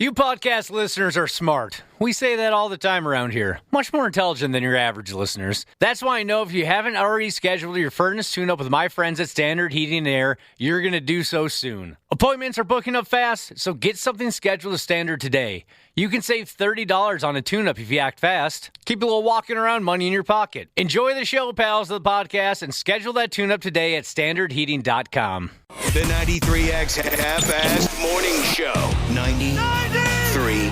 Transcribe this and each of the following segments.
You podcast listeners are smart. We say that all the time around here. Much more intelligent than your average listeners. That's why I know if you haven't already scheduled your furnace tune-up with my friends at Standard Heating and Air, you're going to do so soon. Appointments are booking up fast, so get something scheduled with Standard today. You can save $30 on a tune-up if you act fast. Keep a little walking around money in your pocket. Enjoy the show, pals of the podcast, and schedule that tune-up today at standardheating.com. The 93X Half-Assed Morning Show. 93.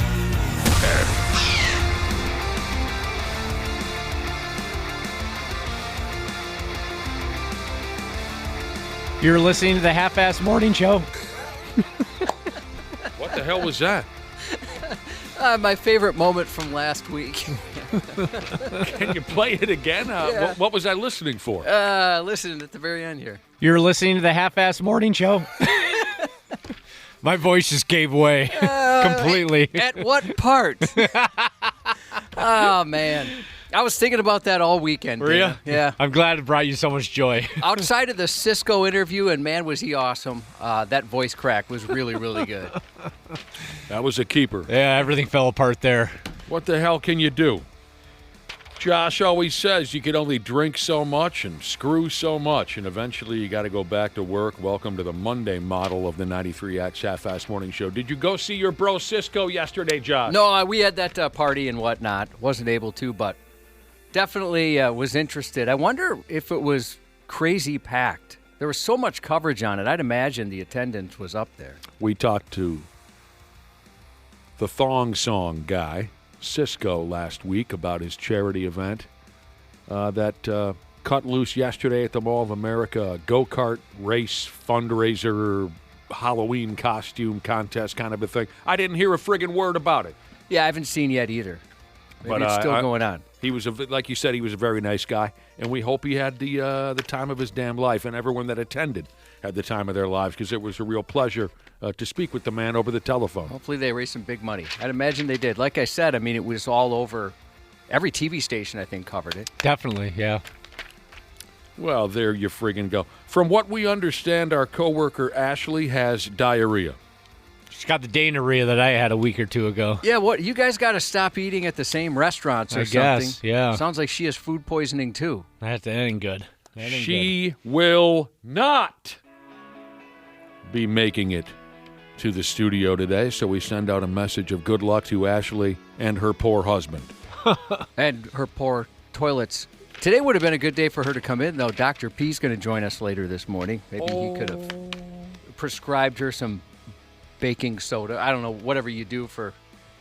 You're listening to the Half-Assed Morning Show. What the hell was that? My favorite moment from last week. Can you play it again? Yeah. What was I listening for? Listen at the very end here. You're listening to the Half-Assed Morning Show. My voice just gave way completely. At what part? Oh, man. I was thinking about that all weekend. Were you? Yeah. I'm glad it brought you so much joy. Outside of the Cisco interview, and man, was he awesome. That voice crack was really, really good. That was a keeper. Yeah, everything fell apart there. What the hell can you do? Josh always says you can only drink so much and screw so much, and eventually you got to go back to work. Welcome to the Monday model of the 93X Half-Assed Morning Show. Did you go see your bro Cisco yesterday, Josh? No, we had that party and whatnot. Wasn't able to, but definitely was interested. I wonder if it was crazy packed. There was so much coverage on it. I'd imagine the attendance was up there. We talked to the thong song guy, Cisco, last week about his charity event that cut loose yesterday at the Mall of America, a go-kart race fundraiser, Halloween costume contest kind of a thing. I didn't hear a friggin' word about it. Yeah, I haven't seen yet either. Maybe it's still going on. He was, like you said, he was a very nice guy, and we hope he had the time of his damn life, and everyone that attended had the time of their lives, because it was a real pleasure to speak with the man over the telephone. Hopefully they raised some big money. I'd imagine they did. Like I said, I mean, it was all over. Every TV station, I think, covered it. Definitely, yeah. Well, there you friggin' go. From what we understand, our coworker Ashley has diarrhea. She's got the Danaria that I had a week or two ago. Yeah, what? You guys got to stop eating at the same restaurants or I something. guess, yeah. Sounds like she has food poisoning, too. That ain't good. That ain't She will not be making it to the studio today, so we send out a message of good luck to Ashley and her poor husband. And her poor toilets. Today would have been a good day for her to come in, though. Dr. P's going to join us later this morning. Maybe he could have prescribed her some baking soda. I don't know, whatever you do for...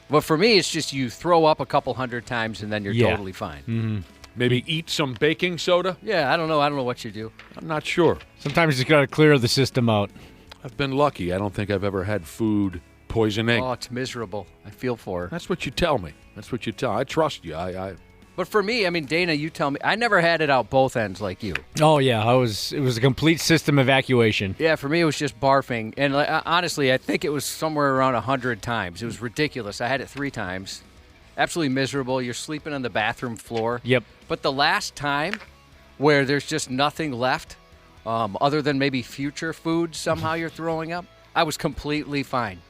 But for me, it's just you throw up a couple hundred times and then you're totally fine. Mm-hmm. Maybe eat some baking soda? Yeah, I don't know. I don't know what you do. I'm not sure. Sometimes you just got to clear the system out. I've been lucky. I don't think I've ever had food poisoning. Oh, it's miserable. I feel for her. That's what you tell me. That's what you tell. I trust you. But for me, I mean, Dana, you tell me. I never had it out both ends like you. Oh, yeah. It was a complete system evacuation. Yeah, for me, it was just barfing. And honestly, I think it was somewhere around 100 times. It was ridiculous. I had it 3 times. Absolutely miserable. You're sleeping on the bathroom floor. Yep. But the last time where there's just nothing left other than maybe future food somehow you're throwing up, I was completely fine.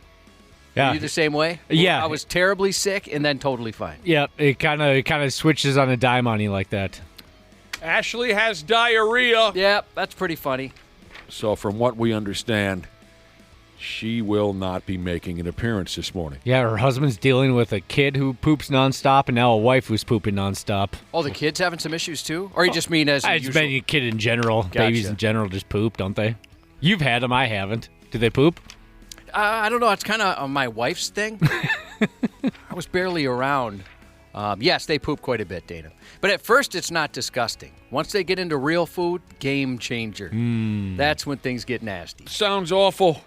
Yeah. Were you the same way? Yeah. I was terribly sick and then totally fine. Yeah, it kind of switches on a dime on you like that. Ashley has diarrhea. Yeah, that's pretty funny. So from what we understand, she will not be making an appearance this morning. Yeah, her husband's dealing with a kid who poops nonstop and now a wife who's pooping nonstop. Oh, the kid's having some issues too? Or you just mean as It's usual? been a kid in general. Gotcha. Babies in general just poop, don't they? You've had them, I haven't. Do they poop? I don't know. It's kind of my wife's thing. I was barely around. Yes, they poop quite a bit, Dana. But at first, it's not disgusting. Once they get into real food, game changer. That's when things get nasty. Sounds awful.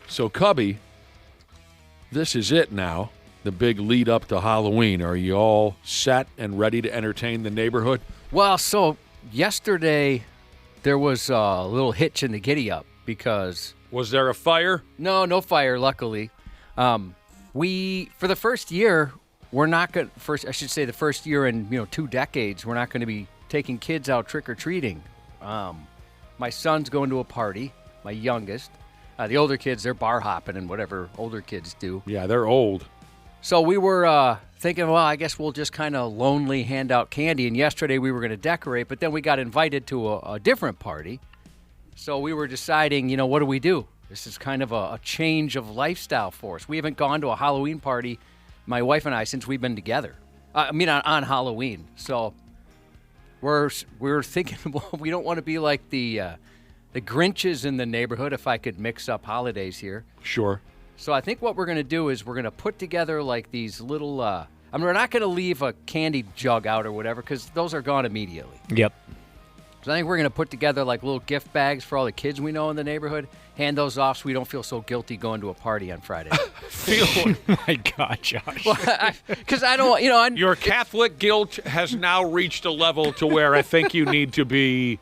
So, Cubby, this is it now. The big lead up to Halloween. Are you all set and ready to entertain the neighborhood? Well, so yesterday there was a little hitch in the giddy up because... Was there a fire? No fire, luckily. We, for the first year, we're not going to, I should say the first year in 2 decades, we're not going to be taking kids out trick-or-treating. My son's going to a party, my youngest, The older kids, they're bar hopping and whatever older kids do. Yeah, they're old. So we were thinking, well, I guess we'll just kind of lonely hand out candy. And yesterday we were going to decorate, but then we got invited to a different party. So we were deciding, what do we do? This is kind of a change of lifestyle for us. We haven't gone to a Halloween party, my wife and I, since we've been together. On Halloween. So we're thinking, well, we don't want to be like the Grinches in the neighborhood, if I could mix up holidays here. Sure. So I think what we're going to do is we're going to put together like these little, we're not going to leave a candy jug out or whatever because those are gone immediately. Yep. So I think we're going to put together like little gift bags for all the kids we know in the neighborhood, hand those off so we don't feel so guilty going to a party on Friday. My God, Josh. Because I don't, Your Catholic guilt has now reached a level to where I think you need to be.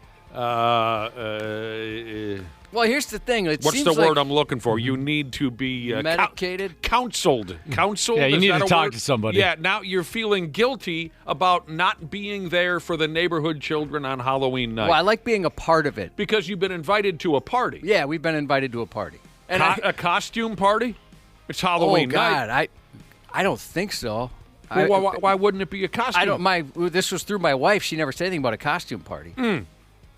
Well, here's the thing. What's the word I'm looking for? You need to be medicated, counseled. Counseled. Yeah, you is need that to a talk word? to somebody. Yeah, now you're feeling guilty about not being there for the neighborhood children on Halloween night. Well, I like being a part of it because you've been invited to a party. Yeah, we've been invited to a party. And a costume party? It's Halloween night. God, I don't think so. Well, why wouldn't it be a costume? This was through my wife. She never said anything about a costume party.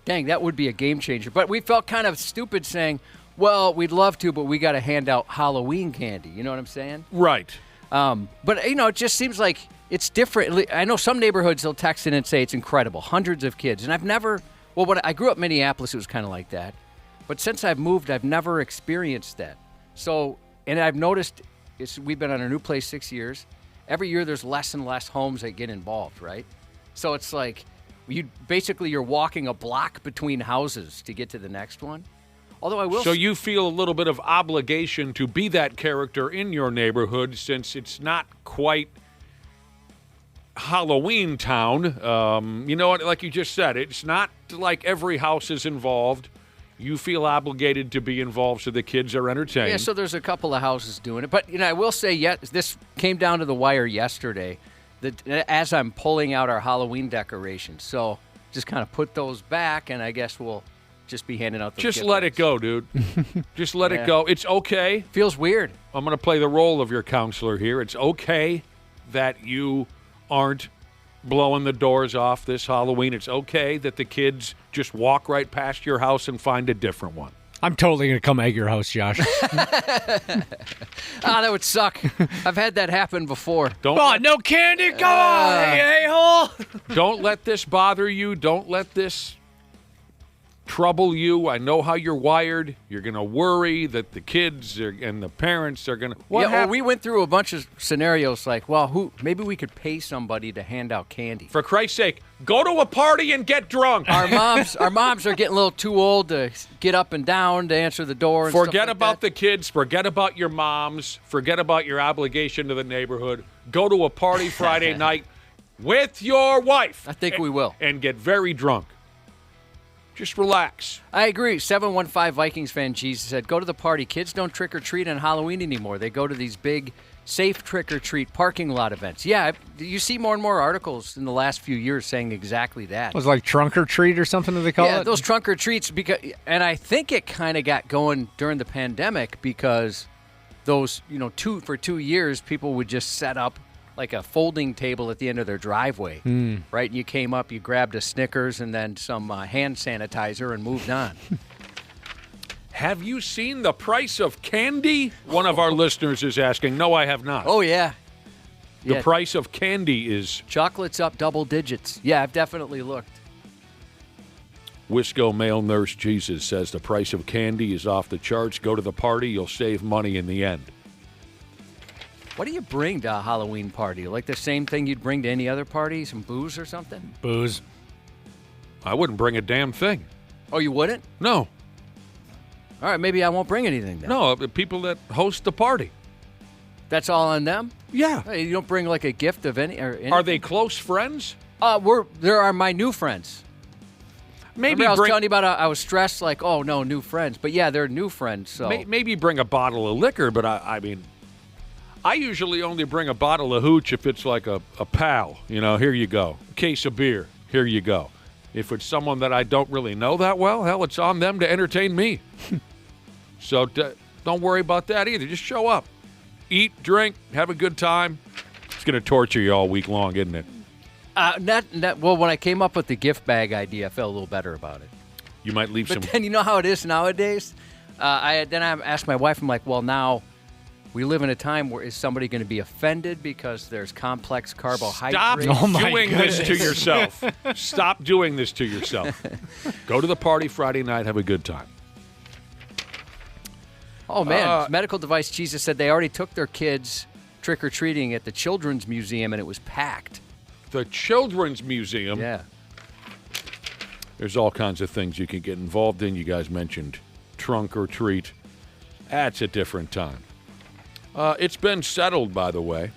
Dang, that would be a game changer. But we felt kind of stupid saying, well, we'd love to, but we got to hand out Halloween candy. You know what I'm saying? Right. But, it just seems like it's different. I know some neighborhoods, they'll text in and say it's incredible. Hundreds of kids. And I've never, when I grew up in Minneapolis, it was kind of like that. But since I've moved, I've never experienced that. So, and I've noticed, we've been on our new place 6 years. Every year there's less and less homes that get involved, right? So it's like, you're walking a block between houses to get to the next one. Although I will. So you feel a little bit of obligation to be that character in your neighborhood since it's not quite Halloween town. Like you just said, it's not like every house is involved. You feel obligated to be involved so the kids are entertained. Yeah, so there's a couple of houses doing it. But, I will say, this came down to the wire yesterday. As I'm pulling out our Halloween decorations. So just kind of put those back, and I guess we'll just be handing out those Just gift let bags. it go, dude. Just let it go. It's okay. Feels weird. I'm going to play the role of your counselor here. It's okay that you aren't blowing the doors off this Halloween. It's okay that the kids just walk right past your house and find a different one. I'm totally going to come egg your house, Josh. That would suck. I've had that happen before. No candy? Come on, a-hole. Don't let this bother you. Don't let this trouble you. I know how you're wired. You're going to worry that the kids and the parents are going to... we went through a bunch of scenarios like, maybe we could pay somebody to hand out candy. For Christ's sake, go to a party and get drunk. Our moms are getting a little too old to get up and down to answer the door. And forget stuff like about that. the kids. Forget about your moms. Forget about your obligation to the neighborhood. Go to a party Friday night with your wife. I think we will. And get very drunk. Just relax. I agree. 715 Vikings fan Jesus said, go to the party. Kids don't trick-or-treat on Halloween anymore. They go to these big, safe trick-or-treat parking lot events. Yeah, you see more and more articles in the last few years saying exactly that. It was like trunk or treat or something that they call it? Yeah, those trunk or treats. And I think it kind of got going during the pandemic because those, for 2 years, people would just set up like a folding table at the end of their driveway, right? And you came up, you grabbed a Snickers and then some hand sanitizer and moved on. Have you seen the price of candy? One of our listeners is asking. No, I have not. Oh, yeah. The price of candy is... Chocolate's up double digits. Yeah, I've definitely looked. Wisco male nurse Jesus says the price of candy is off the charts. Go to the party, you'll save money in the end. What do you bring to a Halloween party? Like the same thing you'd bring to any other party? Some booze or something? Booze. I wouldn't bring a damn thing. Oh, you wouldn't? No. All right, maybe I won't bring anything then. No, the people that host the party. That's all on them? Yeah. Hey, you don't bring like a gift of anything? Are they close friends? There are my new friends. Maybe Remember I was telling you about I was stressed like, oh, no, new friends. But yeah, they're new friends. So maybe bring a bottle of liquor, but I mean... I usually only bring a bottle of hooch if it's like a pal. Here you go. A case of beer. Here you go. If it's someone that I don't really know that well, hell, it's on them to entertain me. So don't worry about that either. Just show up. Eat, drink, have a good time. It's going to torture you all week long, isn't it? Well, when I came up with the gift bag idea, I felt a little better about it. You might leave But then you know how it is nowadays? I asked my wife, I'm like, well, now we live in a time where is somebody going to be offended because there's complex carbohydrates? Stop doing this to yourself. Stop doing this to yourself. Go to the party Friday night. Have a good time. Oh, man. Medical Device Jesus said they already took their kids trick-or-treating at the Children's Museum, and it was packed. The Children's Museum? Yeah. There's all kinds of things you can get involved in. You guys mentioned trunk or treat. That's a different time. It's been settled, by the way.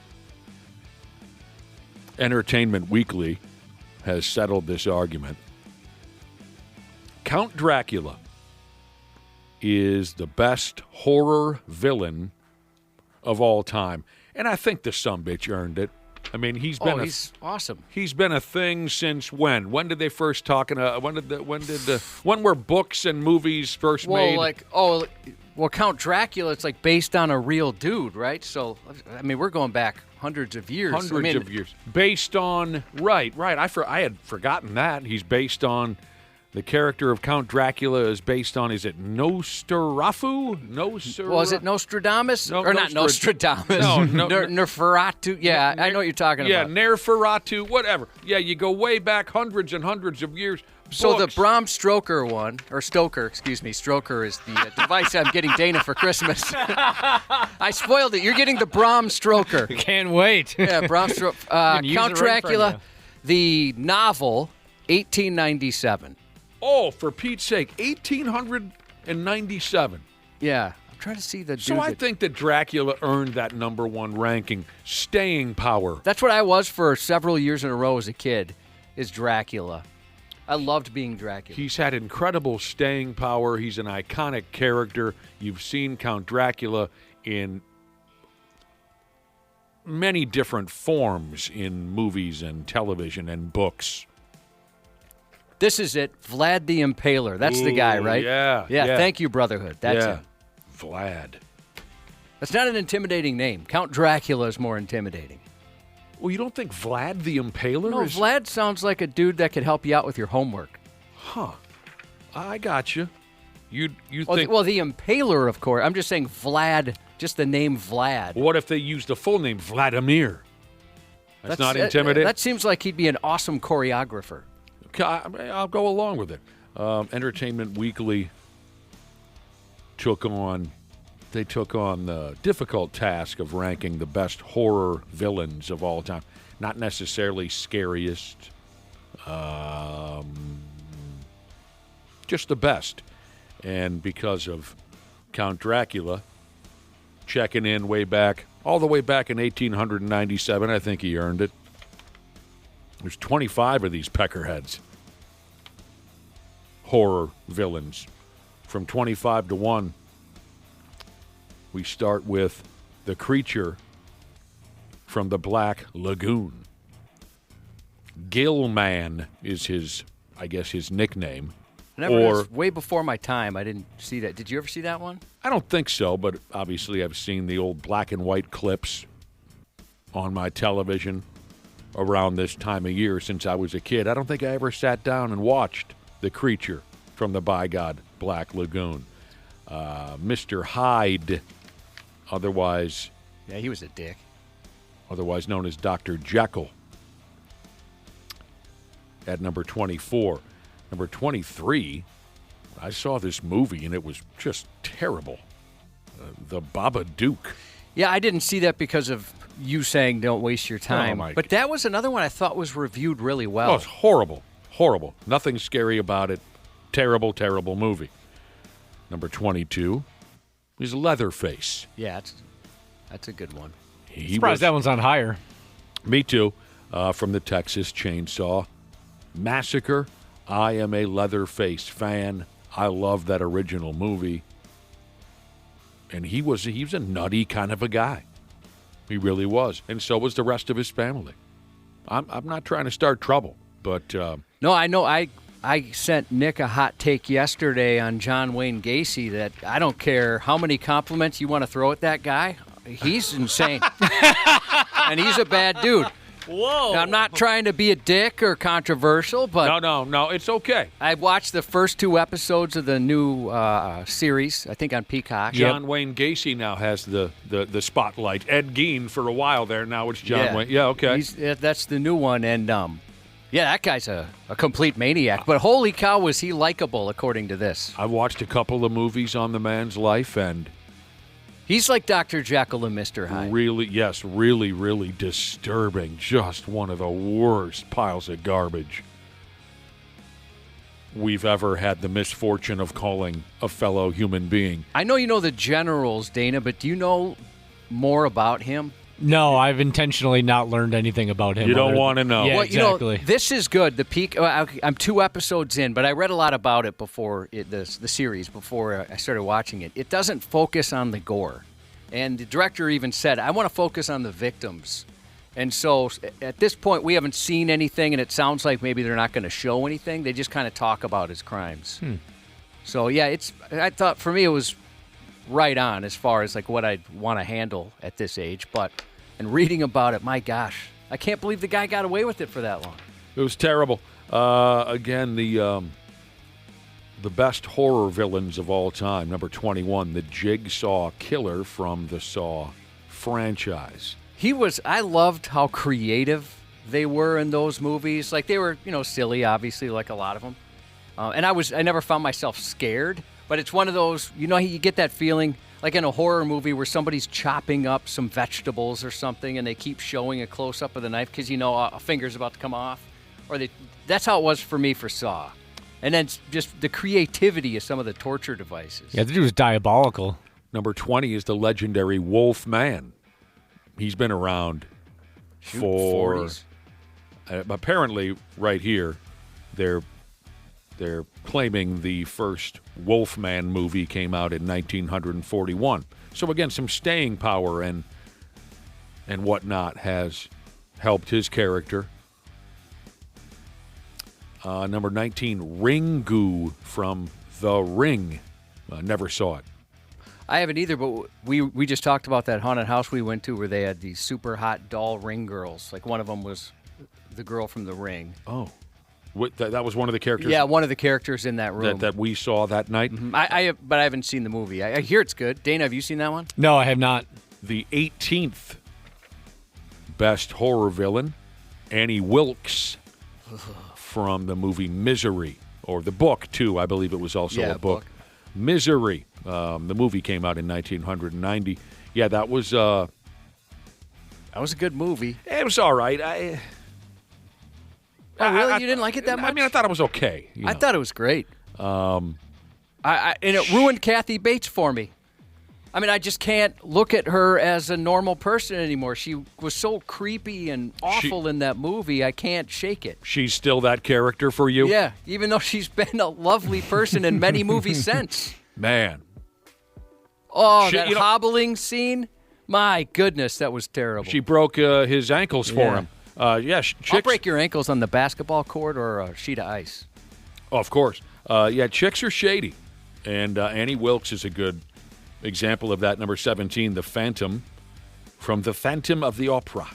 Entertainment Weekly has settled this argument. Count Dracula is the best horror villain of all time. And I think the sumbitch earned it. I mean, he's awesome. He's been a thing since when? When did they first talk? When were books and movies first made? Well, Count Dracula, it's like based on a real dude, right? So, I mean, we're going back hundreds of years. Hundreds of years. Based on, right. I had forgotten that. He's based on, the character of Count Dracula is based on, is it Nosferatu? Was it Nostradamus? No, or not Nostradamus. No. Neferatu. Yeah, I know what you're talking about. Yeah, Neferatu, whatever. Yeah, you go way back hundreds and hundreds of years. So Books. the Bram Stoker one, or Stoker, excuse me, Stoker is the device I'm getting Dana for Christmas. I spoiled it. You're getting the Bram Stoker. Can't wait. Yeah, Bram Stoker. Count Dracula, the novel, 1897. Oh, for Pete's sake, 1897. Yeah, I'm trying to see the dude. So I think that Dracula earned that number one ranking. Staying power. That's what I was for several years in a row as a kid, is Dracula. I loved being Dracula. He's had incredible staying power. He's an iconic character. You've seen Count Dracula in many different forms in movies and television and books. This is it, Vlad the Impaler. That's the guy, right? Yeah. Thank you, Brotherhood. That's him. Vlad. That's not an intimidating name. Count Dracula is more intimidating. Well, you don't think Vlad the Impaler No, is... Vlad sounds like a dude that could help you out with your homework. Huh. I got you. You Well, think... well, the Impaler, of course. I'm just saying Vlad, just the name Vlad. What if they used the full name, Vladimir? That's not intimidating? That seems like he'd be an awesome choreographer. I'll go along with it. Entertainment Weekly took on the difficult task of ranking the best horror villains of all time. Not necessarily scariest, just the best. And because of Count Dracula checking in all the way back in 1897, I think he earned it. There's 25 of these peckerheads. Horror villains. From 25 to 1, we start with the creature from the Black Lagoon. Gillman is his nickname. It's way before my time. I didn't see that. Did you ever see that one? I don't think so, but obviously I've seen the old black and white clips on my television around this time of year since I was a kid. I don't think I ever sat down and watched the creature from the by God Black Lagoon. Mr. Hyde, otherwise... Yeah, he was a dick. Otherwise known as Dr. Jekyll, at number 24. Number 23, I saw this movie and it was just terrible. The Babadook. Yeah, I didn't see that because of you saying don't waste your time. But that was another one I thought was reviewed really well. Oh, it's horrible. Horrible. Nothing scary about it. Terrible, terrible movie. Number 22 is Leatherface. Yeah, that's a good one. Surprised that one's on higher. Me too. From the Texas Chainsaw Massacre. I am a Leatherface fan. I love that original movie. And he was a nutty kind of a guy. He really was. And so was the rest of his family. I'm not trying to start trouble, but... No, I know. I I sent Nick a hot take yesterday on John Wayne Gacy that I don't care how many compliments you want to throw at that guy. He's insane. And he's a bad dude. Whoa. Now, I'm not trying to be a dick or controversial, but No, it's okay. I watched the first 2 episodes of the new series, I think on Peacock. John Wayne Gacy now has the spotlight. Ed Gein for a while there. Now it's John Wayne. Yeah, okay. That's the new one, and that guy's a complete maniac. But holy cow, was he likable, according to this. I watched a couple of movies on the man's life, and he's like Dr. Jekyll and Mr. Hyde. really, really disturbing. Just one of the worst piles of garbage we've ever had the misfortune of calling a fellow human being. I know you know the generals, Dana, but do you know more about him? No, I've intentionally not learned anything about him. You don't want to know. Yeah, well, exactly. This is good. I'm 2 episodes in, but I read a lot about it before the series, before I started watching it. It doesn't focus on the gore. And the director even said, I want to focus on the victims. And so at this point, we haven't seen anything, and it sounds like maybe they're not going to show anything. They just kind of talk about his crimes. So, yeah, I thought for me it was right on as far as like what I'd want to handle at this age. And reading about it, my gosh, I can't believe the guy got away with it for that long. It was terrible. Again, the best horror villains of all time, number 21, the Jigsaw Killer from the Saw franchise. I loved how creative they were in those movies. Like they were, silly, obviously, like a lot of them. And I never found myself scared, but it's one of those, you get that feeling like in a horror movie where somebody's chopping up some vegetables or something and they keep showing a close-up of the knife because a finger's about to come off. That's how it was for me for Saw. And then just the creativity of some of the torture devices. Yeah, the dude was diabolical. Number 20 is the legendary Wolfman. He's been around for 40s. Apparently right here they're claiming the first Wolfman movie came out in 1941. So again, some staying power and whatnot has helped his character. Number 19, Ringu from The Ring. Never saw it. I haven't either, but we just talked about that haunted house we went to where they had these super hot doll ring girls. Like one of them was the girl from The Ring. Oh. That was one of the characters? Yeah, one of the characters in that room. That we saw that night? Mm-hmm. But I haven't seen the movie. I hear it's good. Dana, have you seen that one? No, I have not. The 18th best horror villain, Annie Wilkes from the movie Misery, or the book, too. I believe it was also a book. Misery. The movie came out in 1990. Yeah, that was a good movie. It was all right. Oh, really? You didn't like it that much? I mean, I thought it was okay. I thought it was great. And it ruined Kathy Bates for me. I mean, I just can't look at her as a normal person anymore. She was so creepy and awful in that movie. I can't shake it. She's still that character for you? Yeah, even though she's been a lovely person in many movies since. Man. Oh, that hobbling scene? My goodness, that was terrible. She broke his ankles for him. Chicks, I'll break your ankles on the basketball court or a sheet of ice. Oh, of course. Chicks are shady. And Annie Wilkes is a good example of that. Number 17, The Phantom from The Phantom of the Opera.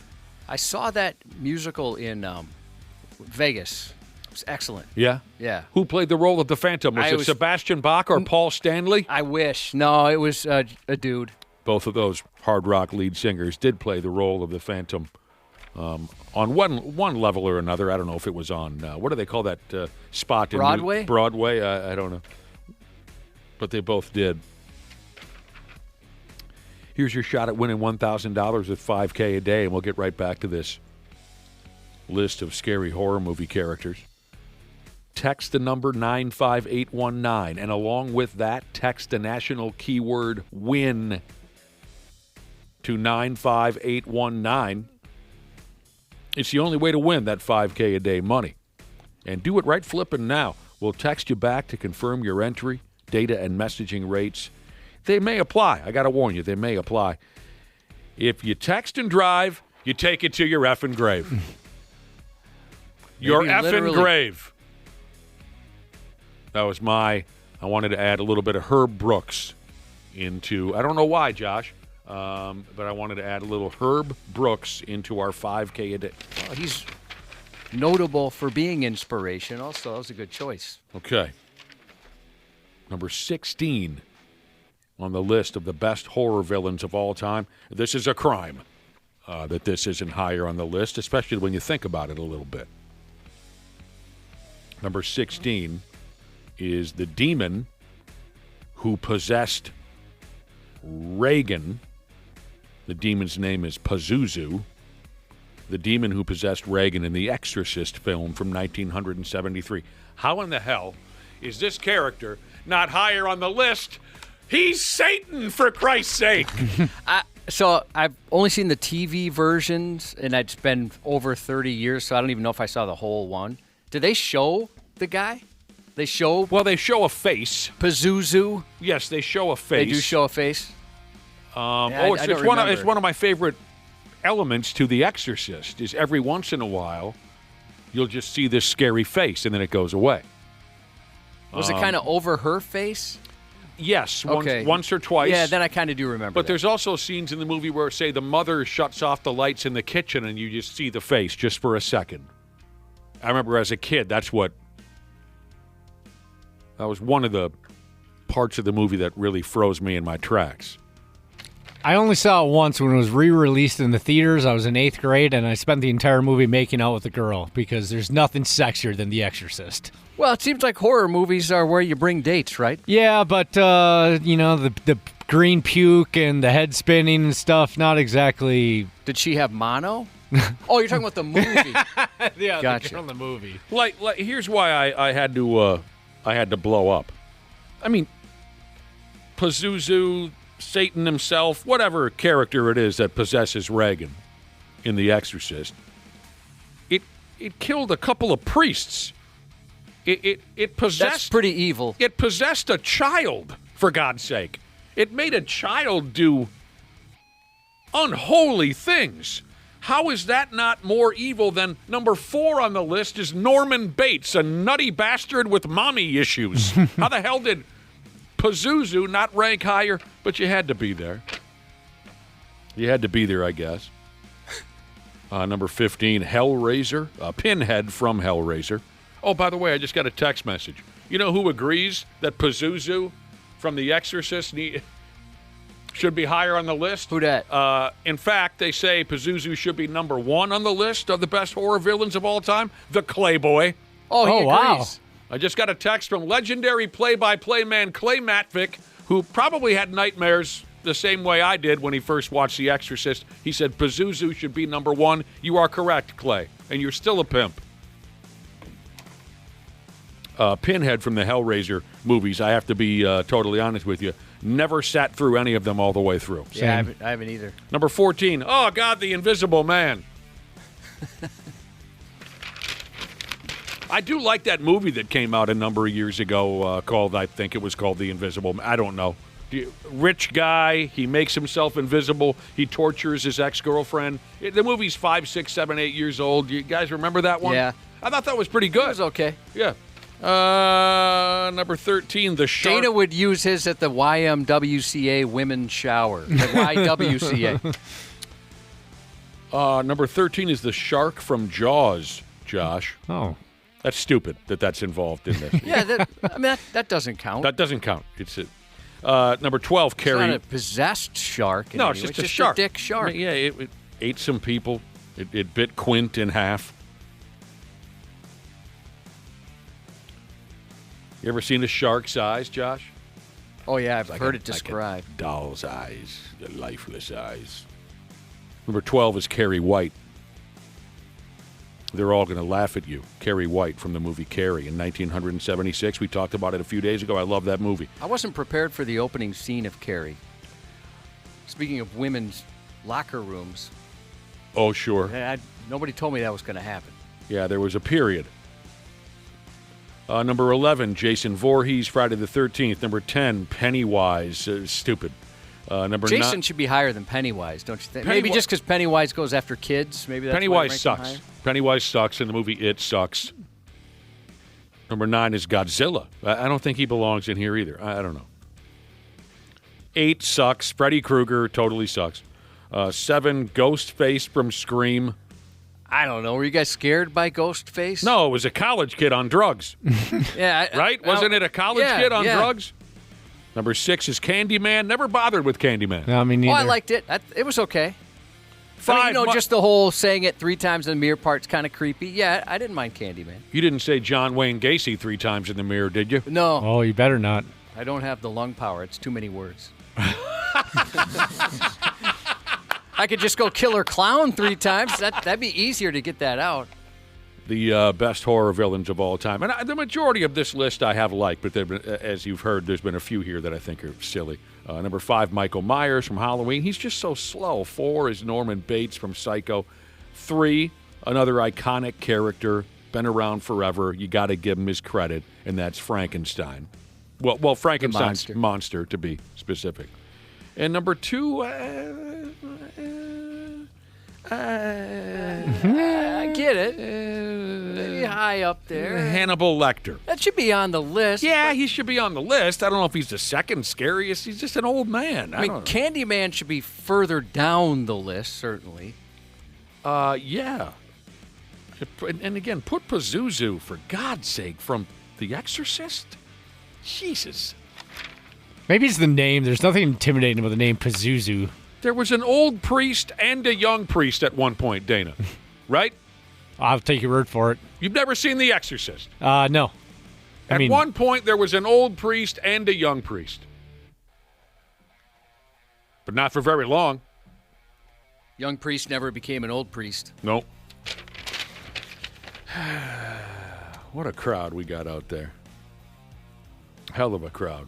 I saw that musical in Vegas. It was excellent. Yeah? Yeah. Who played the role of the Phantom? Was it Sebastian Bach or Paul Stanley? I wish. No, it was a dude. Both of those hard rock lead singers did play the role of the Phantom. On one level or another. I don't know if it was on, what do they call that spot? Broadway? Broadway, I don't know. But they both did. Here's your shot at winning $1,000 at $5K a day, and we'll get right back to this list of scary horror movie characters. Text the number 95819, and along with that, text the national keyword WIN to 95819. It's the only way to win that $5K a day money. And do it right flipping now. We'll text you back to confirm your entry, data and messaging rates. They may apply. I got to warn you, they may apply. If you text and drive, you take it to your effing grave. Your effing grave. That was I wanted to add a little bit of Herb Brooks into, I don't know why, Josh, but I wanted to add a little Herb Brooks into our 5K a day. Well, he's notable for being inspirational, so that was a good choice. Okay. Number 16 on the list of the best horror villains of all time. This is a crime that this isn't higher on the list, especially when you think about it a little bit. Number 16 is the demon who possessed Reagan. The demon's name is Pazuzu. The demon who possessed Reagan in the Exorcist film from 1973. How in the hell is this character not higher on the list? He's Satan, for Christ's sake. So I've only seen the TV versions, and it's been over 30 years, so I don't even know if I saw the whole one. Did they show the guy? They show They show a face. Pazuzu? Yes, they show a face. They do show a face? It's one of my favorite elements to The Exorcist, is every once in a while you'll just see this scary face, and then it goes away. Was it kind of over her face? Yes, Okay. once or twice. Yeah, then I kind of do remember But that. there's also scenes in the movie where, say, the mother shuts off the lights in the kitchen and you just see the face just for a second. I remember as a kid, that was one of the parts of the movie that really froze me in my tracks. I only saw it once when it was re-released in the theaters. I was in 8th grade, and I spent the entire movie making out with a girl because there's nothing sexier than The Exorcist. Well, it seems like horror movies are where you bring dates, right? Yeah, but, the green puke and the head spinning and stuff, not exactly... Did she have mono? Oh, you're talking about the movie. Yeah, Gotcha. the girl in the movie. Like here's why I had to blow up. I mean, Pazuzu, Satan himself, whatever character it is that possesses Reagan in The Exorcist, it killed a couple of priests. It possessed. That's pretty evil. It possessed a child, for God's sake. It made a child do unholy things. How is that not more evil than number 4 on the list is Norman Bates, a nutty bastard with mommy issues? How the hell did Pazuzu not rank higher? But you had to be there. You had to be there, I guess. Number 15, Hellraiser, Pinhead from Hellraiser. Oh, by the way, I just got a text message. You know who agrees that Pazuzu from The Exorcist should be higher on the list? Who dat? In fact, they say Pazuzu should be number 1 on the list of the best horror villains of all time. The Clayboy. Oh, he wow. agrees. I just got a text from legendary play-by-play man Clay Matvick, who probably had nightmares the same way I did when he first watched The Exorcist. He said Pazuzu should be number 1. You are correct, Clay, and you're still a pimp. Pinhead from the Hellraiser movies, I have to be totally honest with you, never sat through any of them all the way through. Yeah, I haven't either. Number 14, oh, God, The Invisible Man. I do like that movie that came out a number of years ago called, I think it was called The Invisible Man. I don't know. Rich guy, he makes himself invisible. He tortures his ex-girlfriend. The movie's 5, 6, 7, 8 years old. You guys remember that one? Yeah. I thought that was pretty good. It was okay. Yeah. Number 13, The Shark. Dana would use his at the YMWCA women's shower. The YWCA. Number 13 is The Shark from Jaws, Josh. Oh. That's stupid that's involved in this. Yeah, that doesn't count. That doesn't count. It's number 12, It's Carrie. not a possessed shark. No, it's just a shark. A dick shark. Yeah, it ate some people. It bit Quint in half. You ever seen a shark's eyes, Josh? Oh, yeah, I've heard it described. Like a doll's eyes, the lifeless eyes. Number 12 is Carrie White. They're all going to laugh at you. Carrie White from the movie Carrie in 1976. We talked about it a few days ago. I love that movie. I wasn't prepared for the opening scene of Carrie. Speaking of women's locker rooms, Oh, sure. nobody told me that was going to happen. Yeah, there was a period. Number 11, Jason Voorhees, Friday the 13th. Number 10, Pennywise. Stupid. Number Jason 9. should be higher than Pennywise, don't you think? Pennywi- Maybe just because Pennywise goes after kids. Maybe that's why Pennywise it ranks him sucks. higher. Pennywise sucks in the movie It Sucks. Number 9 is Godzilla. I don't think he belongs in here either. I don't know. 8 sucks. Freddy Krueger totally sucks. 7, Ghostface from Scream. I don't know. Were you guys scared by Ghostface? No, it was a college kid on drugs. Yeah. Right? Wasn't it a college kid on yeah. drugs? Number 6 is Candyman. Never bothered with Candyman. No, I mean, Oh, neither. I liked it. It was okay. 5. Just the whole saying it 3 times in the mirror part's kind of creepy. Yeah, I didn't mind Candyman. You didn't say John Wayne Gacy 3 times in the mirror, did you? No, Oh, you better not. I don't have the lung power. It's too many words. I could just go Killer Clown 3 times. That'd be easier to get that out. The best horror villains of all time. And the majority of this list I have liked, but as you've heard, there's been a few here that I think are silly. Number 5, Michael Myers from Halloween. He's just so slow. 4 is Norman Bates from Psycho. 3, another iconic character, been around forever. You got to give him his credit, and that's Frankenstein. Well, Frankenstein's monster, to be specific. And number 2, I get it. Maybe high up there. Hannibal Lecter. That should be on the list. Yeah, he should be on the list. I don't know if he's the second scariest. He's just an old man. I mean, Candyman should be further down the list, certainly. Yeah. And again, put Pazuzu, for God's sake, from The Exorcist? Jesus. Maybe it's the name. There's nothing intimidating about the name Pazuzu. There was an old priest and a young priest at one point, Dana. Right? I'll take your word for it. You've never seen The Exorcist? No. At one point, there was an old priest and a young priest. But not for very long. Young priest never became an old priest. Nope. What a crowd we got out there. Hell of a crowd.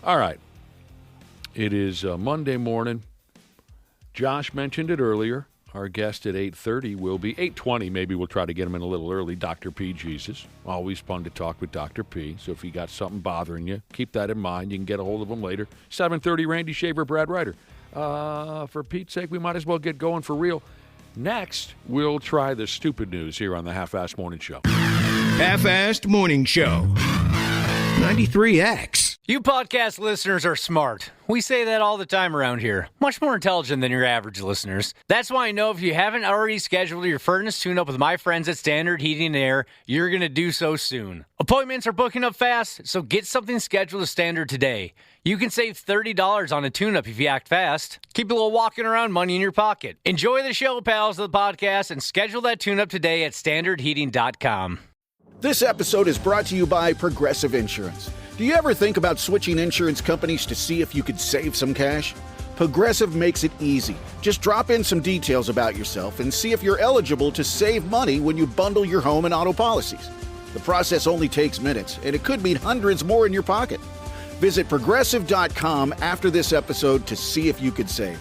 All right. It is Monday morning. Josh mentioned it earlier. Our guest at 8:30 will be 8:20. Maybe we'll try to get him in a little early. Dr. P. Jesus. Always fun to talk with Dr. P. So if you got something bothering you, keep that in mind. You can get a hold of him later. 7:30, Randy Shaver, Brad Ryder. For Pete's sake, we might as well get going for real. Next, we'll try the stupid news here on the Half-Assed Morning Show. Half-Assed Morning Show. 93X. You podcast listeners are smart. We say that all the time around here. Much more intelligent than your average listeners. That's why I know if you haven't already scheduled your furnace tune-up with my friends at Standard Heating and Air, you're going to do so soon. Appointments are booking up fast, so get something scheduled with Standard today. You can save $30 on a tune-up if you act fast. Keep a little walking around money in your pocket. Enjoy the show, pals, of the podcast, and schedule that tune-up today at standardheating.com. This episode is brought to you by Progressive Insurance. Do you ever think about switching insurance companies to see if you could save some cash? Progressive makes it easy. Just drop in some details about yourself and see if you're eligible to save money when you bundle your home and auto policies. The process only takes minutes, and it could mean hundreds more in your pocket. Visit Progressive.com after this episode to see if you could save.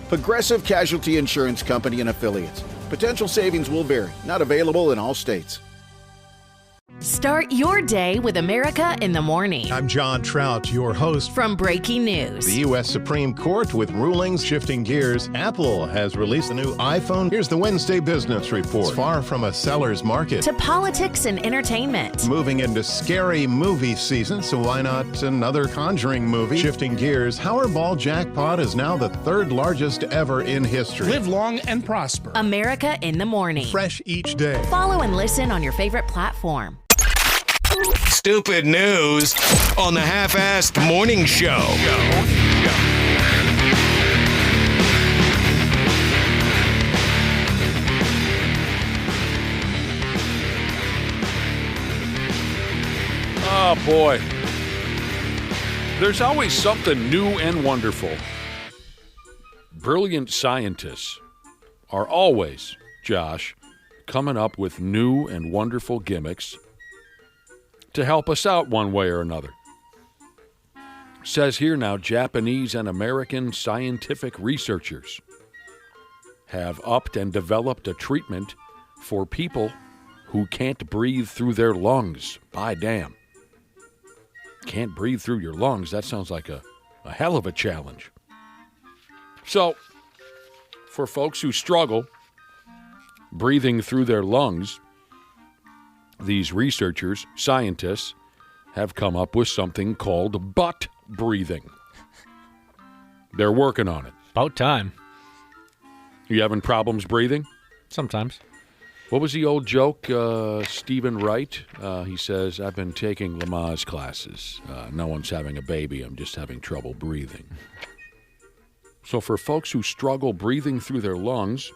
Progressive Casualty Insurance Company and Affiliates. Potential savings will vary. Not available in all states. Start your day with America in the Morning. I'm John Trout, your host. From breaking news. The U.S. Supreme Court with rulings shifting gears. Apple has released the new iPhone. Here's the Wednesday Business Report. It's far from a seller's market. To politics and entertainment. Moving into scary movie season, so why not another Conjuring movie? Shifting gears, Powerball jackpot is now the 3rd largest ever in history. Live long and prosper. America in the Morning. Fresh each day. Follow and listen on your favorite platform. Stupid news on the Half-Assed Morning Show. Oh, boy. There's always something new and wonderful. Brilliant scientists are always, Josh, coming up with new and wonderful gimmicks to help us out one way or another. Says here now, Japanese and American scientific researchers have upped and developed a treatment for people who can't breathe through their lungs. By damn. Can't breathe through your lungs. That sounds like a hell of a challenge. So, for folks who struggle breathing through their lungs, these researchers, scientists, have come up with something called butt breathing. They're working on it. About time. You having problems breathing? Sometimes. What was the old joke? Stephen Wright, he says, I've been taking Lamaze classes. No one's having a baby. I'm just having trouble breathing. So for folks who struggle breathing through their lungs,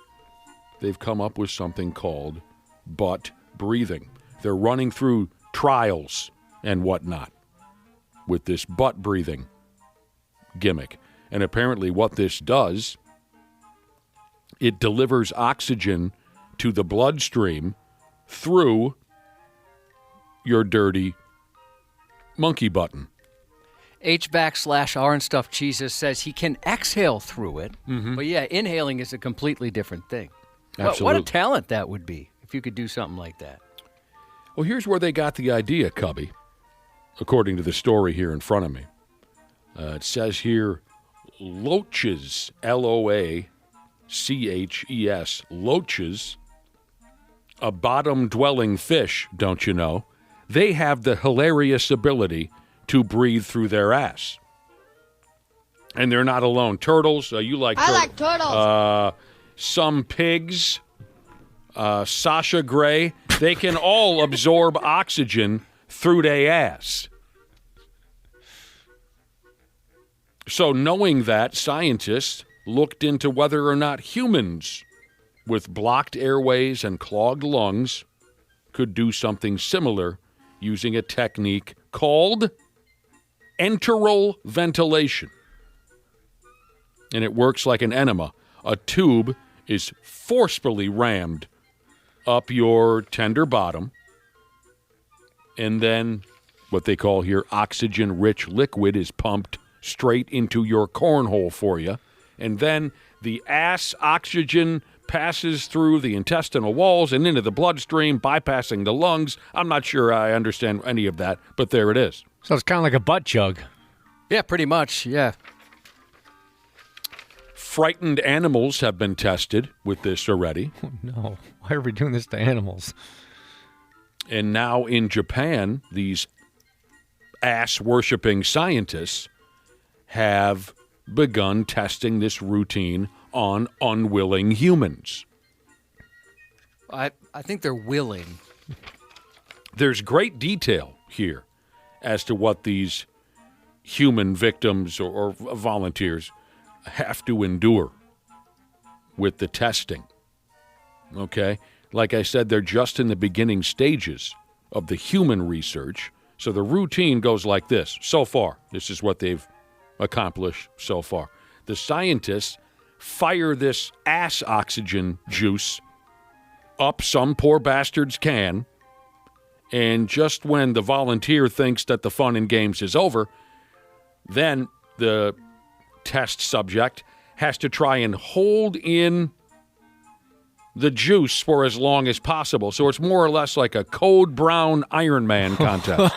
they've come up with something called butt breathing. They're running through trials and whatnot with this butt breathing gimmick. And apparently what this does, it delivers oxygen to the bloodstream through your dirty monkey button. H-back/R and stuff Jesus says he can exhale through it. But yeah, inhaling is a completely different thing. Absolutely. What a talent that would be if you could do something like that. Well, here's where they got the idea, Cubby, according to the story here in front of me. It says here, loaches, L-O-A-C-H-E-S, loaches, a bottom-dwelling fish, don't you know? They have the hilarious ability to breathe through their ass. And they're not alone. Turtles, you like turtles. I like turtles. Some pigs, Sasha Grey, they can all absorb oxygen through their ass. So knowing that, scientists looked into whether or not humans with blocked airways and clogged lungs could do something similar using a technique called enteral ventilation. And it works like an enema. A tube is forcefully rammed up your tender bottom, and then what they call here oxygen-rich liquid is pumped straight into your cornhole for you. And then the ass oxygen passes through the intestinal walls and into the bloodstream, bypassing the lungs. I'm not sure I understand any of that, but there it is. So it's kind of like a butt chug. Yeah, pretty much, yeah. Frightened animals have been tested with this already. Oh, no. Why are we doing this to animals? And now in Japan, these ass-worshipping scientists have begun testing this routine on unwilling humans. I think they're willing. There's great detail here as to what these human victims or volunteers have to endure with the testing. Okay? Like I said, they're just in the beginning stages of the human research. So the routine goes like this. So far, this is what they've accomplished so far. The scientists fire this ass oxygen juice up some poor bastard's can, and just when the volunteer thinks that the fun and games is over, then the test subject has to try and hold in the juice for as long as possible. So it's more or less like a Code Brown Iron Man contest.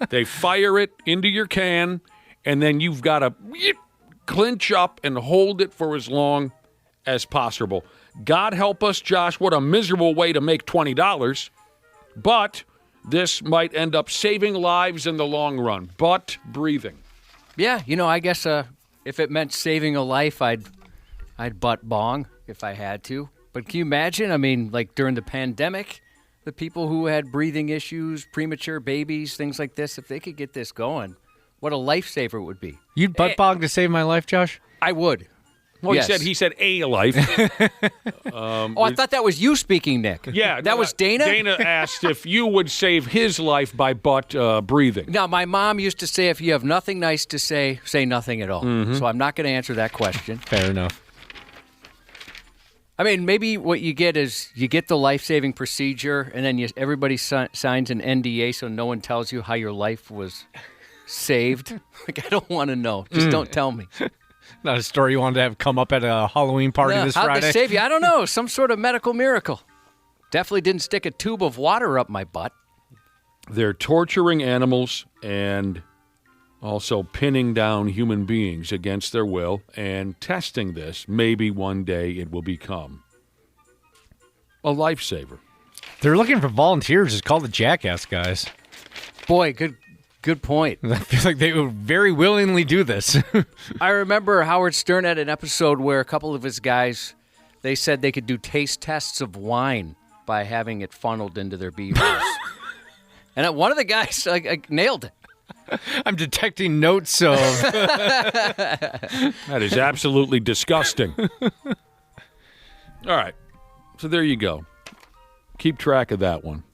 They fire it into your can, and then you've got to clinch up and hold it for as long as possible. God help us, Josh, what a miserable way to make $20. But this might end up saving lives in the long run. Butt breathing. Yeah, I guess if it meant saving a life, I'd butt bong if I had to. But can you imagine? I mean, like during the pandemic, the people who had breathing issues, premature babies, things like this, if they could get this going, what a lifesaver it would be. You'd butt bong to save my life, Josh? I would. Well, Yes. he said a life. I thought that was you speaking, Nick. Yeah. That was Dana? Dana asked if you would save his life by butt breathing. Now, my mom used to say, if you have nothing nice to say nothing at all. So I'm not going to answer that question. Fair enough. I mean, maybe what you get is you get the life-saving procedure, and then everybody signs an NDA so no one tells you how your life was saved. Like, I don't want to know. Just don't tell me. Not a story you wanted to have come up at a Halloween party this how'd Friday? they save you? I don't know. Some sort of medical miracle. Definitely didn't stick a tube of water up my butt. They're torturing animals and also pinning down human beings against their will and testing this. Maybe one day it will become a lifesaver. They're looking for volunteers. Just call the Jackass guys. Boy, good point. I feel like they would very willingly do this. I remember Howard Stern had an episode where a couple of his guys, they said they could do taste tests of wine by having it funneled into their beavers. And one of the guys nailed it. I'm detecting notes of. That is absolutely disgusting. All right. So there you go. Keep track of that one.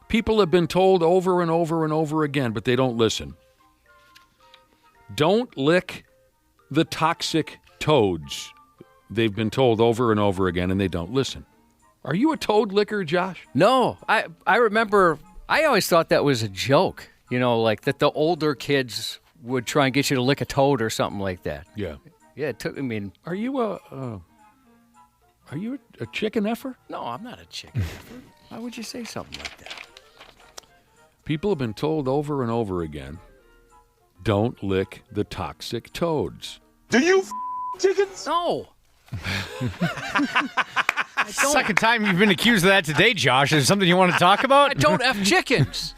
People have been told over and over and over again, but they don't listen. Don't lick the toxic toads. They've been told over and over again, and they don't listen. Are you a toad licker, Josh? No, I remember, I always thought that was a joke, like that the older kids would try and get you to lick a toad or something like that. Yeah. Yeah, Are you a chicken effer? No, I'm not a chicken effer. Why would you say something like that? People have been told over and over again, don't lick the toxic toads. Do you chickens? No. Second time you've been accused of that today, Josh. Is there something you want to talk about? I don't F chickens.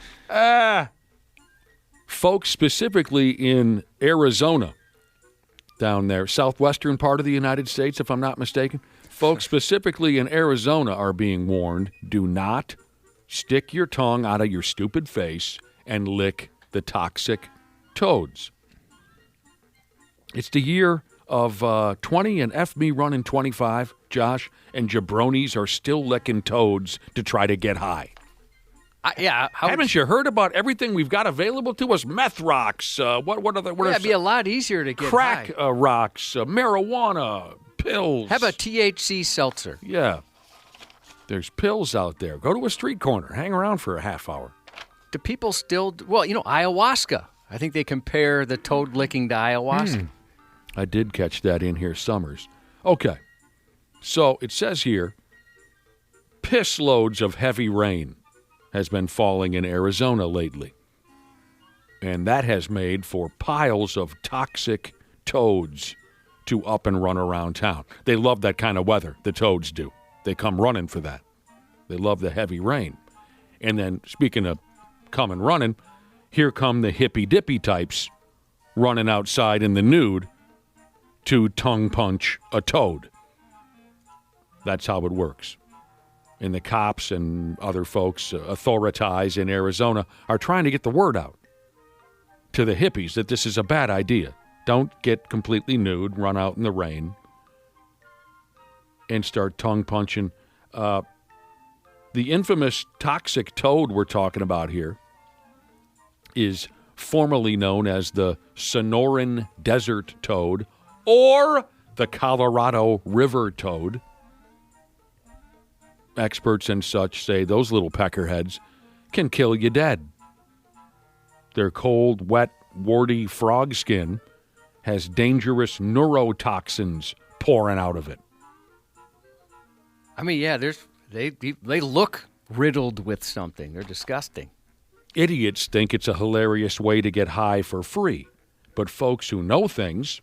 Folks specifically in Arizona, down there, southwestern part of the United States, if I'm not mistaken, folks specifically in Arizona are being warned, do not stick your tongue out of your stupid face and lick the toxic toads. It's the year of 20 and F me running 25, Josh, and jabronis are still licking toads to try to get high. Haven't you heard about everything we've got available to us? Meth rocks, what are the... It'd be a lot easier to get crack high. Rocks, marijuana, pills. Have a THC seltzer. Yeah. There's pills out there. Go to a street corner. Hang around for a half hour. Do people still... Well, ayahuasca. I think they compare the toad licking to ayahuasca. I did catch that in here, Summers. Okay. So it says here, piss loads of heavy rain has been falling in Arizona lately. And that has made for piles of toxic toads to up and run around town. They love that kind of weather, the toads do. They come running for that. They love the heavy rain. And then, speaking of coming running, here come the hippy-dippy types running outside in the nude to tongue punch a toad. That's how it works. And the cops and other folks, authorities in Arizona, are trying to get the word out to the hippies that this is a bad idea. Don't get completely nude, run out in the rain, and start tongue punching. The infamous toxic toad we're talking about here is formerly known as the Sonoran desert toad or the Colorado River toad. Experts and such say those little peckerheads can kill you dead. Their cold, wet, warty frog skin has dangerous neurotoxins pouring out of it. I mean, yeah, they look riddled with something. They're disgusting. Idiots think it's a hilarious way to get high for free. But folks who know things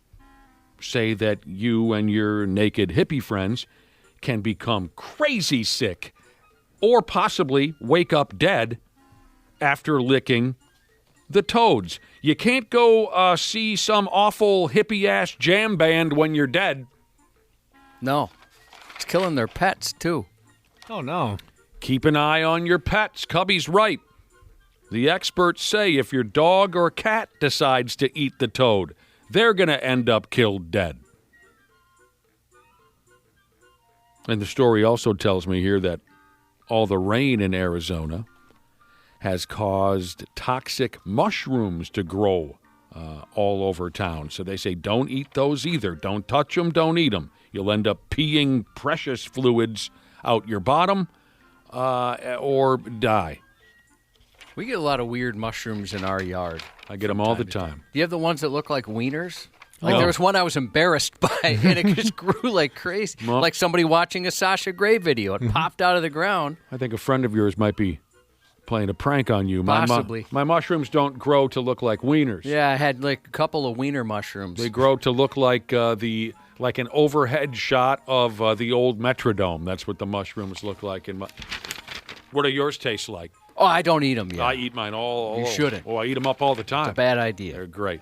say that you and your naked hippie friends can become crazy sick or possibly wake up dead after licking the toads. You can't go see some awful hippie-ass jam band when you're dead. No. It's killing their pets, too. Oh, no. Keep an eye on your pets. Cubby's right. The experts say if your dog or cat decides to eat the toad, they're going to end up killed dead. And the story also tells me here that all the rain in Arizona has caused toxic mushrooms to grow all over town. So they say don't eat those either. Don't touch them, don't eat them. You'll end up peeing precious fluids out your bottom or die. We get a lot of weird mushrooms in our yard. I get them all the time. Do you have the ones that look like wieners? Like there was one I was embarrassed by, and it just grew like crazy. Well, like somebody watching a Sasha Grey video. It popped out of the ground. I think a friend of yours might be playing a prank on you. Possibly. My mushrooms don't grow to look like wieners. Yeah, I had like a couple of wiener mushrooms. They grow to look like the like an overhead shot of the old Metrodome. That's what the mushrooms look like. What do yours taste like? Oh, I don't eat them yet. I eat mine all. You shouldn't. Oh, I eat them up all the time. It's a bad idea. They're great.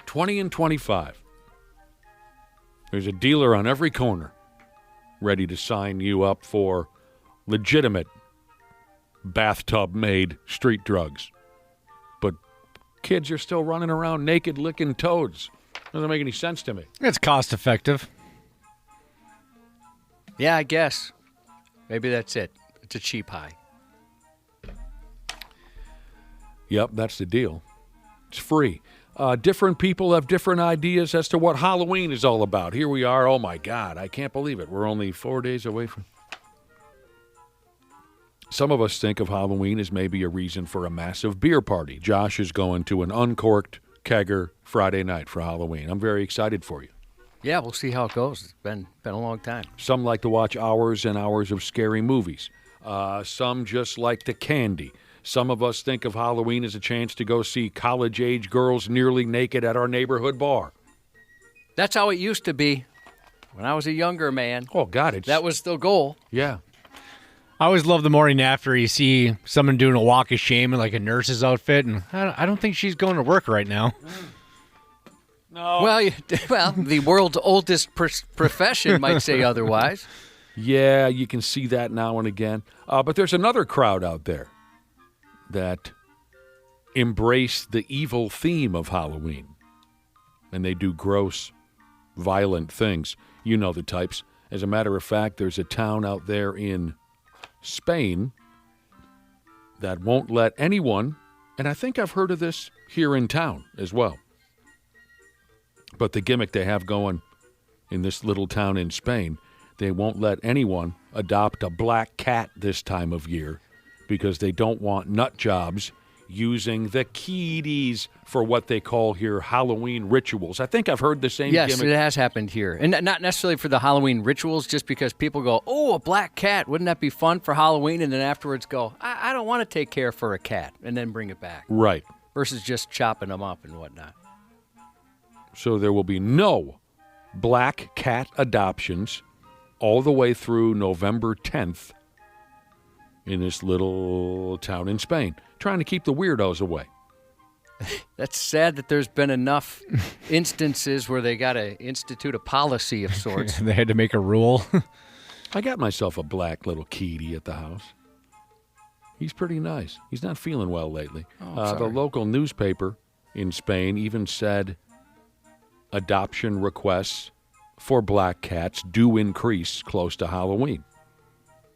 20 and 25. There's a dealer on every corner ready to sign you up for legitimate bathtub-made street drugs. But kids are still running around naked licking toads. Doesn't make any sense to me. It's cost effective. Yeah, I guess. Maybe that's it. It's a cheap high. Yep, that's the deal. It's free. Different people have different ideas as to what Halloween is all about. Here we are. Oh, my God. I can't believe it. We're only 4 days away from... Some of us think of Halloween as maybe a reason for a massive beer party. Josh is going to an uncorked kegger Friday night for Halloween. I'm very excited for you. Yeah, we'll see how it goes. It's been a long time. Some like to watch hours and hours of scary movies. Some just like the candy. Some of us think of Halloween as a chance to go see college-age girls nearly naked at our neighborhood bar. That's how it used to be when I was a younger man. Oh, God. That was the goal. Yeah. I always love the morning after you see someone doing a walk of shame in like a nurse's outfit, and I don't think she's going to work right now. No. Well, the world's oldest profession might say otherwise. Yeah, you can see that now and again. But there's another crowd out there that embrace the evil theme of Halloween. And they do gross, violent things. You know the types. As a matter of fact, there's a town out there in Spain that won't let anyone, and I think I've heard of this here in town as well. But the gimmick they have going in this little town in Spain, they won't let anyone adopt a black cat this time of year because they don't want nut jobs using the kiddies for what they call here Halloween rituals. I think I've heard the same Yes, gimmick. it has happened here. And not necessarily for the Halloween rituals, just because people go, oh, a black cat, wouldn't that be fun for Halloween? And then afterwards go, I don't want to take care for a cat, and then bring it back. Right. Versus just chopping them up and whatnot. So there will be no black cat adoptions all the way through November 10th in this little town in Spain, trying to keep the weirdos away. That's sad that there's been enough instances where they got to institute a policy of sorts. They had to make a rule. I got myself a black little kitty at the house. He's pretty nice. He's not feeling well lately. The local newspaper in Spain even said adoption requests for black cats do increase close to Halloween.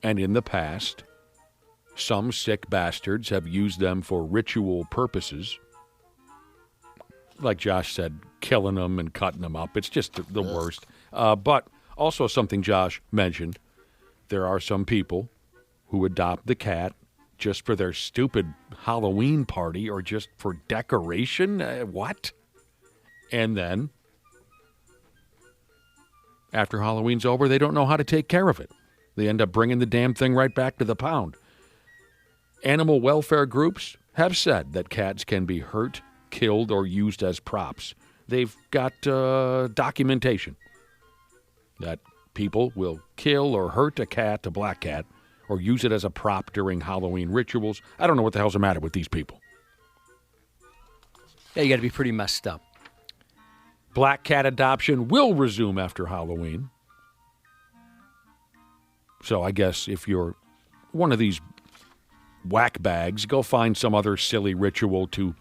And in the past, some sick bastards have used them for ritual purposes. Like Josh said, killing them and cutting them up. It's just the worst. But also something Josh mentioned, there are some people who adopt the cat just for their stupid Halloween party or just for decoration. What? And then, after Halloween's over, they don't know how to take care of it. They end up bringing the damn thing right back to the pound. Animal welfare groups have said that cats can be hurt, killed, or used as props. They've got documentation that people will kill or hurt a cat, a black cat, or use it as a prop during Halloween rituals. I don't know what the hell's the matter with these people. Yeah, you got to be pretty messed up. Black cat adoption will resume after Halloween. So I guess if you're one of these whack bags, go find some other silly ritual to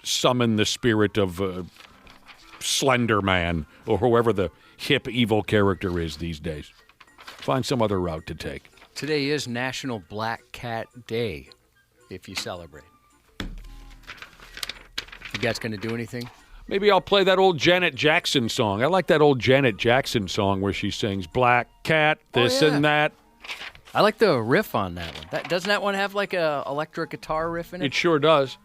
summon the spirit of Slender Man or whoever the hip evil character is these days. Find some other route to take. Today is National Black Cat Day, if you celebrate. You guys going to do anything? Maybe I'll play that old Janet Jackson song. I like that old Janet Jackson song where she sings Black Cat, this and that. I like the riff on that one. Doesn't that one have like a electric guitar riff in it? It sure does.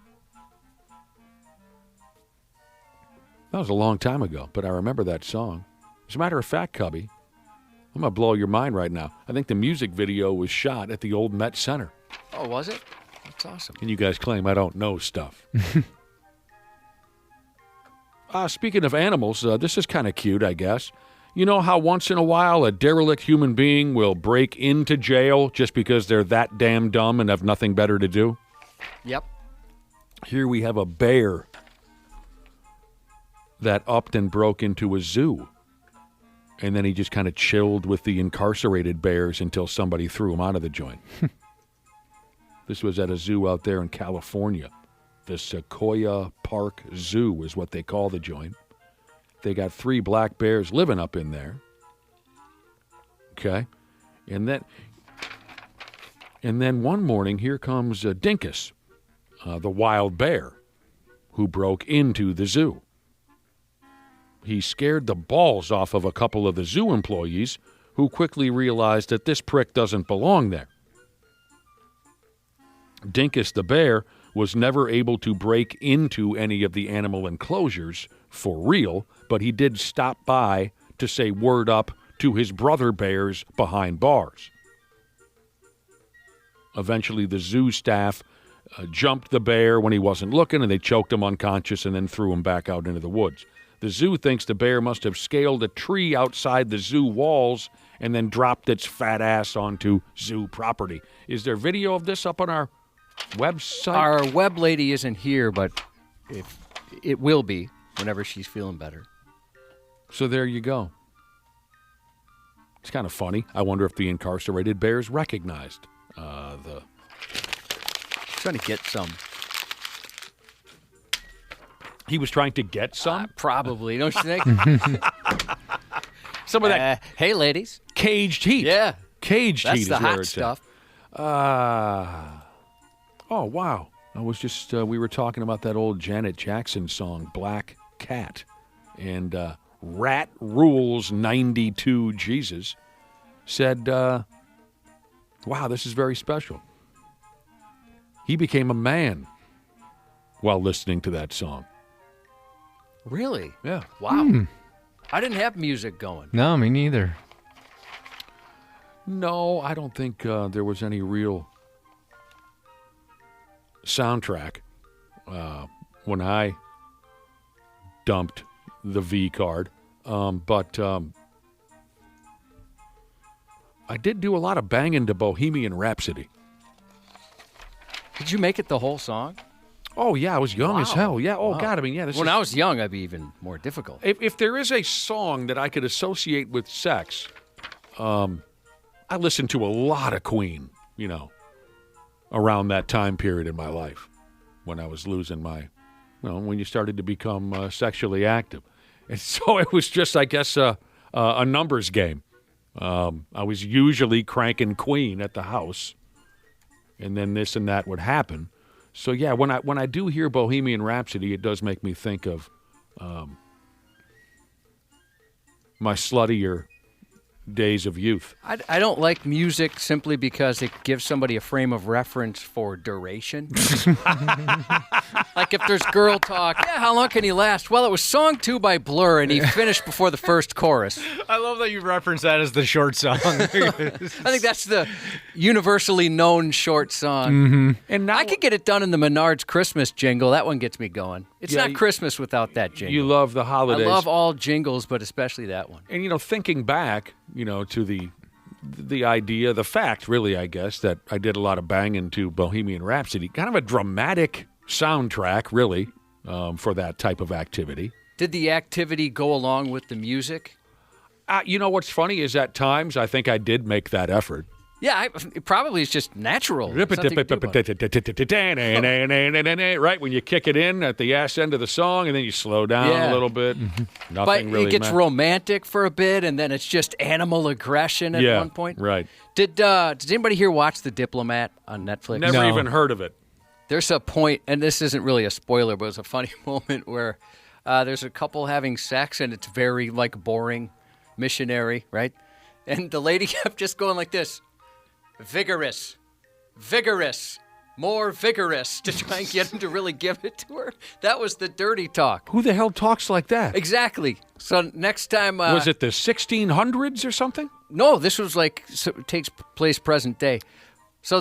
That was a long time ago, but I remember that song. As a matter of fact, Cubby, I'm going to blow your mind right now. I think the music video was shot at the old Met Center. Oh, was it? That's awesome. And you guys claim I don't know stuff. Speaking of animals, this is kind of cute, I guess. You know how once in a while a derelict human being will break into jail just because they're that damn dumb and have nothing better to do? Yep. Here we have a bear that upped and broke into a zoo. And then he just kind of chilled with the incarcerated bears until somebody threw him out of the joint. This was at a zoo out there in California. The Sequoia Park Zoo is what they call the joint. They got 3 black bears living up in there. Okay? And then one morning, here comes Dinkus, the wild bear, who broke into the zoo. He scared the balls off of a couple of the zoo employees, who quickly realized that this prick doesn't belong there. Dinkus the bear was never able to break into any of the animal enclosures for real, but he did stop by to say word up to his brother bears behind bars. Eventually, the zoo staff jumped the bear when he wasn't looking, and they choked him unconscious and then threw him back out into the woods. The zoo thinks the bear must have scaled a tree outside the zoo walls and then dropped its fat ass onto zoo property. Is there video of this up on our website? Our web lady isn't here, but it will be whenever she's feeling better. So there you go. It's kind of funny. I wonder if the incarcerated bears recognized the... Trying to get some. He was trying to get some? Probably, don't you think? Some of that hey, ladies. caged heat. Yeah. Caged That's heat the is where hot it's stuff. Oh, wow. I was just, we were talking about that old Janet Jackson song, Black Cat. And Rat Rules 92 Jesus said, wow, this is very special. He became a man while listening to that song. Really? Yeah. Wow. I didn't have music going. No, me neither. No, I don't think there was any real soundtrack when I dumped the V card. But I did do a lot of banging to Bohemian Rhapsody. Did you make it the whole song? Oh, yeah, I was young as hell. Yeah, oh, Wow. God, I mean, yeah. When I was young, I'd be even more difficult. If there is a song that I could associate with sex, I listened to a lot of Queen, you know, around that time period in my life when I was losing my, when you started to become sexually active. And so it was just, I guess, a numbers game. I was usually cranking Queen at the house, and then this and that would happen. So, yeah, when I do hear Bohemian Rhapsody, it does make me think of my sluttier days of youth. I don't like music simply because it gives somebody a frame of reference for duration. Like if there's girl talk, yeah, how long can he last? Well, it was song 2 by Blur, and he finished before the first chorus. I love that you reference that as the short song. I think that's the universally known short song. Mm-hmm. And now I could get it done in the Menards Christmas jingle. That one gets me going. It's Yeah, not Christmas without that jingle. you love the holidays. I love all jingles, but especially that one. And, thinking back, to the idea, the fact, really, I guess, that I did a lot of banging to Bohemian Rhapsody. Kind of a dramatic soundtrack, really, for that type of activity. Did the activity go along with the music? What's funny is at times I think I did make that effort. Yeah, it probably is just natural. Something to do about it. Right, when you kick it in at the ass end of the song, and then you slow down a little bit. Nothing But really it gets matters. romantic for a bit, and then it's just animal aggression at one point. Right. Did anybody here watch The Diplomat on Netflix? Never even heard of it. There's a point, and this isn't really a spoiler, but it's a funny moment where there's a couple having sex, and it's very, boring, missionary, right? And the lady kept just going like this. Vigorous, more vigorous, to try and get him to really give it to her. That was the dirty talk. Who the hell talks like that? Exactly. So next time... Was it the 1600s or something? No, this was it takes place present day. So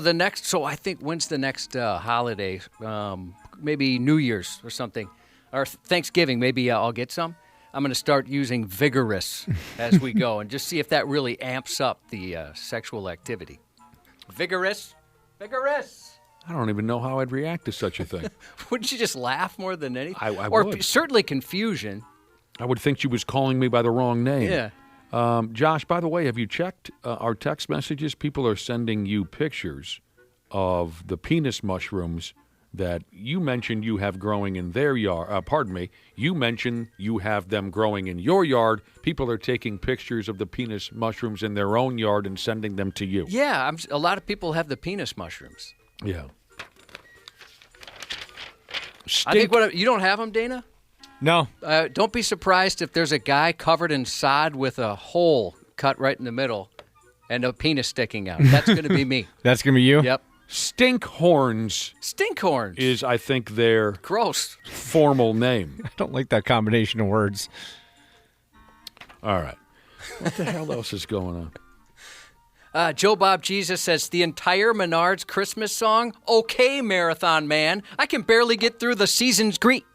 I think when's the next holiday? Maybe New Year's or something. or Thanksgiving, maybe I'll get some. I'm going to start using vigorous as we go and just see if that really amps up the sexual activity. Vigorous. I don't even know how I'd react to such a thing. Wouldn't you just laugh more than anything? I or would. Certainly confusion. I would think she was calling me by the wrong name. Yeah. Josh, by the way, have you checked our text messages? People are sending you pictures of the penis mushrooms that you mentioned you have growing in their yard. You mentioned you have them growing in your yard. People are taking pictures of the penis mushrooms in their own yard and sending them to you. Yeah, a lot of people have the penis mushrooms. Yeah. I think you don't have them, Dana? No. Don't be surprised if there's a guy covered in sod with a hole cut right in the middle and a penis sticking out. That's going to be me. That's going to be you? Yep. Stinkhorns Stinkhorns. is, I think, their gross formal name. I don't like that combination of words. All right. What the hell else is going on? Joe Bob Jesus says, the entire Menards Christmas song? Okay, Marathon Man. I can barely get through the season's greet.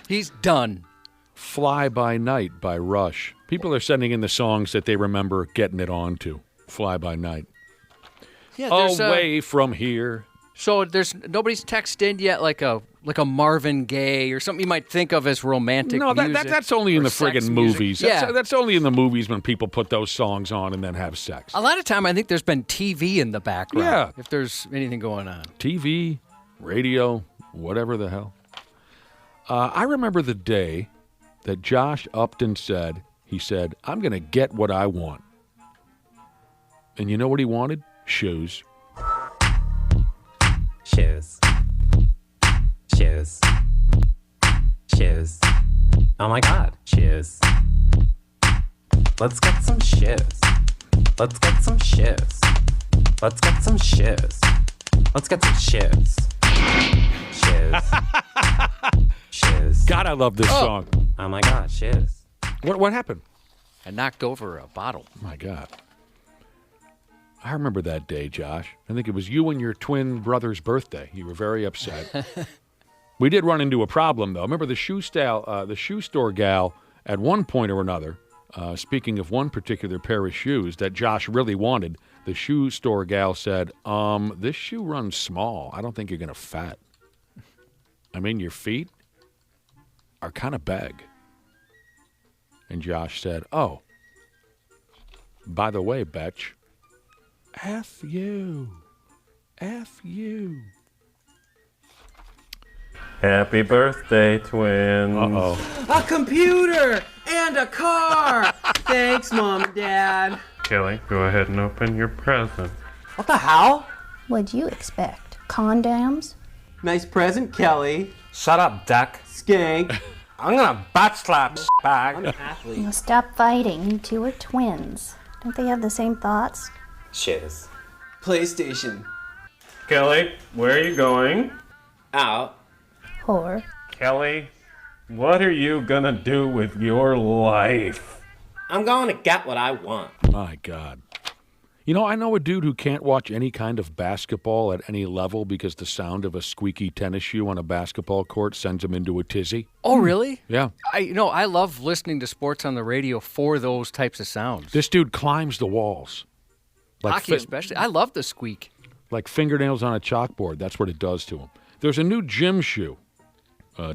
He's done. Fly by Night by Rush. People are sending in the songs that they remember getting it on to. Fly by Night. Yeah, Away from here. So nobody's texted in yet like a Marvin Gaye or something you might think of as romantic music. That's only in the friggin' movies. Yeah. That's only in the movies when people put those songs on and then have sex. A lot of time I think there's been TV in the background. Yeah. If there's anything going on. TV, radio, whatever the hell. I remember the day that Josh Upton said, I'm going to get what I want. And you know what he wanted? Shoes. Shoes. Oh my God, shoes. Let's get some shoes. Let's get some shoes. Let's get some shoes. Let's get some shoes. Shoes. God, I love this song. Oh my God, shoes. What happened? I knocked over a bottle. My God. I remember that day, Josh. I think it was you and your twin brother's birthday. You were very upset. We did run into a problem, though. Remember the shoe store gal at one point or another, speaking of one particular pair of shoes that Josh really wanted, the shoe store gal said, this shoe runs small. I don't think you're going to fat. I mean, your feet are kind of big. And Josh said, oh, by the way, Betch, F you. F you. Happy birthday, twins. Uh-oh. A computer and a car. Thanks, Mom and Dad. Kelly, go ahead and open your present. What the hell? What'd you expect? Condoms? Nice present, Kelly. Shut up, duck. Skank. I'm gonna butt slap bag. I'm an athlete. You know, stop fighting. You two are twins. Don't they have the same thoughts? Shoes. PlayStation. Kelly, where are you going? Out. Whore. Kelly, what are you gonna do with your life? I'm going to get what I want. My God. You know, I know a dude who can't watch any kind of basketball at any level because the sound of a squeaky tennis shoe on a basketball court sends him into a tizzy. Oh, really? Yeah. I love listening to sports on the radio for those types of sounds. This dude climbs the walls. Hockey especially. I love the squeak. Like fingernails on a chalkboard. That's what it does to him. There's a new gym shoe,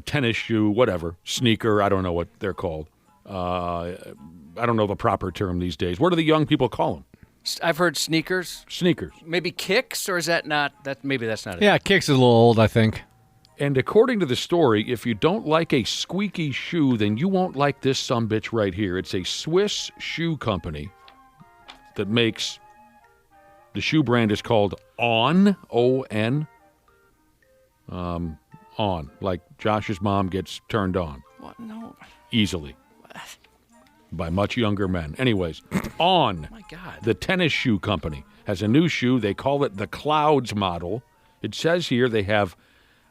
tennis shoe, whatever, sneaker. I don't know what they're called. I don't know the proper term these days. What do the young people call them? I've heard sneakers. Sneakers. Maybe kicks, or is that not? Maybe that's not it. Yeah, kicks is a little old, I think. And according to the story, if you don't like a squeaky shoe, then you won't like this sumbitch right here. It's a Swiss shoe company that makes, the shoe brand is called On, O-N. On, like Josh's mom gets turned on. What? No. Easily. By much younger men. Anyways, On, My God. the tennis shoe company, has a new shoe. They call it the Clouds model. It says here they have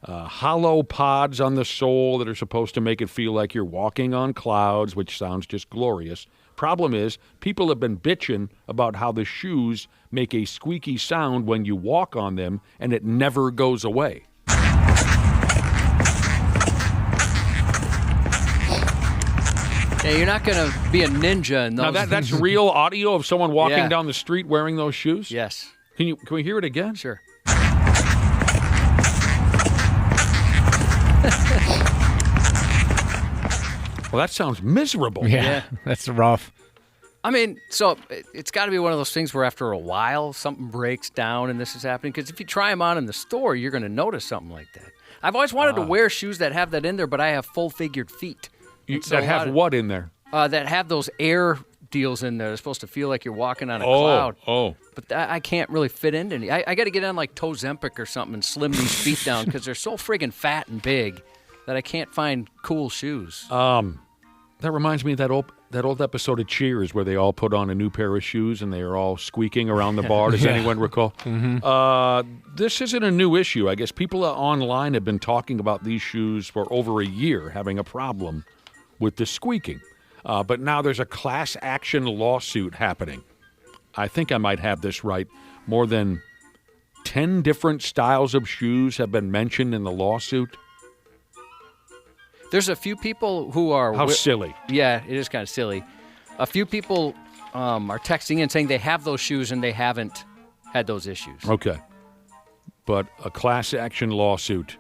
hollow pods on the sole that are supposed to make it feel like you're walking on clouds, which sounds just glorious. Problem is, people have been bitching about how the shoes make a squeaky sound when you walk on them, and it never goes away. Yeah, you're not going to be a ninja in those. Now, that's real audio of someone walking Yeah. down the street wearing those shoes? Yes. Can we hear it again? Sure. Well, that sounds miserable. Yeah, that's rough. I mean, so it's got to be one of those things where after a while something breaks down and this is happening. Because if you try them on in the store, you're going to notice something like that. I've always wanted to wear shoes that have that in there, but I have full-figured feet. That have what in there? That have those air deals in there. They're supposed to feel like you're walking on a cloud. Oh. But I can't really fit into any. I got to get on like Ozempic or something and slim these feet down because they're so friggin' fat and big that I can't find cool shoes. That reminds me of that old episode of Cheers where they all put on a new pair of shoes and they are all squeaking around the bar. Does anyone recall? Mm-hmm. This isn't a new issue. I guess people online have been talking about these shoes for over a year, having a problem with the squeaking. But now there's a class action lawsuit happening. I think I might have this right. More than 10 different styles of shoes have been mentioned in the lawsuit. There's a few people who are... How silly. Yeah, it is kind of silly. A few people are texting in saying they have those shoes and they haven't had those issues. Okay. But a class action lawsuit.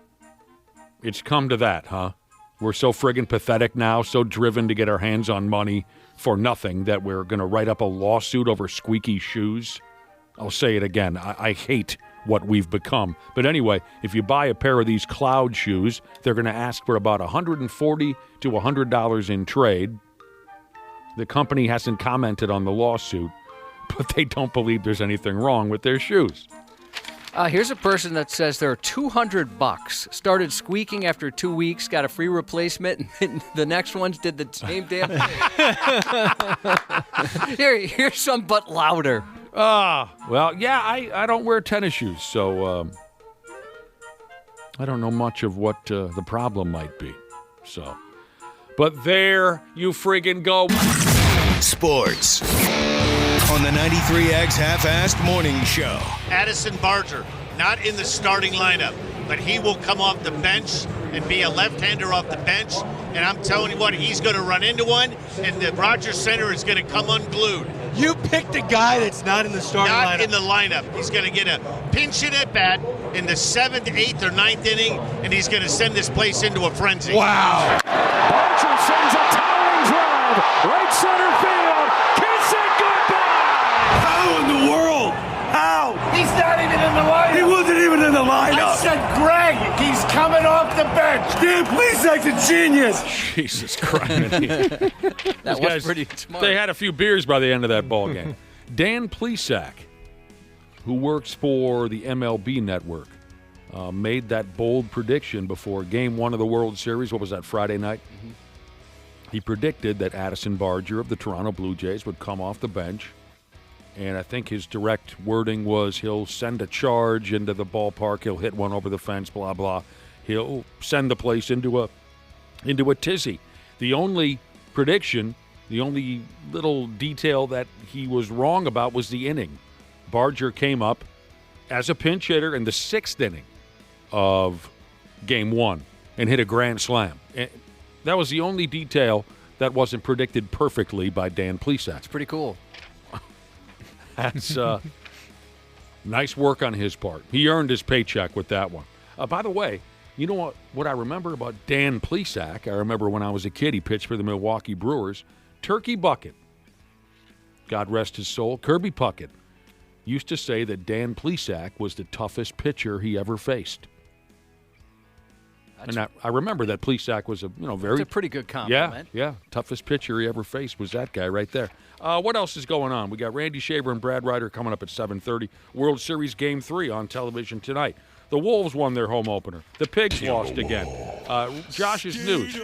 It's come to that, huh? We're so friggin' pathetic now, so driven to get our hands on money for nothing that we're going to write up a lawsuit over squeaky shoes. I'll say it again. I hate what we've become. But anyway, if you buy a pair of these Cloud shoes, they're going to ask for about $140 to $100 in trade. The company hasn't commented on the lawsuit, but they don't believe there's anything wrong with their shoes. Here's a person that says they're $200. Started squeaking after 2 weeks, got a free replacement, and the next ones did the same damn thing. Here's some, but louder. Well, yeah, I don't wear tennis shoes, so I don't know much of what the problem might be. So, but there you friggin' go. Sports on the 93X Half-Assed Morning Show. Addison Barger, not in the starting lineup, but he will come off the bench and be a left-hander off the bench. And I'm telling you what, he's going to run into one, and the Rogers Center is going to come unglued. You picked a guy that's not in the starting lineup. Not in the lineup. He's going to get a pinch hit at bat in the 7th, 8th, or 9th inning, and he's going to send this place into a frenzy. Wow. Barger sends a towering drive, right center field. Kiss it goodbye. How in the world? How? He's not even in the lineup. He wasn't even in the lineup. I said, Greg, he's coming off the bench. Dan Plesac's a genius. Jesus Christ. That was pretty smart. They had a few beers by the end of that ball game. Dan Plesac, who works for the MLB Network, made that bold prediction before Game 1 of the World Series. What was that, Friday night? Mm-hmm. He predicted that Addison Barger of the Toronto Blue Jays would come off the bench. And I think his direct wording was he'll send a charge into the ballpark, he'll hit one over the fence, blah, blah. He'll send the place into a tizzy. The only prediction, the only little detail that he was wrong about was the inning. Barger came up as a pinch hitter in the 6th inning of Game 1 and hit a grand slam. And that was the only detail that wasn't predicted perfectly by Dan Plesac. It's pretty cool. That's nice work on his part. He earned his paycheck with that one. By the way, you know what I remember about Dan Plesac? I remember when I was a kid, he pitched for the Milwaukee Brewers. Turkey Bucket, God rest his soul, Kirby Puckett, used to say that Dan Plesac was the toughest pitcher he ever faced. And I remember that Plesac was It's a pretty good compliment. Yeah, toughest pitcher he ever faced was that guy right there. What else is going on? We got Randy Shaver and Brad Ryder coming up at 7:30. World Series Game 3 on television tonight. The Wolves won their home opener. The Pigs lost again. Josh's news.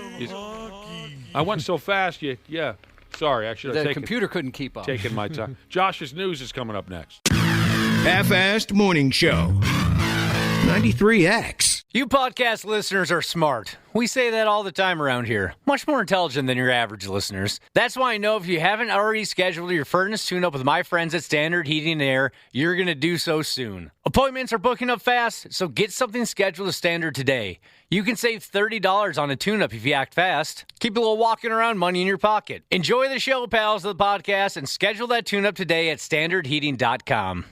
I went so fast, yeah. Sorry, I should have The computer couldn't keep up. Taking my time. Josh's news is coming up next. Half-Assed Morning Show. 93X. You podcast listeners are smart. We say that all the time around here. Much more intelligent than your average listeners. That's why I know if you haven't already scheduled your furnace tune-up with my friends at Standard Heating and Air, you're going to do so soon. Appointments are booking up fast, so get something scheduled with Standard today. You can save $30 on a tune-up if you act fast. Keep a little walking around money in your pocket. Enjoy the show, pals of the podcast, and schedule that tune-up today at standardheating.com.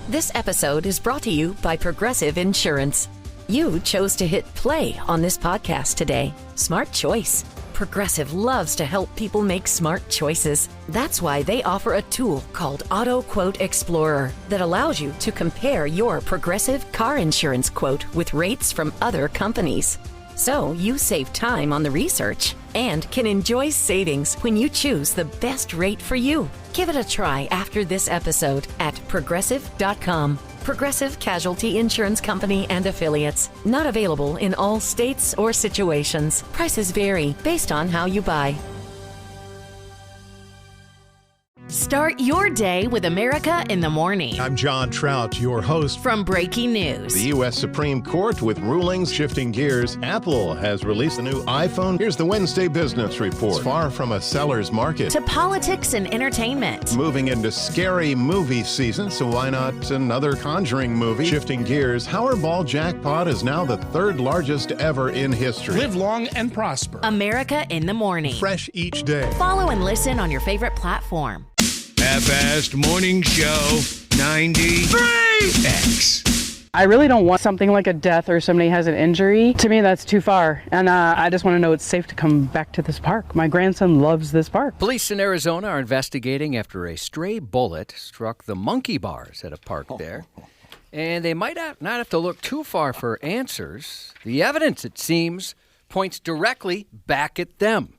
This episode is brought to you by Progressive Insurance. You chose to hit play on this podcast today. Smart choice. Progressive loves to help people make smart choices. That's why they offer a tool called Auto Quote Explorer that allows you to compare your Progressive car insurance quote with rates from other companies. So you save time on the research and can enjoy savings when you choose the best rate for you. Give it a try after this episode at Progressive.com. Progressive Casualty Insurance Company and Affiliates. Not available in all states or situations. Prices vary based on how you buy. Start your day with America in the Morning. I'm John Trout, your host. From Breaking News. The U.S. Supreme Court with rulings. Shifting gears, Apple has released a new iPhone. Here's the Wednesday Business Report. It's far from a seller's market. To politics and entertainment. Moving into scary movie season, so why not another Conjuring movie? Shifting gears, Powerball jackpot is now the third largest ever in history. Live long and prosper. America in the Morning. Fresh each day. Follow and listen on your favorite platform. Half-assed morning show 93X. I really don't want something like a death or somebody has an injury. To me, that's too far. And I just want to know it's safe to come back to this park. My grandson loves this park. Police in Arizona are investigating after a stray bullet struck the monkey bars at a park there. And they might not have to look too far for answers. The evidence, it seems, points directly back at them.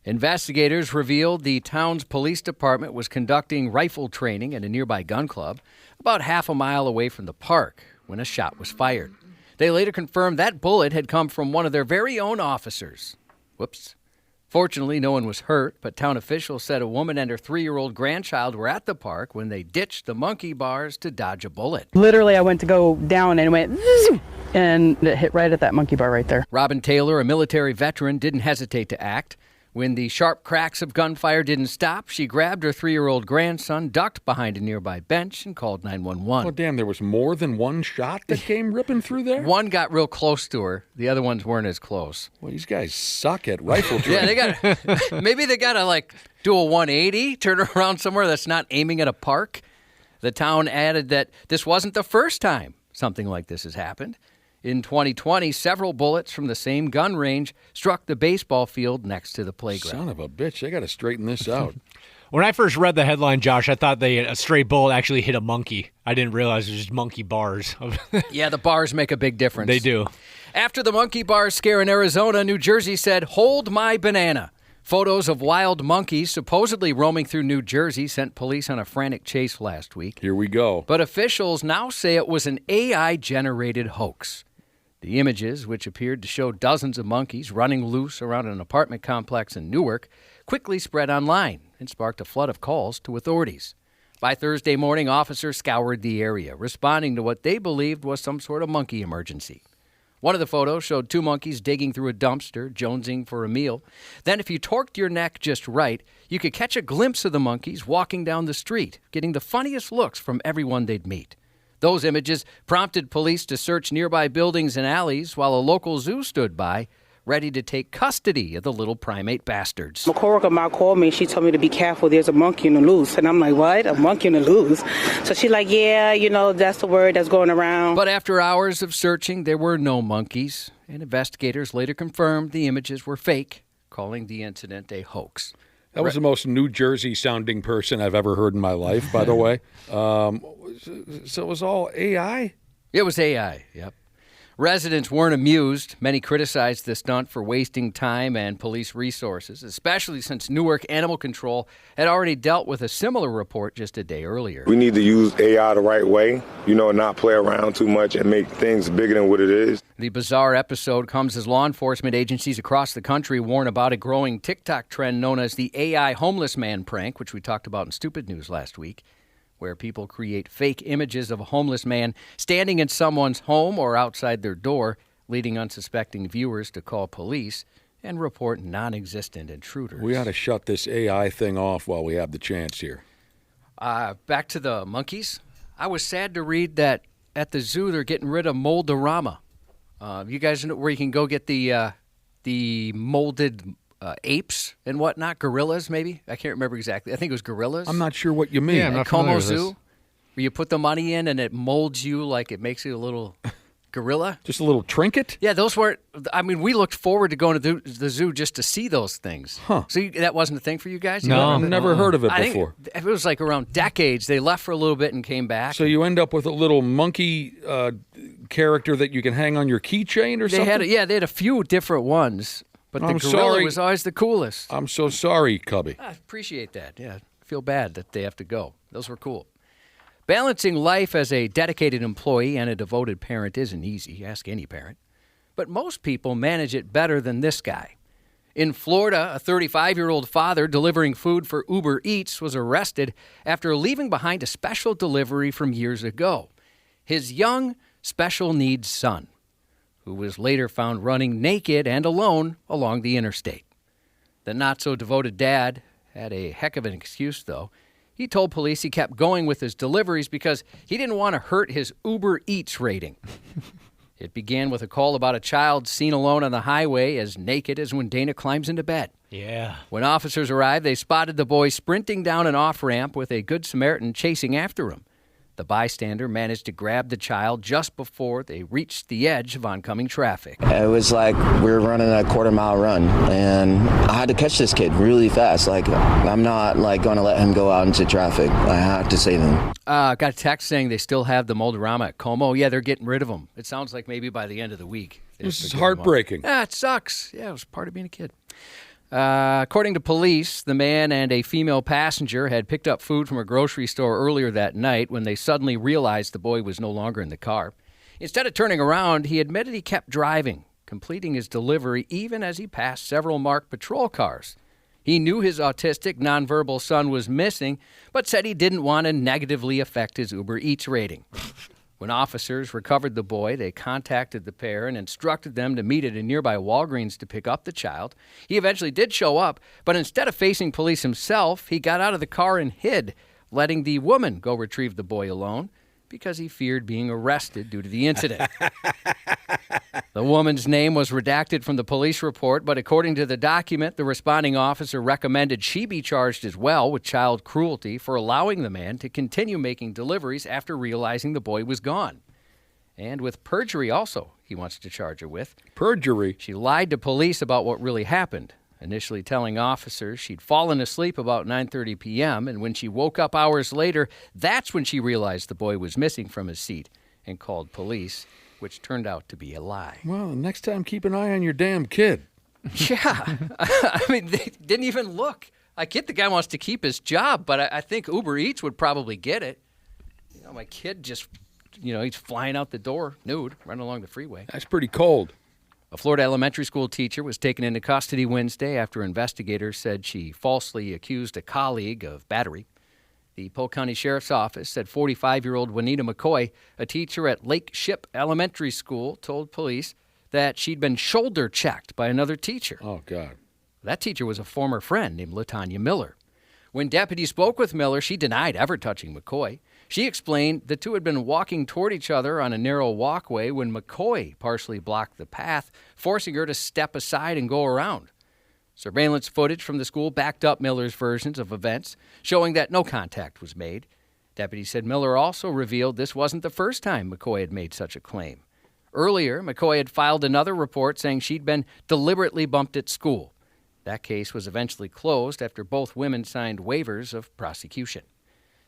Investigators revealed the town's police department was conducting rifle training at a nearby gun club about half a mile away from the park when a shot was fired. They later confirmed that bullet had come from one of their very own officers. Whoops. Fortunately, no one was hurt, but town officials said a woman and her 3-year-old grandchild were at the park when they ditched the monkey bars to dodge a bullet. Literally, I went to go down and it went zoom, and it hit right at that monkey bar right there. Robin Taylor, a military veteran, didn't hesitate to act. When the sharp cracks of gunfire didn't stop, she grabbed her 3-year-old grandson, ducked behind a nearby bench, and called 911. Oh, damn, there was more than one shot that came ripping through there? One got real close to her. The other ones weren't as close. Well, these guys suck at rifle training. Yeah, maybe they got to, do a 180, turn around somewhere that's not aiming at a park. The town added that this wasn't the first time something like this has happened. In 2020, several bullets from the same gun range struck the baseball field next to the playground. Son of a bitch, they got to straighten this out. When I first read the headline, Josh, I thought a stray bullet actually hit a monkey. I didn't realize it was just monkey bars. Yeah, the bars make a big difference. They do. After the monkey bar scare in Arizona, New Jersey said, "Hold my banana." Photos of wild monkeys supposedly roaming through New Jersey sent police on a frantic chase last week. Here we go. But officials now say it was an AI-generated hoax. The images, which appeared to show dozens of monkeys running loose around an apartment complex in Newark, quickly spread online and sparked a flood of calls to authorities. By Thursday morning, officers scoured the area, responding to what they believed was some sort of monkey emergency. One of the photos showed 2 monkeys digging through a dumpster, jonesing for a meal. Then, if you torqued your neck just right, you could catch a glimpse of the monkeys walking down the street, getting the funniest looks from everyone they'd meet. Those images prompted police to search nearby buildings and alleys while a local zoo stood by, ready to take custody of the little primate bastards. A coworker of mine called me and she told me to be careful, there's a monkey in the loose. And I'm like, what? A monkey in the loose? So she's like, yeah, that's the word that's going around. But after hours of searching, there were no monkeys, and investigators later confirmed the images were fake, calling the incident a hoax. That was the most New Jersey-sounding person I've ever heard in my life, by the way. So it was all AI? It was AI, yep. Residents weren't amused. Many criticized the stunt for wasting time and police resources, especially since Newark Animal Control had already dealt with a similar report just a day earlier. We need to use AI the right way, not play around too much and make things bigger than what it is. The bizarre episode comes as law enforcement agencies across the country warn about a growing TikTok trend known as the AI homeless man prank, which we talked about in Stupid News last week. where people create fake images of a homeless man standing in someone's home or outside their door, leading unsuspecting viewers to call police and report non-existent intruders. We ought to shut this AI thing off while we have the chance here. Back to the monkeys. I was sad to read that at the zoo they're getting rid of Mold-orama. You guys know where you can go get the molded apes and whatnot? Gorillas, maybe? I can't remember exactly. I think it was gorillas. I'm not sure what you mean. Yeah, I'm not At Como familiar with Zoo, this. where you put the money in and it molds you like it makes you a little gorilla. Just a little trinket? Yeah, those weren't. I mean, we looked forward to going to the zoo just to see those things. Huh. So that wasn't a thing for you guys? No, I've never heard of it I before. think it was like around decades. They left for a little bit and came back. So you end up with a little monkey character that you can hang on your keychain or something? They had a few different ones, but the I'm gorilla sorry. was always the coolest. I'm so sorry, Cubby. I appreciate that. Yeah, I feel bad that they have to go. Those were cool. Balancing life as a dedicated employee and a devoted parent isn't easy. Ask any parent. But most people manage it better than this guy. In Florida, a 35-year-old father delivering food for Uber Eats was arrested after leaving behind a special delivery from years ago. His young, special needs son, who was later found running naked and alone along the interstate. The not-so-devoted dad had a heck of an excuse, though. He told police he kept going with his deliveries because he didn't want to hurt his Uber Eats rating. It began with a call about a child seen alone on the highway as naked as when Dana climbs into bed. Yeah. When officers arrived, they spotted the boy sprinting down an off-ramp with a Good Samaritan chasing after him. The bystander managed to grab the child just before they reached the edge of oncoming traffic. It was like we were running a quarter-mile run, and I had to catch this kid really fast. Like, I'm not going to let him go out into traffic. I have to save him. Got a text saying they still have the Mold-orama at Como. Yeah, they're getting rid of them. It sounds like maybe by the end of the week. This is heartbreaking. Yeah, it sucks. Yeah, it was part of being a kid. According to police, the man and a female passenger had picked up food from a grocery store earlier that night when they suddenly realized the boy was no longer in the car. Instead of turning around, he admitted he kept driving, completing his delivery even as he passed several marked patrol cars. He knew his autistic, nonverbal son was missing, but said he didn't want to negatively affect his Uber Eats rating. When officers recovered the boy, they contacted the pair and instructed them to meet at a nearby Walgreens to pick up the child. He eventually did show up, but instead of facing police himself, he got out of the car and hid, letting the woman go retrieve the boy alone because he feared being arrested due to the incident. The woman's name was redacted from the police report, but according to the document, the responding officer recommended she be charged as well with child cruelty for allowing the man to continue making deliveries after realizing the boy was gone. And with perjury also, he wants to charge her with. Perjury? She lied to police about what really happened, initially telling officers she'd fallen asleep about 9:30 p.m., and when she woke up hours later, that's when she realized the boy was missing from his seat and called police, which turned out to be a lie. Well, next time, keep an eye on your damn kid. Yeah. I mean, they didn't even look. I get the guy wants to keep his job, but I think Uber Eats would probably get it. You know, my kid just, he's flying out the door nude, running along the freeway. That's pretty cold. A Florida elementary school teacher was taken into custody Wednesday after investigators said she falsely accused a colleague of battery. The Polk County Sheriff's Office said 45-year-old Juanita McCoy, a teacher at Lake Ship Elementary School, told police that she'd been shoulder checked by another teacher. Oh, God. That teacher was a former friend named LaTanya Miller. When deputies spoke with Miller, she denied ever touching McCoy. She explained the two had been walking toward each other on a narrow walkway when McCoy partially blocked the path, forcing her to step aside and go around. Surveillance footage from the school backed up Miller's versions of events, showing that no contact was made. Deputies said Miller also revealed this wasn't the first time McCoy had made such a claim. Earlier, McCoy had filed another report saying she'd been deliberately bumped at school. That case was eventually closed after both women signed waivers of prosecution.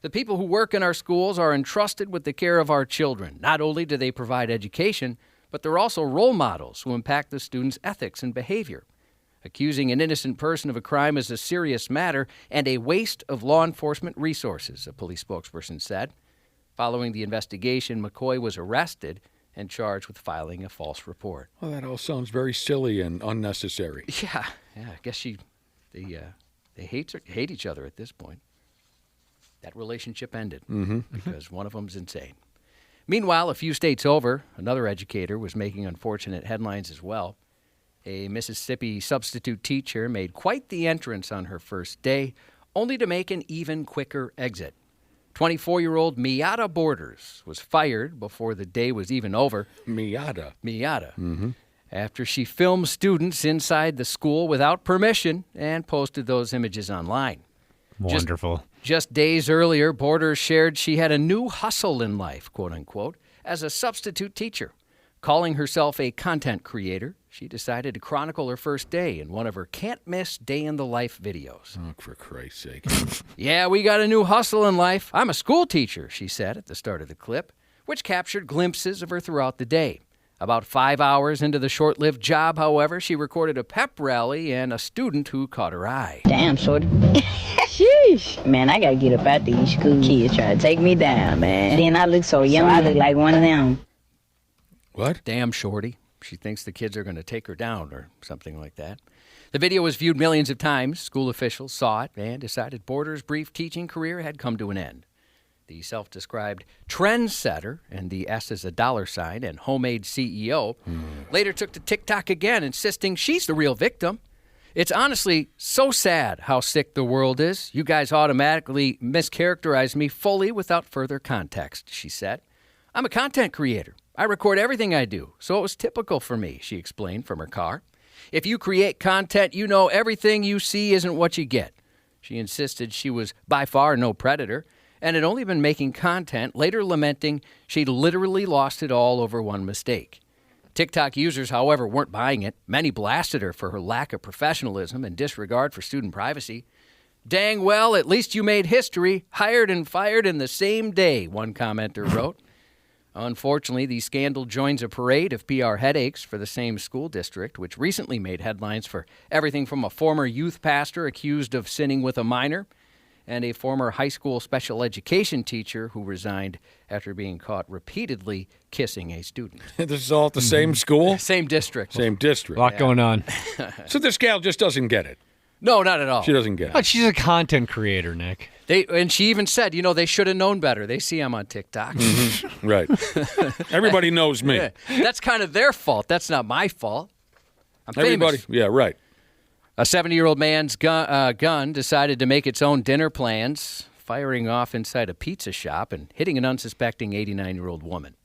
The people who work in our schools are entrusted with the care of our children. Not only do they provide education, but they're also role models who impact the students' ethics and behavior. Accusing an innocent person of a crime is a serious matter and a waste of law enforcement resources, a police spokesperson said. Following the investigation, McCoy was arrested and charged with filing a false report. Well, that all sounds very silly and unnecessary. Yeah. I guess they hate each other at this point. That relationship ended Mm-hmm. because one of them's insane. Meanwhile, a few states over, another educator was making unfortunate headlines as well. A Mississippi substitute teacher made quite the entrance on her first day, only to make an even quicker exit. 24-year-old Miata Borders was fired before the day was even over. Miata. Mm-hmm. After she filmed students inside the school without permission and posted those images online. Wonderful. Just days earlier, Borders shared she had a new hustle in life, quote unquote, as a substitute teacher. Calling herself a content creator, she decided to chronicle her first day in one of her can't-miss day-in-the-life videos. Oh, for Christ's sake. Yeah, we got a new hustle in life. I'm a school teacher, she said at the start of the clip, which captured glimpses of her throughout the day. About 5 hours into the short-lived job, however, she recorded a pep rally and a student who caught her eye. Damn, shorty. Sheesh. Man, I gotta get up out these school kids trying to take me down, man. Then I look so young, I look like one of them. What? Damn, shorty. She thinks the kids are going to take her down or something like that. The video was viewed millions of times. School officials saw it and decided Borders' brief teaching career had come to an end. The self-described trendsetter, and the S is a $sign, and homemade CEO, later took to TikTok again, insisting she's the real victim. It's honestly so sad how sick the world is. You guys automatically mischaracterize me fully without further context, she said. I'm a content creator. I record everything I do, so it was typical for me, she explained from her car. If you create content, you know everything you see isn't what you get. She insisted she was by far no predator and had only been making content, later lamenting she'd literally lost it all over one mistake. TikTok users, however, weren't buying it. Many blasted her for her lack of professionalism and disregard for student privacy. Dang well, at least you made history, hired and fired in the same day, one commenter wrote. Unfortunately, the scandal joins a parade of PR headaches for the same school district, which recently made headlines for everything from a former youth pastor accused of sinning with a minor and a former high school special education teacher who resigned after being caught repeatedly kissing a student. This is all at the same school? Same district. Same district. A lot going on. So this gal just doesn't get it. No, not at all. She doesn't get it. But she's a content creator, Nick. And she even said, they should have known better. They see I'm on TikTok. Mm-hmm. Right. Everybody knows me. Yeah. That's kind of their fault. That's not my fault. I'm Everybody, famous. yeah, right. A 70-year-old man's gun decided to make its own dinner plans, firing off inside a pizza shop and hitting an unsuspecting 89-year-old woman.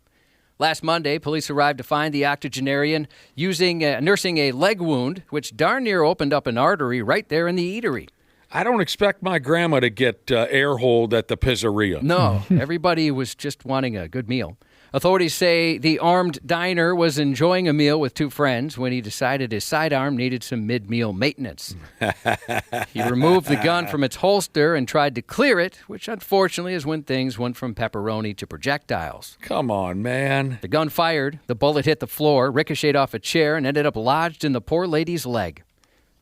Last Monday, police arrived to find the octogenarian nursing a leg wound, which darn near opened up an artery right there in the eatery. I don't expect my grandma to get air-holed at the pizzeria. No, everybody was just wanting a good meal. Authorities say the armed diner was enjoying a meal with two friends when he decided his sidearm needed some mid-meal maintenance. He removed the gun from its holster and tried to clear it, which unfortunately is when things went from pepperoni to projectiles. Come on, man. The gun fired, the bullet hit the floor, ricocheted off a chair, and ended up lodged in the poor lady's leg.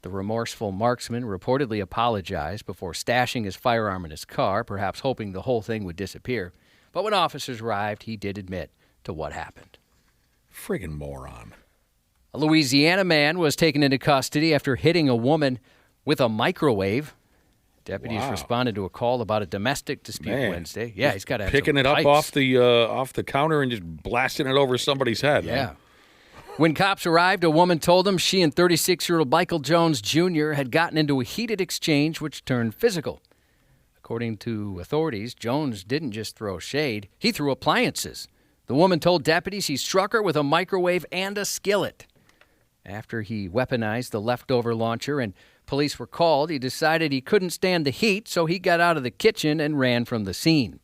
The remorseful marksman reportedly apologized before stashing his firearm in his car, perhaps hoping the whole thing would disappear. But when officers arrived, he did admit to what happened. Friggin' moron. A Louisiana man was taken into custody after hitting a woman with a microwave. Deputies responded to a call about a domestic dispute Wednesday. Yeah, he's got to picking it up off the counter and just blasting it over somebody's head. Yeah. Man. When cops arrived, a woman told them she and 36-year-old Michael Jones Jr. had gotten into a heated exchange which turned physical. According to authorities, Jones didn't just throw shade, he threw appliances. The woman told deputies he struck her with a microwave and a skillet. After he weaponized the leftover launcher and police were called, he decided he couldn't stand the heat, so he got out of the kitchen and ran from the scene.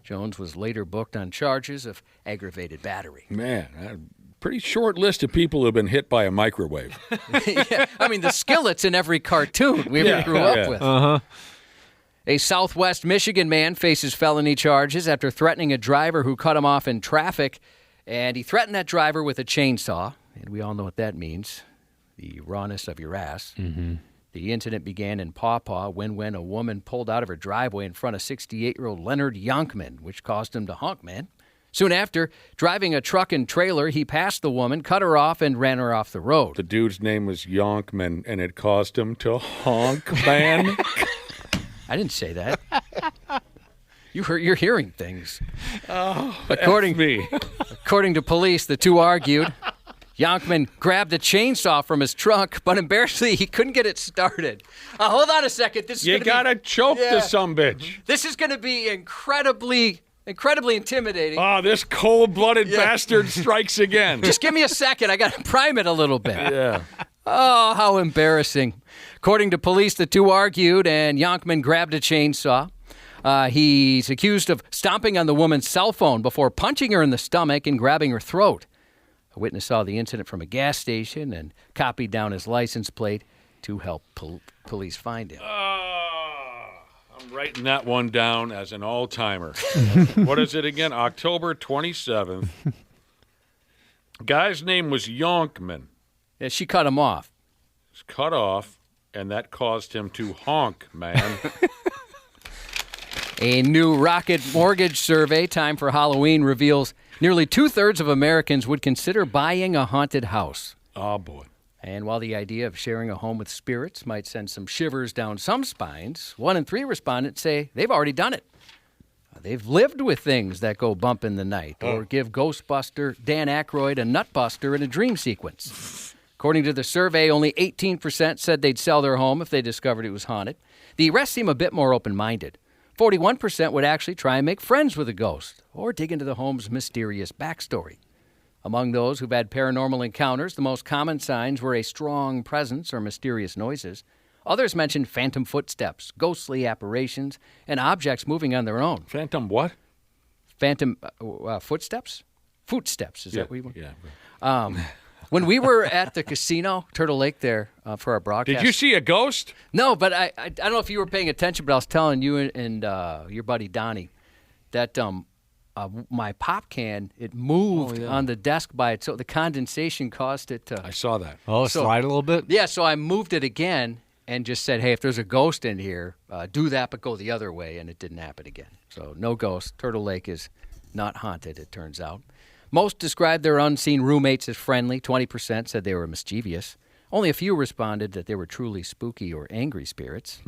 Jones was later booked on charges of aggravated battery. Man, pretty short list of people who have been hit by a microwave. Yeah, I mean, the skillet's in every cartoon we ever grew up with. Uh-huh. A Southwest Michigan man faces felony charges after threatening a driver who cut him off in traffic, and he threatened that driver with a chainsaw, and we all know what that means, the rawness of your ass. Mm-hmm. The incident began in Paw Paw when a woman pulled out of her driveway in front of 68-year-old Leonard Honkman, which caused him to Honkman. Soon after, driving a truck and trailer, he passed the woman, cut her off, and ran her off the road. The dude's name was Yonkman, and it caused him to honk, man. I didn't say that. You're hearing things. Oh, according me. According to police, the two argued. Honkman grabbed a chainsaw from his trunk, but embarrassingly, he couldn't get it started. Hold on a second. You gotta choke the sumbitch. This is going to be incredibly intimidating. Oh, this cold-blooded bastard strikes again. Just give me a second. I got to prime it a little bit. Yeah. Oh, how embarrassing. According to police, the two argued, and Honkman grabbed a chainsaw. He's accused of stomping on the woman's cell phone before punching her in the stomach and grabbing her throat. A witness saw the incident from a gas station and copied down his license plate to help police find him. I'm writing that one down as an all-timer. What is it again? October 27th. Guy's name was Honkman. Yeah, she cut him off. He's cut off, and that caused him to honk, man. A new Rocket Mortgage survey, time for Halloween, reveals nearly 2/3 of Americans would consider buying a haunted house. Oh, boy. And while the idea of sharing a home with spirits might send some shivers down some spines, 1 in 3 respondents say they've already done it. They've lived with things that go bump in the night or give Ghostbuster Dan Aykroyd a nutbuster in a dream sequence. According to the survey, only 18% said they'd sell their home if they discovered it was haunted. The rest seem a bit more open-minded. 41% would actually try and make friends with a ghost or dig into the home's mysterious backstory. Among those who've had paranormal encounters, the most common signs were a strong presence or mysterious noises. Others mentioned phantom footsteps, ghostly apparitions, and objects moving on their own. Phantom what? Phantom footsteps? Footsteps, is that what you want? Yeah. When we were at the casino, Turtle Lake there, for our broadcast. Did you see a ghost? No, but I don't know if you were paying attention, but I was telling you and your buddy Donnie that my pop can, it moved on the desk by itself. The condensation caused it to... I saw that. Slide a little bit? Yeah, so I moved it again and just said, hey, if there's a ghost in here, do that, but go the other way, and it didn't happen again. So no ghost. Turtle Lake is not haunted, it turns out. Most described their unseen roommates as friendly. 20% said they were mischievous. Only a few responded that they were truly spooky or angry spirits.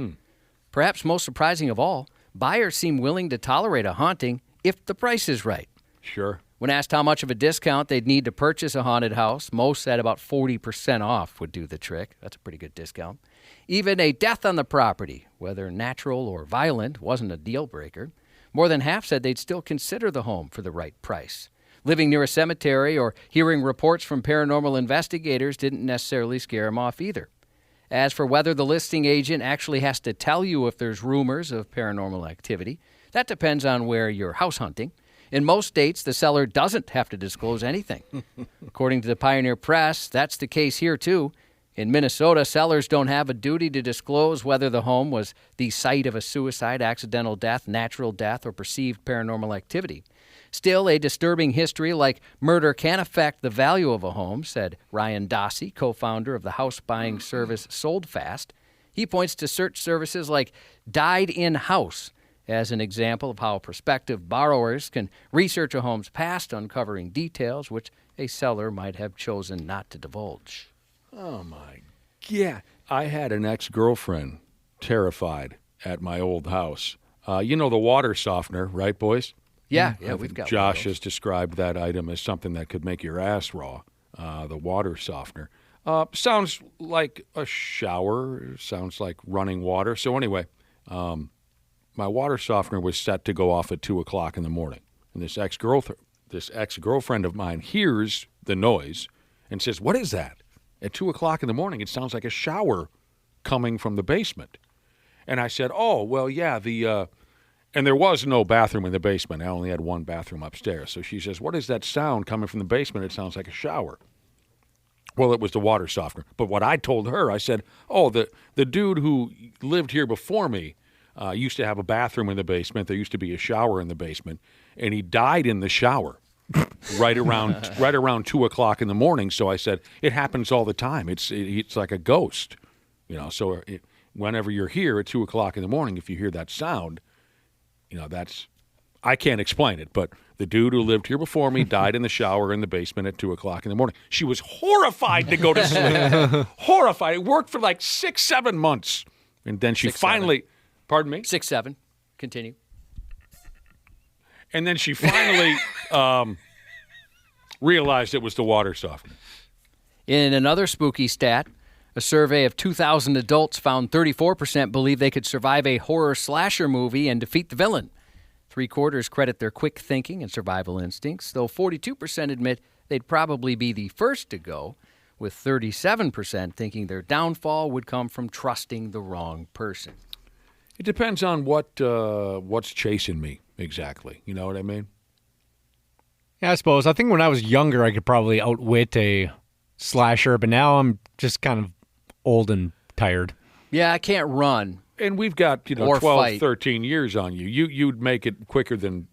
Perhaps most surprising of all, buyers seem willing to tolerate a haunting if the price is right. Sure. When asked how much of a discount they'd need to purchase a haunted house, most said about 40% off would do the trick. That's a pretty good discount. Even a death on the property, whether natural or violent, wasn't a deal breaker. More than half said they'd still consider the home for the right price. Living near a cemetery or hearing reports from paranormal investigators didn't necessarily scare them off either. As for whether the listing agent actually has to tell you if there's rumors of paranormal activity, that depends on where you're house hunting. In most states, the seller doesn't have to disclose anything. According to the Pioneer Press, that's the case here, too. In Minnesota, sellers don't have a duty to disclose whether the home was the site of a suicide, accidental death, natural death, or perceived paranormal activity. Still, a disturbing history like murder can affect the value of a home, said Ryan Dossey, co-founder of the house buying service Sold Fast. He points to search services like Died in House as an example of how prospective borrowers can research a home's past, uncovering details which a seller might have chosen not to divulge. Oh, my God. I had an ex-girlfriend terrified at my old house. You know the water softener, right, boys? Yeah, we've got Josh has described that item as something that could make your ass raw, the water softener. Sounds like a shower. Sounds like running water. So anyway, my water softener was set to go off at 2 o'clock in the morning. And this ex-girlfriend of mine hears the noise and says, "What is that?" At 2 o'clock in the morning, it sounds like a shower coming from the basement. And I said, "Oh, well, yeah, and there was no bathroom in the basement. I only had one bathroom upstairs." So she says, "What is that sound coming from the basement? It sounds like a shower." Well, it was the water softener. But what I told her, I said, "Oh, the dude who lived here before me used to have a bathroom in the basement. There used to be a shower in the basement, and he died in the shower right around 2 o'clock in the morning." So I said, "It happens all the time. It's like a ghost, you know. So whenever you're here at 2 o'clock in the morning, if you hear that sound, you know, I can't explain it, but the dude who lived here before me died in the shower in the basement at 2 o'clock in the morning." She was horrified to go to sleep. Horrified. It worked for like 6-7 months. And then she finally, pardon me? 6-7. Continue. And then she finally realized it was the water softener. In another spooky stat, a survey of 2,000 adults found 34% believe they could survive a horror slasher movie and defeat the villain. 3/4 credit their quick thinking and survival instincts, though 42% admit they'd probably be the first to go, with 37% thinking their downfall would come from trusting the wrong person. It depends on what's chasing me exactly. You know what I mean? Yeah, I suppose. I think when I was younger, I could probably outwit a slasher, but now I'm just kind of old and tired. Yeah, I can't run. And we've got, or 12, fight. 13 years on you. You'd make it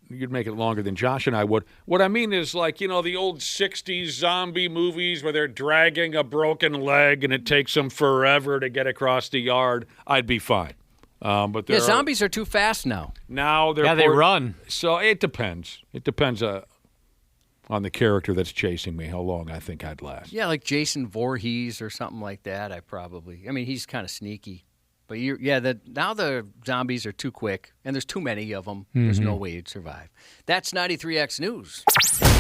you'd make it longer than Josh and I would. What I mean is like, the old 60s zombie movies where they're dragging a broken leg and it takes them forever to get across the yard. I'd be fine. But zombies are too fast now. Now they're they run. So it depends. It depends on the character that's chasing me, how long I think I'd last. Yeah, like Jason Voorhees or something like that. He's kind of sneaky. But now the zombies are too quick, and there's too many of them. There's no way you'd survive. That's 93X News.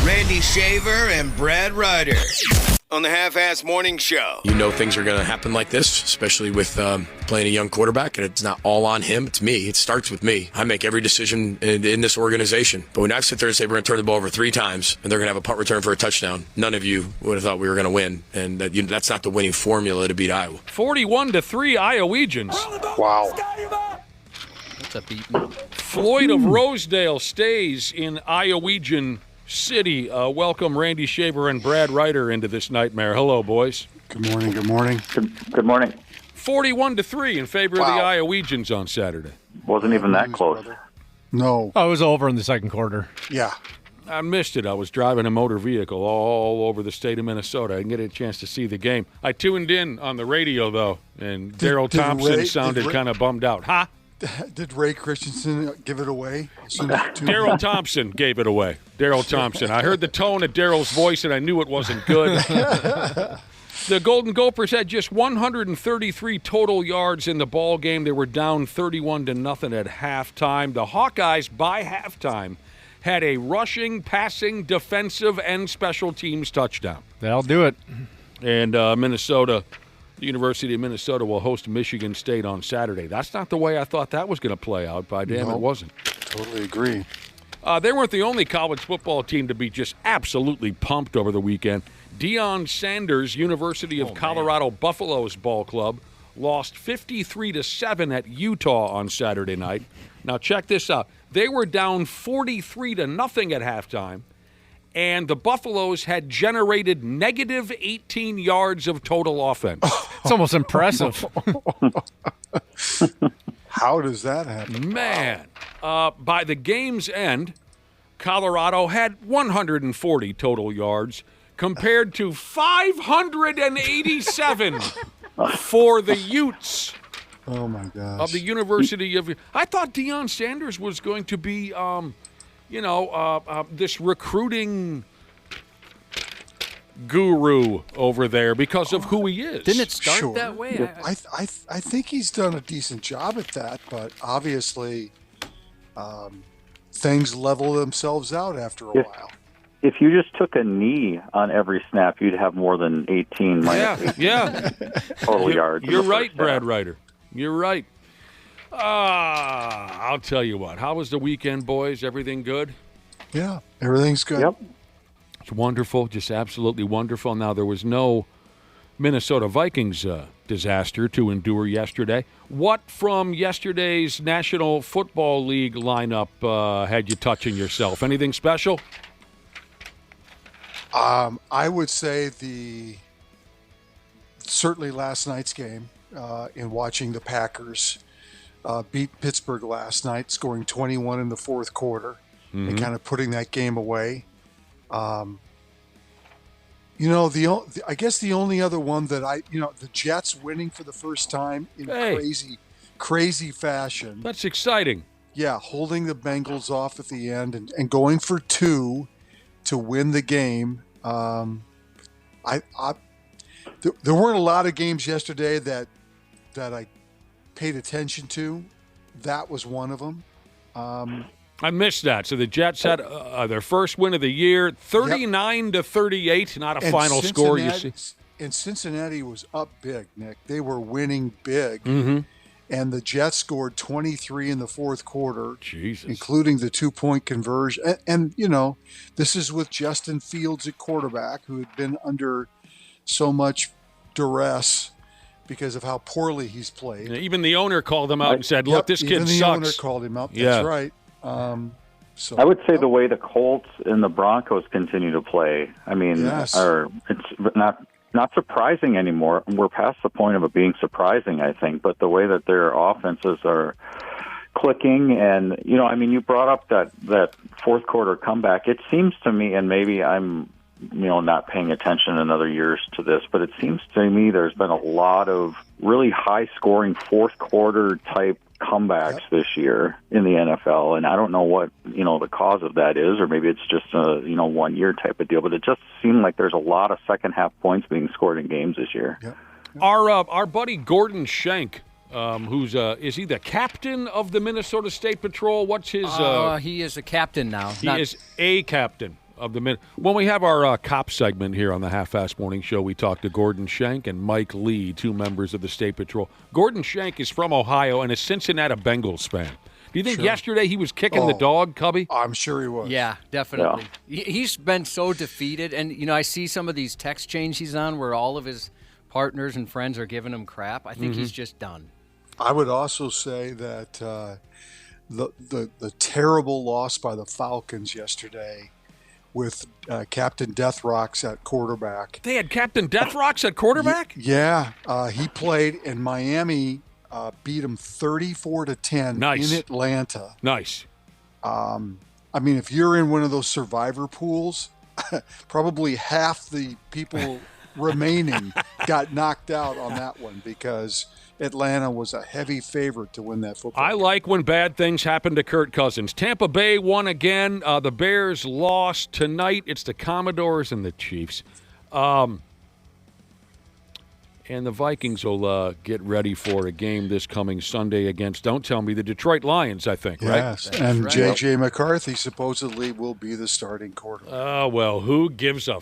Randy Shaver and Brad Ryder on the Half-Ass Morning Show. You know things are going to happen like this, especially with playing a young quarterback, and it's not all on him. It's me. It starts with me. I make every decision in this organization. But when I sit there and say we're going to turn the ball over 3 times, and they're going to have a punt return for a touchdown, none of you would have thought we were going to win. And that's not the winning formula to beat Iowa. 41-3 Iowegians. Wow. That's a beating. Floyd of Rosedale stays in Iowegian City. Welcome Randy Shaver and Brad Ryder into this nightmare. Hello, boys. Good morning. Good morning. Good morning. 41-3 in favor of the Iowegians on Saturday. Wasn't even that close. No. Oh, it was over in the second quarter. Yeah. I missed it. I was driving a motor vehicle all over the state of Minnesota. I didn't get a chance to see the game. I tuned in on the radio, though, and Daryl Thompson sounded kind of bummed out. Huh? Did Ray Christensen give it away? Daryl Thompson gave it away. Daryl Thompson. I heard the tone of Daryl's voice, and I knew it wasn't good. The Golden Gophers had just 133 total yards in the ball game. They were down 31-0 at halftime. The Hawkeyes, by halftime, had a rushing, passing, defensive, and special teams touchdown. That'll do it. And Minnesota, the University of Minnesota, will host Michigan State on Saturday. That's not the way I thought that was going to play out. By damn, it wasn't. Totally agree. They weren't the only college football team to be just absolutely pumped over the weekend. Deion Sanders, University of Colorado Buffaloes ball club, lost 53-7 at Utah on Saturday night. Now check this out. They were down 43-0 at halftime, and the Buffaloes had generated negative 18 yards of total offense. It's almost impressive. How does that happen? Man, by the game's end, Colorado had 140 total yards compared to 587 for the Utes. Oh, my gosh. Of the University of... I thought Deion Sanders was going to be, this recruiting guru over there because of who he is. Didn't it start that way? I think he's done a decent job at that, but obviously things level themselves out after a while. If you just took a knee on every snap, you'd have more than 18 total yards. You're right, Brad Ryder. You're right. I'll tell you what. How was the weekend, boys? Everything good? Yeah, everything's good. Yep. It's wonderful, just absolutely wonderful. Now, there was no Minnesota Vikings disaster to endure yesterday. What from yesterday's National Football League lineup had you touching yourself? Anything special? I would say certainly last night's game in watching the Packers beat Pittsburgh last night, scoring 21 in the fourth quarter and kind of putting that game away. I guess the only other one that the Jets winning for the first time in crazy fashion. That's exciting. Yeah, holding the Bengals off at the end and going for 2 to win the game. There weren't a lot of games yesterday that I paid attention to. That was one of them. I missed that. So the Jets had their first win of the year, 39-38, not a final score, you see. And Cincinnati was up big, Nick. They were winning big. Mm-hmm. And the Jets scored 23 in the fourth quarter, Jesus, including the 2-point conversion. And, you know, this is with Justin Fields at quarterback, who had been under so much duress because of how poorly he's played. Yeah, even the owner called him out and said, look, this kid sucks. Even the owner called him out. That's right. So I would say the way the Colts and the Broncos continue to play, I mean, it's not surprising anymore. We're past the point of it being surprising, I think, but the way that their offenses are clicking, and, you know, I mean, you brought up that fourth quarter comeback. It seems to me, and maybe I'm, you know, not paying attention in other years to this, but it seems to me there's been a lot of really high-scoring fourth quarter type comebacks this year in the NFL, and I don't know what, you know, the cause of that is, or maybe it's just a, you know, 1 year type of deal, but it just seemed like there's a lot of second half points being scored in games this year. Our buddy Gordon Schenk, who's is he the captain of the Minnesota State Patrol? What's his? He is a captain now. He is a captain of the When we have our cop segment here on the Half-Assed Morning Show, we talk to Gordon Schenk and Mike Lee, two members of the State Patrol. Gordon Schenk is from Ohio and a Cincinnati Bengals fan. Do you think yesterday he was kicking the dog, Cubby? I'm sure he was. Yeah, definitely. Yeah. He's been so defeated, and, you know, I see some of these text chains he's on where all of his partners and friends are giving him crap. I think he's just done. I would also say that the terrible loss by the Falcons yesterday with Captain Deathrocks at quarterback. They had Captain Deathrocks at quarterback? Yeah. He played, and Miami beat him 34-10 in Atlanta. Nice. I mean, if you're in one of those survivor pools, probably half the people remaining got knocked out on that one because Atlanta was a heavy favorite to win that football game. Like when bad things happen to Kirk Cousins. Tampa Bay won again. The Bears lost tonight. It's the Commodores and the Chiefs. And the Vikings will get ready for a game this coming Sunday against, don't tell me, the Detroit Lions, I think, right? Yes, and J.J. McCarthy supposedly will be the starting quarterback. Oh, well, who gives a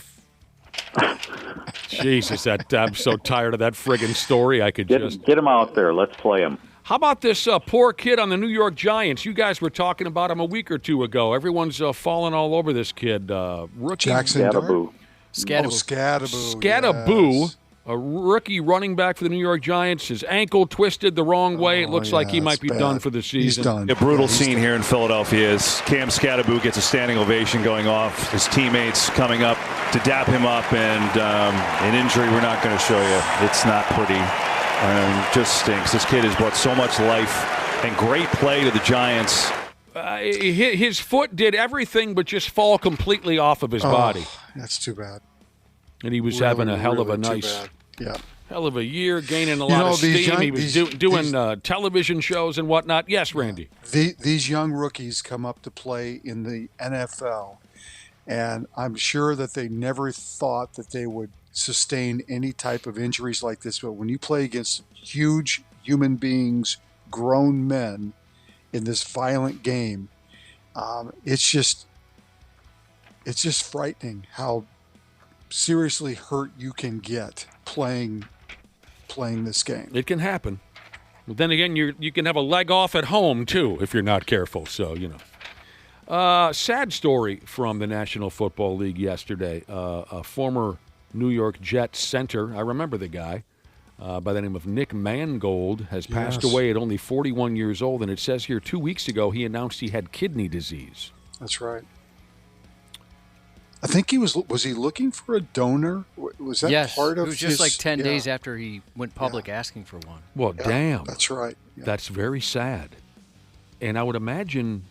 Jesus, I'm so tired of that friggin' story. I could get him out there. Let's play him. How about this poor kid on the New York Giants? You guys were talking about him a week or two ago. Everyone's falling all over this kid. Rookie Jackson Scadaboo. Scadaboo. Yes. A rookie running back for the New York Giants. His ankle twisted the wrong way. It looks like he might be done for the season. He's done. A brutal scene here in Philadelphia is Cam Scadaboo gets a standing ovation going off. His teammates coming up to dap him up, and an injury we're not going to show you. It's not pretty. Just stinks. This kid has brought so much life and great play to the Giants. His foot did everything but just fall completely off of his body. That's too bad. And he was having a hell of a nice, hell of a year, gaining a lot of steam. He was doing television shows and whatnot. Yes, Randy. These young rookies come up to play in the NFL, and I'm sure that they never thought that they would sustain any type of injuries like this. But when you play against huge human beings, grown men, in this violent game, it's just frightening how seriously hurt you can get playing this game. It can happen. But then again, you can have a leg off at home too if you're not careful. So, you know. Sad story from the National Football League yesterday. A former New York Jets center, I remember the guy, by the name of Nick Mangold, has passed away at only 41 years old. And it says here 2 weeks ago he announced he had kidney disease. That's right. I think he was he looking for a donor? Was that part of his? It was just like 10 days after he went public asking for one. Well, damn. That's right. Yeah. That's very sad. And I would imagine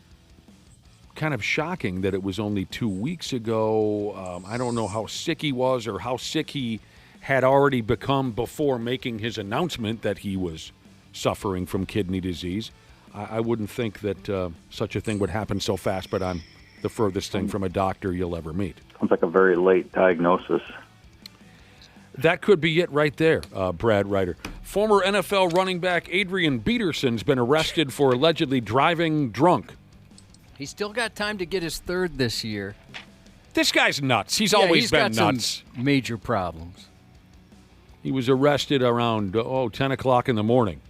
kind of shocking that it was only 2 weeks ago. I don't know how sick he was or how sick he had already become before making his announcement that he was suffering from kidney disease. I wouldn't think that such a thing would happen so fast, but I'm the furthest thing from a doctor you'll ever meet. Sounds like a very late diagnosis. That could be it right there, Brad Ryder. Former NFL running back Adrian Peterson's been arrested for allegedly driving drunk. He's still got time to get his third this year. This guy's nuts. He's always been got nuts. Some major problems. He was arrested around 10 o'clock in the morning.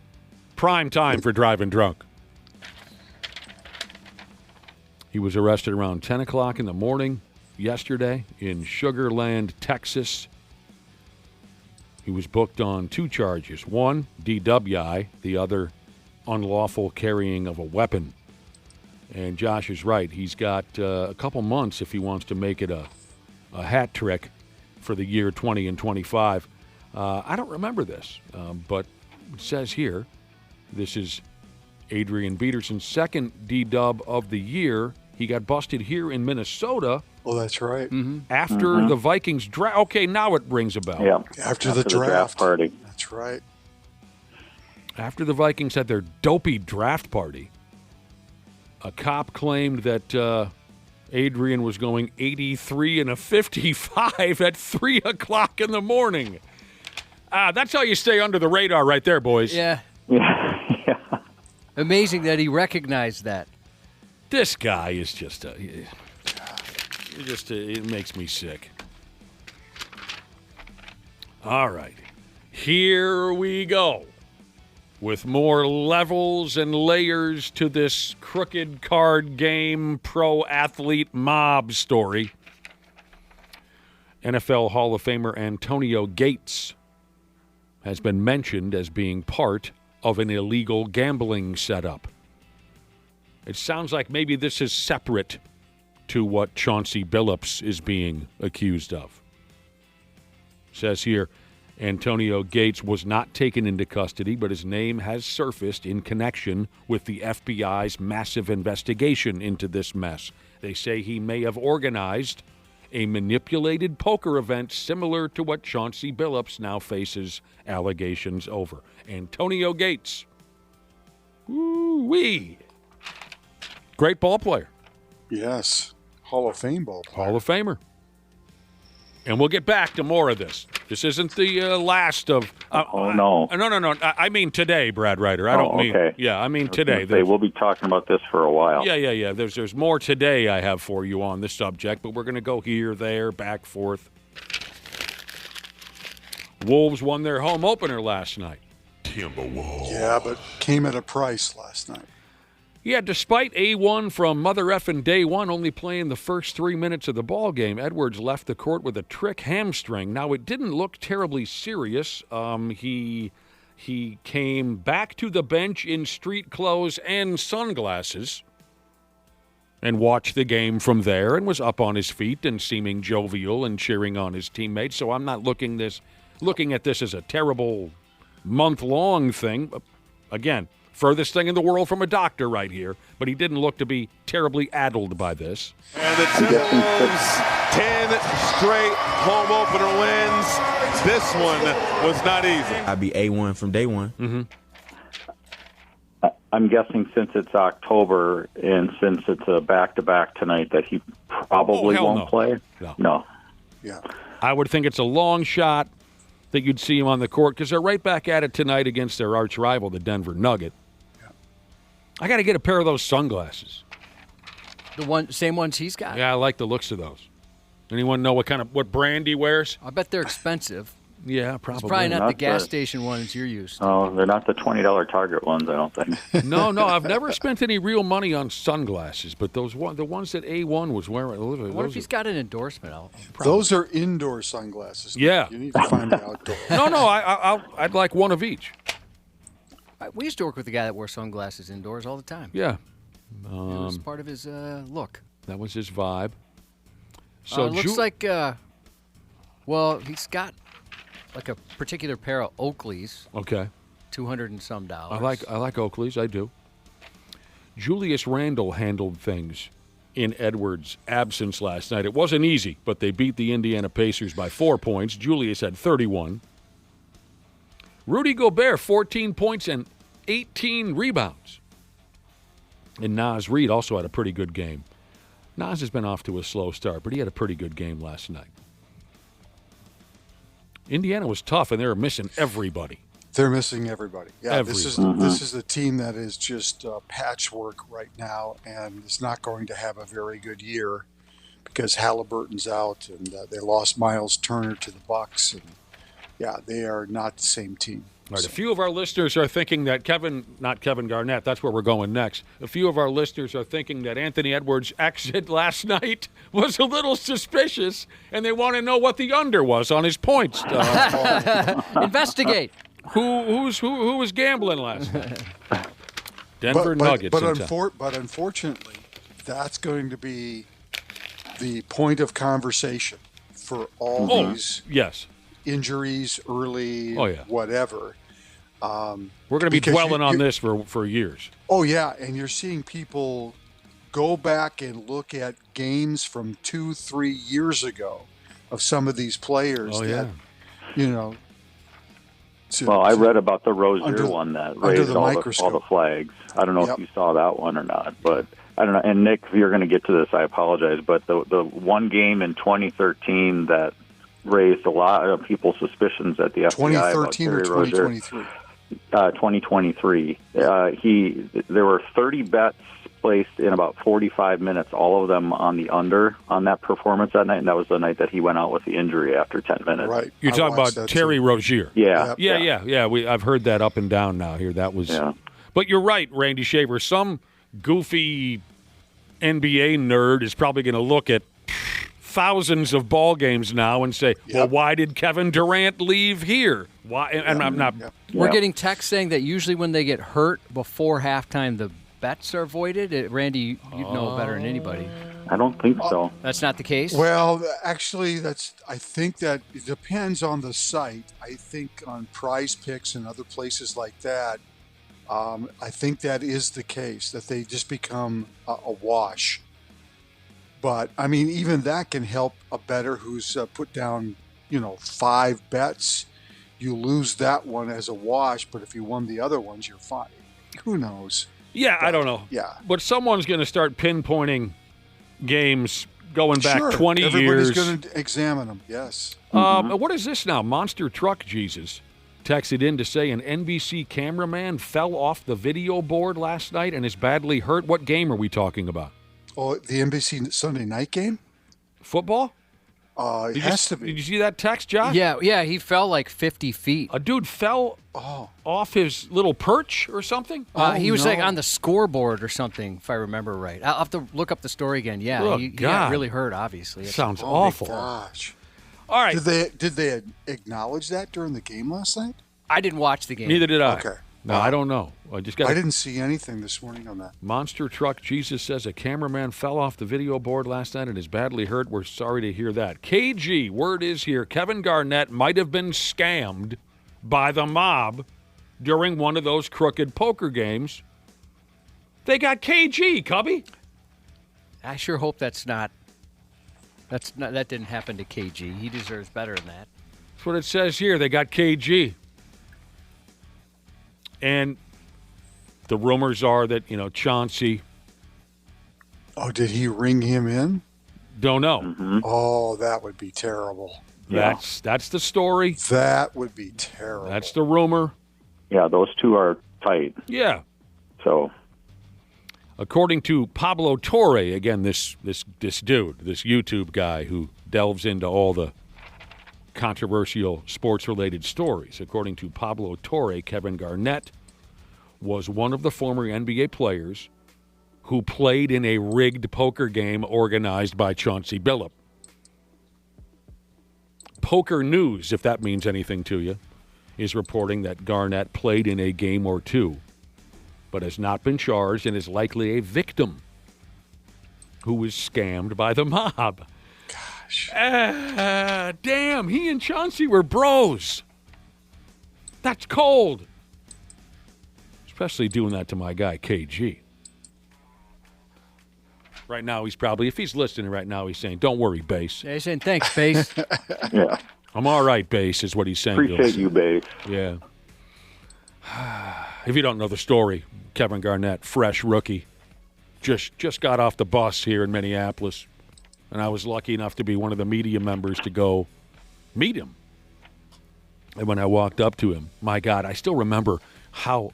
Prime time for driving drunk. He was arrested around 10 o'clock in the morning yesterday in Sugar Land, Texas. He was booked on 2 charges. One, DWI. The other, unlawful carrying of a weapon. And Josh is right. He's got a couple months if he wants to make it a hat trick for the year 20 and 25. I don't remember this, but it says here, this is Adrian Peterson's second D-dub of the year. He got busted here in Minnesota. Oh, that's right. After the Vikings draft. Okay, now it rings a bell. Yeah. After the draft party. That's right. After the Vikings had their dopey draft party, a cop claimed that Adrian was going 83 and a 55 at 3 o'clock in the morning. That's how you stay under the radar right there, boys. Yeah. Amazing that he recognized that. This guy is just it makes me sick. All right. Here we go. With more levels and layers to this crooked card game pro athlete mob story. NFL Hall of Famer Antonio Gates has been mentioned as being part of an illegal gambling setup. It sounds like maybe this is separate to what Chauncey Billups is being accused of. It says here, Antonio Gates was not taken into custody, but his name has surfaced in connection with the FBI's massive investigation into this mess. They say he may have organized a manipulated poker event similar to what Chauncey Billups now faces allegations over. Antonio Gates. Woo-wee. Great ball player. Yes. Hall of Fame ball player. Hall of Famer. And we'll get back to more of this. This isn't the last of... No. No. I mean today, Brad Ryder. I don't mean... Okay. Yeah, I mean today. We'll be talking about this for a while. Yeah. There's more today I have for you on this subject, but we're going to go here, there, back, forth. Wolves won their home opener last night. Timberwolves. Yeah, but came at a price last night. Yeah, despite A1 from Mother Effin' Day One only playing the first 3 minutes of the ball game, Edwards left the court with a trick hamstring. Now, it didn't look terribly serious. He came back to the bench in street clothes and sunglasses and watched the game from there and was up on his feet and seeming jovial and cheering on his teammates. So I'm not looking at this as a terrible month-long thing. Again, furthest thing in the world from a doctor right here, but he didn't look to be terribly addled by this. And the Timberwolves, 10 straight home opener wins. This one was not easy. I'd be A1 from day one. Mm-hmm. I'm guessing since it's October and since it's a back-to-back tonight that he probably won't play. No. Yeah. I would think it's a long shot that you'd see him on the court because they're right back at it tonight against their arch rival, the Denver Nugget. I got to get a pair of those sunglasses. The same ones he's got? Yeah, I like the looks of those. Anyone know what brand he wears? I bet they're expensive. Yeah, probably. It's probably not the gas station ones you're used to. Oh, they're not the $20 Target ones, I don't think. No, I've never spent any real money on sunglasses, but the ones that A1 was wearing. What if he's got an endorsement? Those are indoor sunglasses. Yeah. You need to find the outdoor. No, I'd like one of each. We used to work with a guy that wore sunglasses indoors all the time. Yeah. It was part of his look. That was his vibe. So it looks like, he's got like a particular pair of Oakleys. Okay. $200 and some. I like Oakleys. I do. Julius Randle handled things in Edwards' absence last night. It wasn't easy, but they beat the Indiana Pacers by 4 points. Julius had 31. Rudy Gobert, 14 points and 18 rebounds. And Naz Reid also had a pretty good game. Naz has been off to a slow start, but he had a pretty good game last night. Indiana was tough, and they were missing everybody. They're missing everybody. Yeah, Everybody. this is a team that is just patchwork right now, and is not going to have a very good year because Halliburton's out, and they lost Miles Turner to the Bucks, and yeah, they are not the same team. All right, a few of our listeners are thinking that not Kevin Garnett, that's where we're going next. A few of our listeners are thinking that Anthony Edwards' exit last night was a little suspicious, and they want to know what the under was on his points. Investigate. Who was gambling last night? Denver Nuggets. But unfortunately, that's going to be the point of conversation for all these injuries, early, whatever. We're going to be dwelling on this for years. Oh, yeah, and you're seeing people go back and look at games from 2-3 years ago of some of these players Well, I read about the Rozier one that raised all the flags. I don't know if you saw that one or not, but I don't know. And Nick, if you're going to get to this, I apologize, but the one game in 2013 that raised a lot of people's suspicions at the FBI 2013 or 2023? 2023. There were 30 bets placed in about 45 minutes, all of them on the under on that performance that night, and that was the night that he went out with the injury after 10 minutes. Right. You're talking about Terry Rozier. Yeah. Yeah. I've heard that up and down now here. That was. Yeah. But you're right, Randy Shaver. Some goofy NBA nerd is probably going to look at thousands of ball games now and say, well, why did Kevin Durant leave here? Why? And I'm not. We're getting texts saying that usually when they get hurt before halftime, the bets are voided. Randy, you'd know better than anybody. I don't think so. That's not the case? Well, actually, I think that it depends on the site. I think on Prize Picks and other places like that, I think that is the case, that they just become a wash. But, I mean, even that can help a bettor who's put down, 5 bets. You lose that one as a wash, but if you won the other ones, you're fine. Who knows? Yeah, I don't know. Yeah. But someone's going to start pinpointing games going back 20 years. Everybody's going to examine them, yes. What is this now? Monster Truck Jesus texted in to say an NBC cameraman fell off the video board last night and is badly hurt. What game are we talking about? Oh, the NBC Sunday night game? Football? It has to be. Did you see that text, Josh? Yeah, he fell like 50 feet. A dude fell off his little perch or something? He was like on the scoreboard or something, if I remember right. I'll have to look up the story again. Yeah, he got really hurt, obviously. Sounds awful. Gosh. All right. Did they acknowledge that during the game last night? I didn't watch the game. Neither did I. Okay. No, I don't know. I didn't see anything this morning on that. Monster Truck Jesus says a cameraman fell off the video board last night and is badly hurt. We're sorry to hear that. KG, word is here, Kevin Garnett might have been scammed by the mob during one of those crooked poker games. They got KG, Cubby. I sure hope that didn't happen to KG. He deserves better than that. That's what it says here. They got KG. And the rumors are that, Chauncey. Oh, did he ring him in? Don't know. Mm-hmm. Oh, that would be terrible. That's the story. That would be terrible. That's the rumor. Yeah, those two are tight. Yeah. So, according to Pablo Torre, again, this dude, this YouTube guy who delves into all the controversial sports-related stories. According to Pablo Torre, Kevin Garnett was one of the former NBA players who played in a rigged poker game organized by Chauncey Billup. Poker News, if that means anything to you, is reporting that Garnett played in a game or two, but has not been charged and is likely a victim who was scammed by the mob. Damn, he and Chauncey were bros. That's cold. Especially doing that to my guy, KG. Right now, he's probably, if he's listening right now, he's saying, don't worry, Bass. Yeah, he's saying, thanks, Bass. Yeah. I'm all right, Bass, is what he's saying. Appreciate you, Bass. Yeah. If you don't know the story, Kevin Garnett, fresh rookie, just got off the bus here in Minneapolis. And I was lucky enough to be one of the media members to go meet him. And when I walked up to him, my God, I still remember how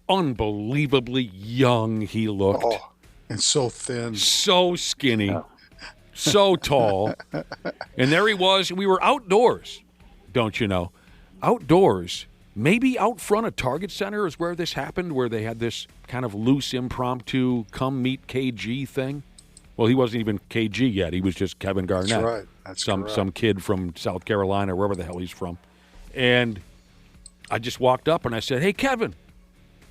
unbelievably young he looked. Oh, and so thin. So skinny. So tall. And there he was. We were outdoors, don't you know? Outdoors. Maybe out front of Target Center is where this happened, where they had this kind of loose, impromptu, come meet KG thing. Well, he wasn't even KG yet. He was just Kevin Garnett. That's right. That's correct. Some kid from South Carolina, wherever the hell he's from. And I just walked up and I said, "Hey, Kevin,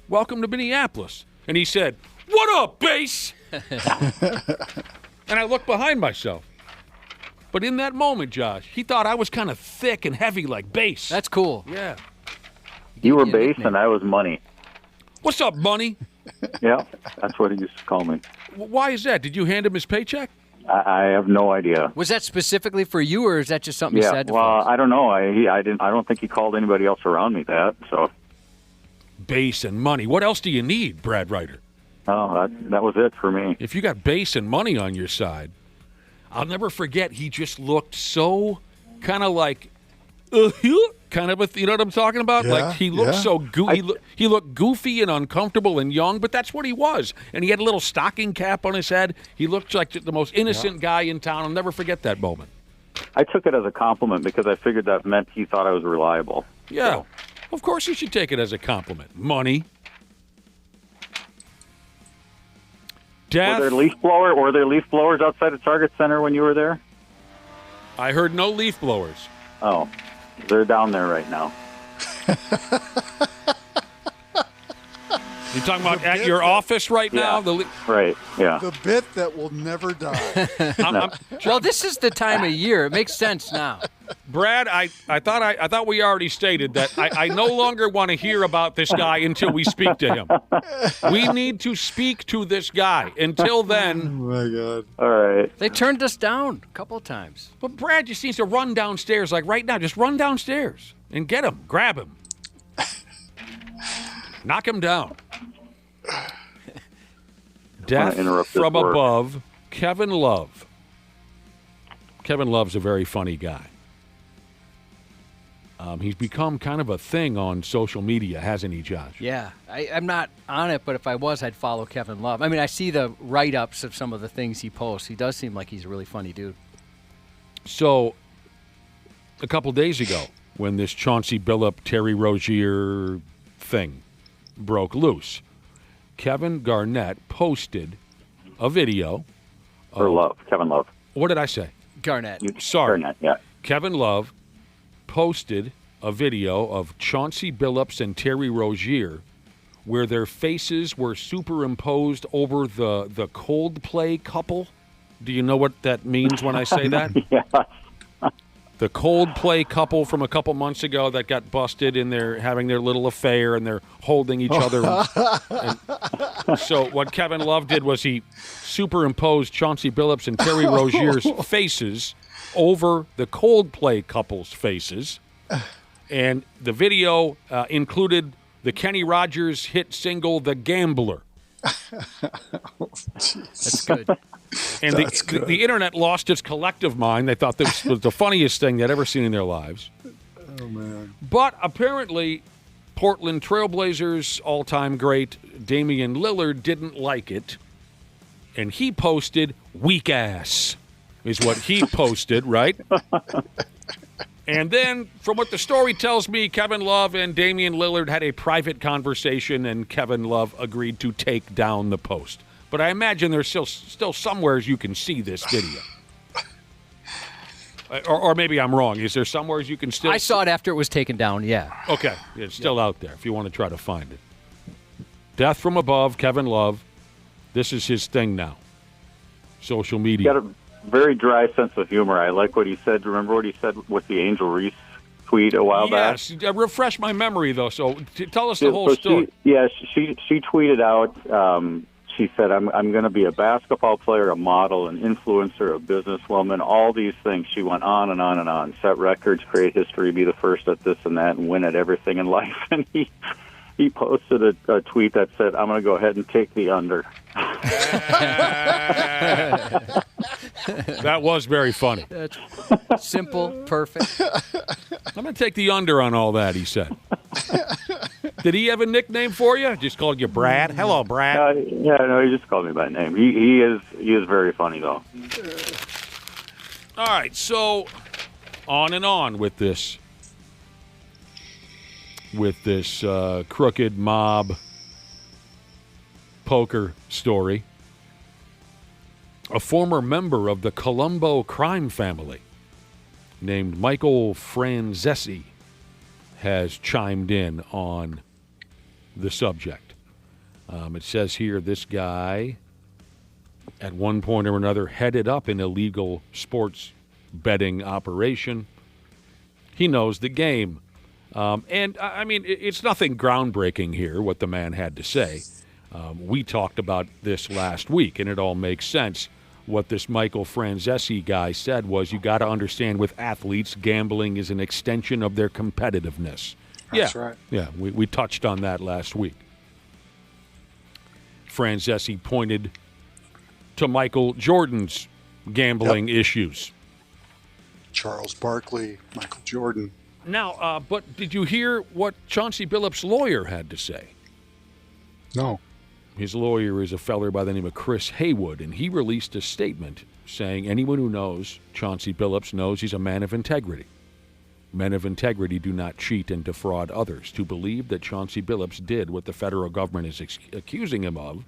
welcome to Minneapolis." And he said, "What up, Bass?" And I looked behind myself. But in that moment, Josh, he thought I was kind of thick and heavy like Bass. That's cool. Yeah. You were Bass and I was Money. What's up, Money? Yeah, that's what he used to call me. Why is that? Did you hand him his paycheck? I have no idea. Was that specifically for you, or is that just something you said to well, folks? I don't know. I don't think he called anybody else around me that. So. Bass and Money. What else do you need, Brad Ryder? Oh, that was it for me. If you got Bass and Money on your side, I'll never forget. He just looked so kind of like, kind of you know what I'm talking about? Yeah, like he looked so he looked goofy and uncomfortable and young, but that's what he was. And he had a little stocking cap on his head. He looked like the most innocent guy in town. I'll never forget that moment. I took it as a compliment because I figured that meant he thought I was reliable. Yeah, So. of course you should take it as a compliment. Money. Death. Were there leaf blowers outside of Target Center when you were there? I heard no leaf blowers. Oh, they're down there right now. You're talking about at your office right now? Right, yeah. The bit that will never die. Well, this is the time of year. It makes sense now. Brad, I thought we already stated that I no longer want to hear about this guy until we speak to him. We need to speak to this guy. Until then. Oh, my God. All right. They turned us down a couple of times. But Brad just needs to run downstairs like right now. Just run downstairs and get him. Grab him. Knock him down. Death from above, Kevin Love. Kevin Love's a very funny guy. He's become kind of a thing on social media, hasn't he, Josh? Yeah. I'm not on it, but if I was, I'd follow Kevin Love. I mean, I see the write-ups of some of the things he posts. He does seem like he's a really funny dude. So, a couple days ago, when this Chauncey Billup, Terry Rozier thing broke loose, Kevin Garnett posted a video. Kevin Love. What did I say? Garnett. Sorry. Garnett, yeah. Kevin Love posted a video of Chauncey Billups and Terry Rozier where their faces were superimposed over the Coldplay couple. Do you know what that means when I say that? Yeah. The Coldplay couple from a couple months ago that got busted and they're having their little affair and they're holding each other. And so what Kevin Love did was he superimposed Chauncey Billups and Terry Rozier's faces over the Coldplay couple's faces. And the video included the Kenny Rogers hit single, The Gambler. That's good. And the internet lost its collective mind. They thought this was the funniest thing they'd ever seen in their lives. Oh, man. But apparently, Portland Trailblazers all-time great Damian Lillard didn't like it. And he posted, "Weak ass," is what he posted, right? And then, from what the story tells me, Kevin Love and Damian Lillard had a private conversation, and Kevin Love agreed to take down the post. But I imagine there's still somewhere you can see this video. Or maybe I'm wrong. Is there somewhere you can still... I saw it after it was taken down, yeah. Okay. It's still out there if you want to try to find it. Death from above, Kevin Love. This is his thing now. Social media. He's got a very dry sense of humor. I like what he said. Remember what he said with the Angel Reese tweet a while back? Yes. Refresh my memory, though. So tell us the whole story. She tweeted out... She said, I'm going to be a basketball player, a model, an influencer, a businesswoman, all these things. She went on and on and on. Set records, create history, be the first at this and that, and win at everything in life. And he posted a tweet that said, I'm going to go ahead and take the under. That was very funny. That's simple, perfect. I'm going to take the under on all that, he said. Did he have a nickname for you? Just called you Brad? Hello, Brad. No, he just called me by name. He is very funny, though. All right, so on and on with this crooked mob poker story. A former member of the Colombo crime family named Michael Franzesi has chimed in on the subject. It says here this guy, at one point or another, headed up an illegal sports betting operation. He knows the game. And, I mean, it's nothing groundbreaking here, what the man had to say. We talked about this last week, and it all makes sense. What this Michael Franzesi guy said was, you got to understand, with athletes, gambling is an extension of their competitiveness. That's right. Yeah, we touched on that last week. Franzesi pointed to Michael Jordan's gambling issues. Charles Barkley, Michael Jordan. Now, but did you hear what Chauncey Billups' lawyer had to say? No. His lawyer is a feller by the name of Chris Haywood, and he released a statement saying anyone who knows Chauncey Billups knows he's a man of integrity. Men of integrity do not cheat and defraud others. To believe that Chauncey Billups did what the federal government is accusing him of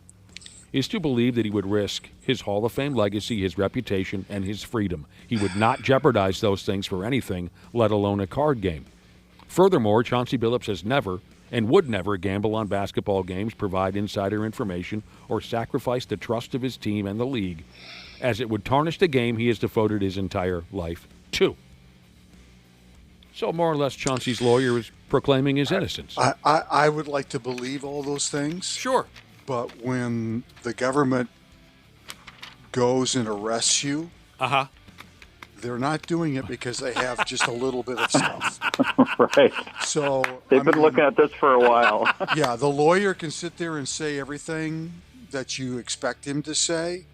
is to believe that he would risk his Hall of Fame legacy, his reputation, and his freedom. He would not jeopardize those things for anything, let alone a card game. Furthermore, Chauncey Billups has never and would never gamble on basketball games, provide insider information, or sacrifice the trust of his team and the league, as it would tarnish the game he has devoted his entire life to. So more or less, Chauncey's lawyer is proclaiming his innocence. I would like to believe all those things. Sure. But when the government goes and arrests you, they're not doing it because they have just a little bit of stuff. Right. So they've been looking at this for a while. Yeah, the lawyer can sit there and say everything that you expect him to say,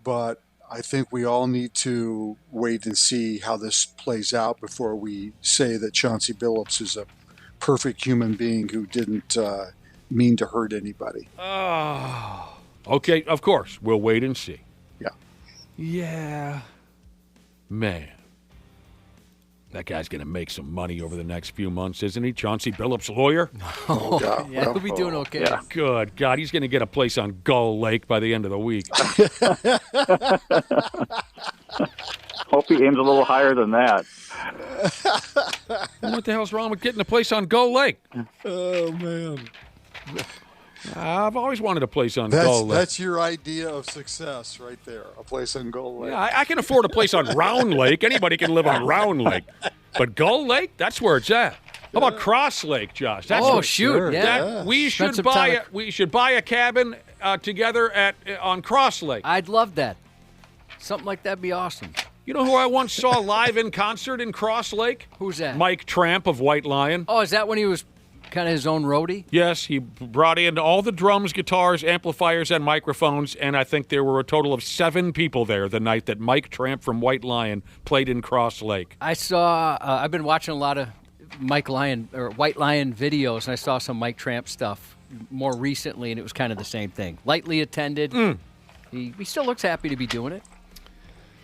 but I think we all need to wait and see how this plays out before we say that Chauncey Billups is a perfect human being who didn't mean to hurt anybody. Oh. Okay, of course. We'll wait and see. Yeah. Yeah. Man. That guy's going to make some money over the next few months, isn't he? Chauncey Billups' lawyer? Oh, yeah, he'll be doing okay. Yeah. Good God, he's going to get a place on Gull Lake by the end of the week. Hope he aims a little higher than that. What the hell's wrong with getting a place on Gull Lake? Oh, man. I've always wanted a place on Gull Lake. That's your idea of success right there, a place on Gull Lake. Yeah, I can afford a place on Round Lake. Anybody can live on Round Lake. But Gull Lake, that's where it's at. How about Cross Lake, Josh? That's shoot, yeah. We should buy a cabin together on Cross Lake. I'd love that. Something like that'd be awesome. You know who I once saw live in concert in Cross Lake? Who's that? Mike Tramp of White Lion. Oh, is that when he was kind of his own roadie? Yes, he brought in all the drums, guitars, amplifiers, and microphones, and I think there were a total of 7 people there the night that Mike Tramp from White Lion played in Cross Lake. I saw, I've been watching a lot of White Lion videos, and I saw some Mike Tramp stuff more recently, and it was kind of the same thing. Lightly attended. He still looks happy to be doing it.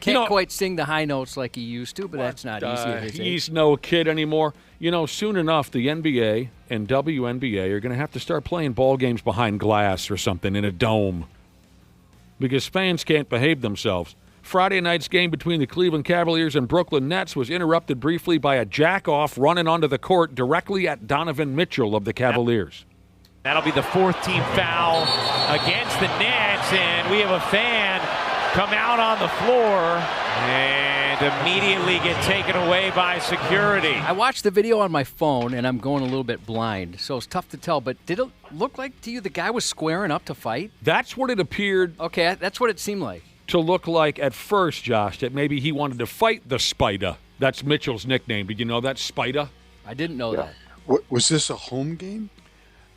Can't quite sing the high notes like he used to, but that's not easy at his age. He's no kid anymore. You know, soon enough, the NBA and WNBA are going to have to start playing ball games behind glass or something in a dome because fans can't behave themselves. Friday night's game between the Cleveland Cavaliers and Brooklyn Nets was interrupted briefly by a jack-off running onto the court directly at Donovan Mitchell of the Cavaliers. That'll be the 4th team foul against the Nets, and we have a fan come out on the floor and immediately get taken away by security. I watched the video on my phone, and I'm going a little bit blind, so it's tough to tell. But did it look like to you the guy was squaring up to fight? That's what it appeared. Okay, that's what it seemed like. To look like at first, Josh, that maybe he wanted to fight the Spider. That's Mitchell's nickname. Did you know that, Spider? I didn't know that. Was this a home game?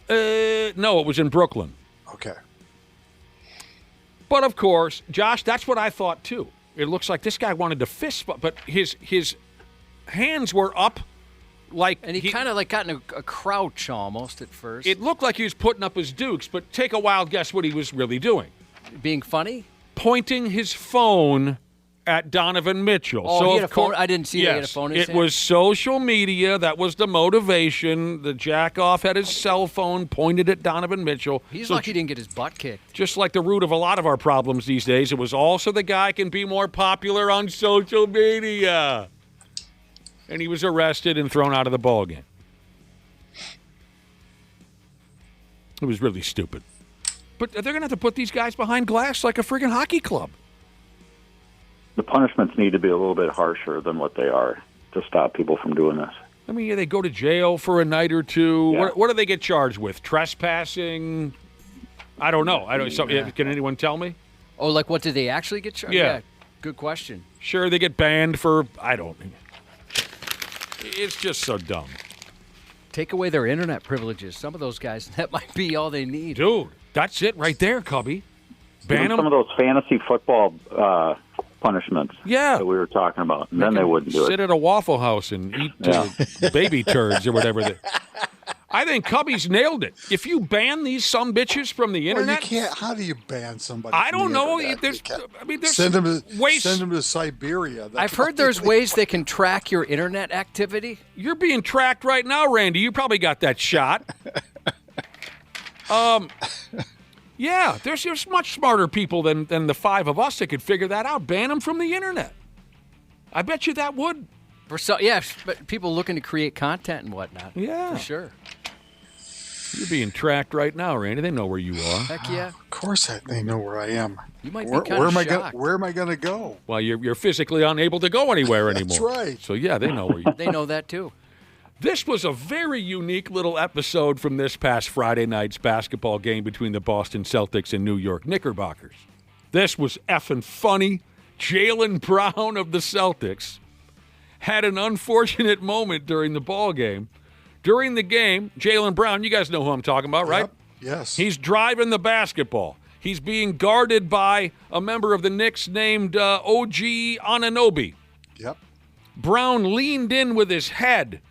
No, it was in Brooklyn. Okay. But, of course, Josh, that's what I thought, too. It looks like this guy wanted to fist, but his hands were up like And he kind of like got in a crouch almost at first. It looked like he was putting up his dukes, but take a wild guess what he was really doing. Being funny? Pointing his phone at Donovan Mitchell. Oh, so he had a phone? I didn't see that he had a phone in his it hand. was social media. That was the motivation. The jack-off had his cell phone pointed at Donovan Mitchell. He's So lucky he didn't get his butt kicked. just like the root of a lot of our problems these days, it was also the guy can be more popular on social media. And he was arrested and thrown out of the ball game. It was really stupid. But they're going to have to put these guys behind glass like a friggin' hockey club. The punishments need to be a little bit harsher than what they are to stop people from doing this. I mean, yeah, they go to jail for a night or two. Yeah. What do they get charged with? Trespassing? I don't know. Can anyone tell me? Oh, like what did they actually get charged? Yeah. Good question. Sure, they get banned for, I don't. It's just so dumb. Take away their internet privileges. Some of those guys, that might be all they need. Dude, that's it right there, Cubby. Ban them. Some of those fantasy football punishments that we were talking about, and then they wouldn't do Sit it. at a Waffle House and eat baby turds or whatever. I think Cubby's nailed it. If you ban these sumbitches from the Well, internet, you can't. How do you ban somebody? I from don't the know. internet? There's Send them ways. Send them to Siberia. I've heard there's ways they can track your internet activity. You're being tracked right now, Randy. You probably got that shot. Yeah, there's much smarter people than the five of us that could figure that out. Ban them from the internet. I bet you that would. But people looking to create content and whatnot. Yeah. For sure. You're being tracked right now, Randy. They know where you are. Heck yeah. Of course, they know where I am. You might be where, kind where of am I shocked. Where am I going to go? Well, you're physically unable to go anywhere anymore. That's right. So, yeah, they know where you are. They know that, too. This was a very unique little episode from this past Friday night's basketball game between the Boston Celtics and New York Knickerbockers. This was effing funny. Jaylen Brown of the Celtics had an unfortunate moment during the ball game. During the game, Jaylen Brown, you guys know who I'm talking about, right? Yep. Yes. He's driving the basketball. He's being guarded by a member of the Knicks named OG Anunoby. Yep. Brown leaned in with his head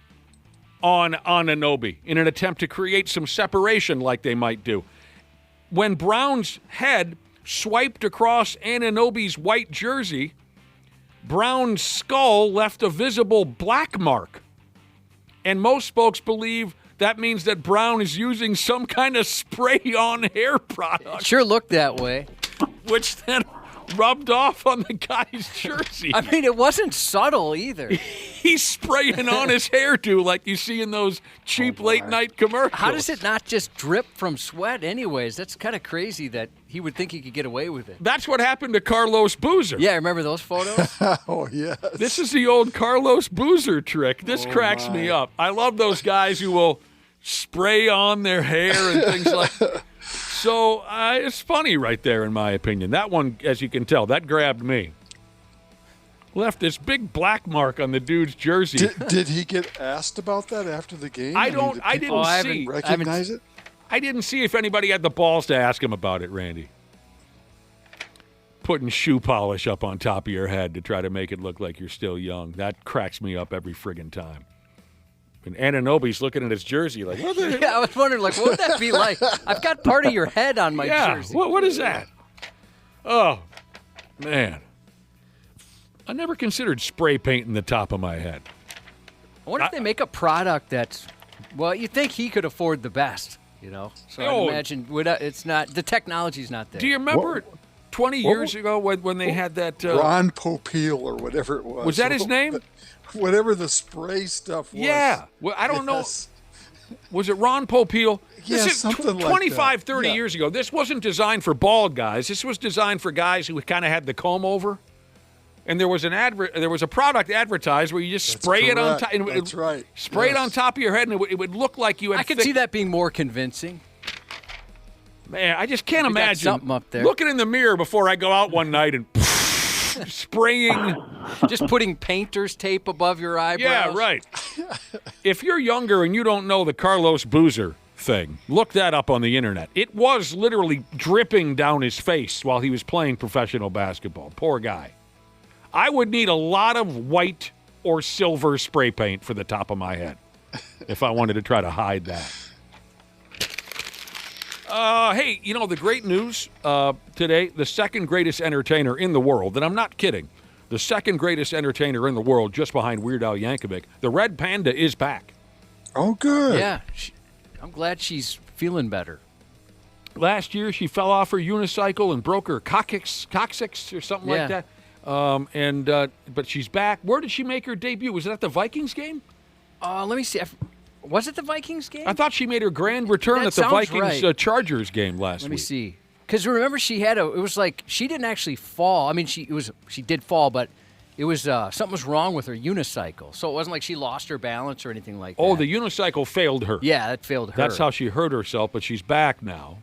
on Anunoby in an attempt to create some separation like they might do. When Brown's head swiped across Anunoby's white jersey, Brown's skull left a visible black mark. And most folks believe that means that Brown is using some kind of spray-on hair product. It sure looked that way. Which then rubbed off on the guy's jersey. I mean, it wasn't subtle either. He's spraying on his hairdo like you see in those cheap late-night commercials. How does it not just drip from sweat anyways? That's kind of crazy that he would think he could get away with it. That's what happened to Carlos Boozer. Yeah, remember those photos? Oh, yes. This is the old Carlos Boozer trick. This cracks me up. I love those guys who will spray on their hair and things like that. So it's funny right there, in my opinion. That one, as you can tell, that grabbed me. Left this big black mark on the dude's jersey. Did he get asked about that after the game? I didn't see. Recognize it? I didn't see if anybody had the balls to ask him about it, Randy. Putting shoe polish up on top of your head to try to make it look like you're still young. That cracks me up every friggin' time. And Anunoby's looking at his jersey like, what the Yeah, I was wondering, like, what would that be like? I've got part of your head on my jersey. What is that? Oh, man. I never considered spray painting the top of my head. I wonder if they make a product that's, well, you think he could afford the best, you know? So I imagine it's not, the technology's not there. Do you remember 20 years ago when they had that? Ron Popeil or whatever it was. Was that his name? Whatever the spray stuff was. Yeah. Well, I don't know. Was it Ron Popeil? Yeah, this is something like 25, that. 30 years ago. This wasn't designed for bald guys. This was designed for guys who kind of had the comb over. And there was a product advertised where you just spray it on top. That's right. Spray it on top of your head, and it would look like you had. I could see that being more convincing. Man, I just can't imagine something up there. looking in the mirror before I go out one night and spraying. Just putting painter's tape above your eyebrows. Yeah, right. If you're younger and you don't know the Carlos Boozer thing, look that up on the internet. It was literally dripping down his face while he was playing professional basketball. Poor guy. I would need a lot of white or silver spray paint for the top of my head. if I wanted to try to hide that. Hey, the great news today, the second greatest entertainer in the world, and I'm not kidding, the second greatest entertainer in the world just behind Weird Al Yankovic, the Red Panda is back. Oh, good. Yeah, I'm glad she's feeling better. Last year, she fell off her unicycle and broke her coccyx or something like that. But she's back. Where did she make her debut? Was it at the Vikings game? Let me see. Was it the Vikings game? I thought she made her grand return at the Vikings Chargers game last week. Let me see. Because remember, it was like she didn't actually fall. I mean, she did fall, but it was something was wrong with her unicycle. So it wasn't like she lost her balance or anything like that. Oh, the unicycle failed her. Yeah, it failed her. That's how she hurt herself, but she's back now.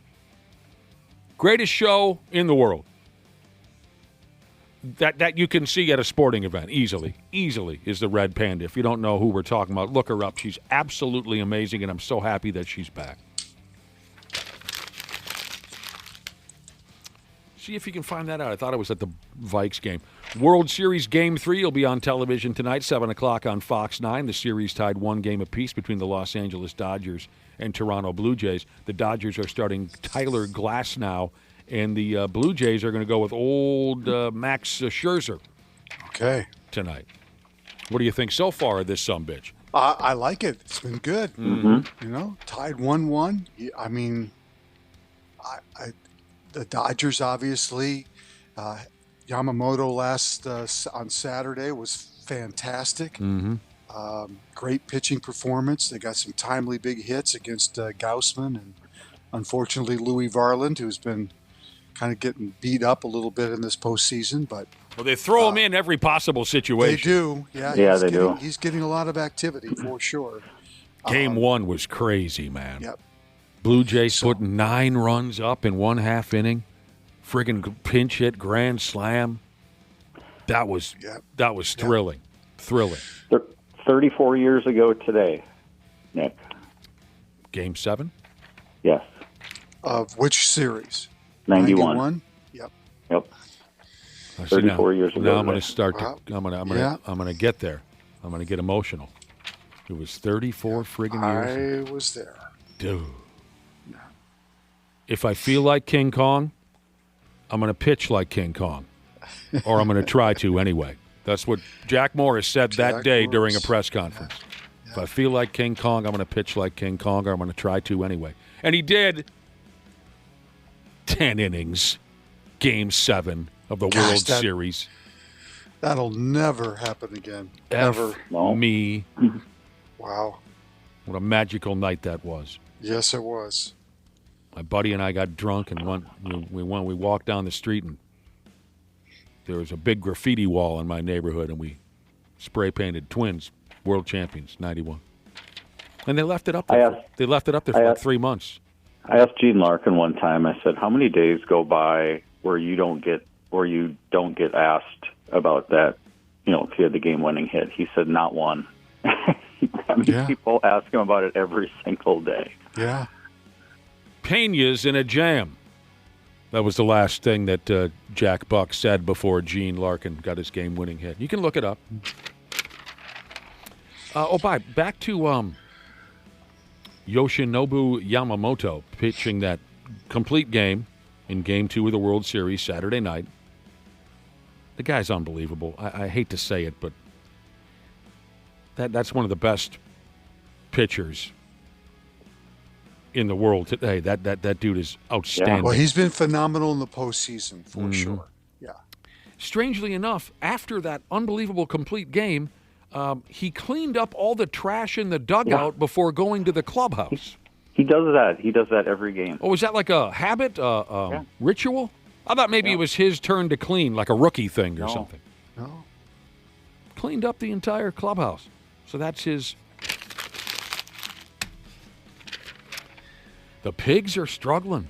Greatest show in the world. That you can see at a sporting event easily is the Red Panda. If you don't know who we're talking about, look her up. She's absolutely amazing, and I'm so happy that she's back. See if you can find that out. I thought it was at the Vikes game. World Series Game 3 will be on television tonight, 7 o'clock on Fox 9. The series tied 1 game apiece between the Los Angeles Dodgers and Toronto Blue Jays. The Dodgers are starting Tyler Glasnow, and the Blue Jays are going to go with old Max Scherzer. Okay. Tonight. What do you think so far of this sumbitch? I like it. It's been good. Mm-hmm. Tied 1-1. I mean, the Dodgers obviously. Yamamoto on Saturday was fantastic. Mm-hmm. Great pitching performance. They got some timely big hits against Gaussman and unfortunately Louis Varland, who's been kind of getting beat up a little bit in this postseason. But they throw him in every possible situation. They do. Yeah, they do. He's getting a lot of activity for sure. Game 1 was crazy, man. Yep. Blue Jays putting 9 runs up in 1/2 inning. Friggin' pinch hit, grand slam. That was thrilling. Thrilling. 34 years ago today, Nick. Game 7? Yes. Of which series? 91. Yep. 34 years ago. Now I'm going to start. I'm going to get there. I'm going to get emotional. It was 34 friggin' years. I was there, dude. If I feel like King Kong, I'm going to pitch like King Kong, or I'm going to try to anyway. That's what Jack Morris said that day during a press conference. Yeah. If I feel like King Kong, I'm going to pitch like King Kong, or I'm going to try to anyway. And he did. 10 innings, Game 7 of the World Series. That'll never happen again. Ever. Me. Wow. What a magical night that was. Yes, it was. My buddy and I got drunk and we walked down the street, and there was a big graffiti wall in my neighborhood, and we spray painted Twins, world champions, 91. And they left it up there. They left it up there for like 3 months. I asked Gene Larkin one time, I said, how many days go by where you don't get asked about that, if you had the game-winning hit? He said, not one. People ask him about it every single day. Yeah. Pena's in a jam. That was the last thing that Jack Buck said before Gene Larkin got his game-winning hit. You can look it up. Back to Yoshinobu Yamamoto pitching that complete game in Game 2 of the World Series Saturday night. The guy's unbelievable. I hate to say it, but that's one of the best pitchers in the world today. That dude is outstanding. Yeah. Well, he's been phenomenal in the postseason for sure. Yeah. Strangely enough, after that unbelievable complete game, he cleaned up all the trash in the dugout before going to the clubhouse. He does that. He does that every game. Oh, was that like a habit, ritual? I thought maybe it was his turn to clean, like a rookie thing or something. No. Cleaned up the entire clubhouse. So that's his. The Pigs are struggling.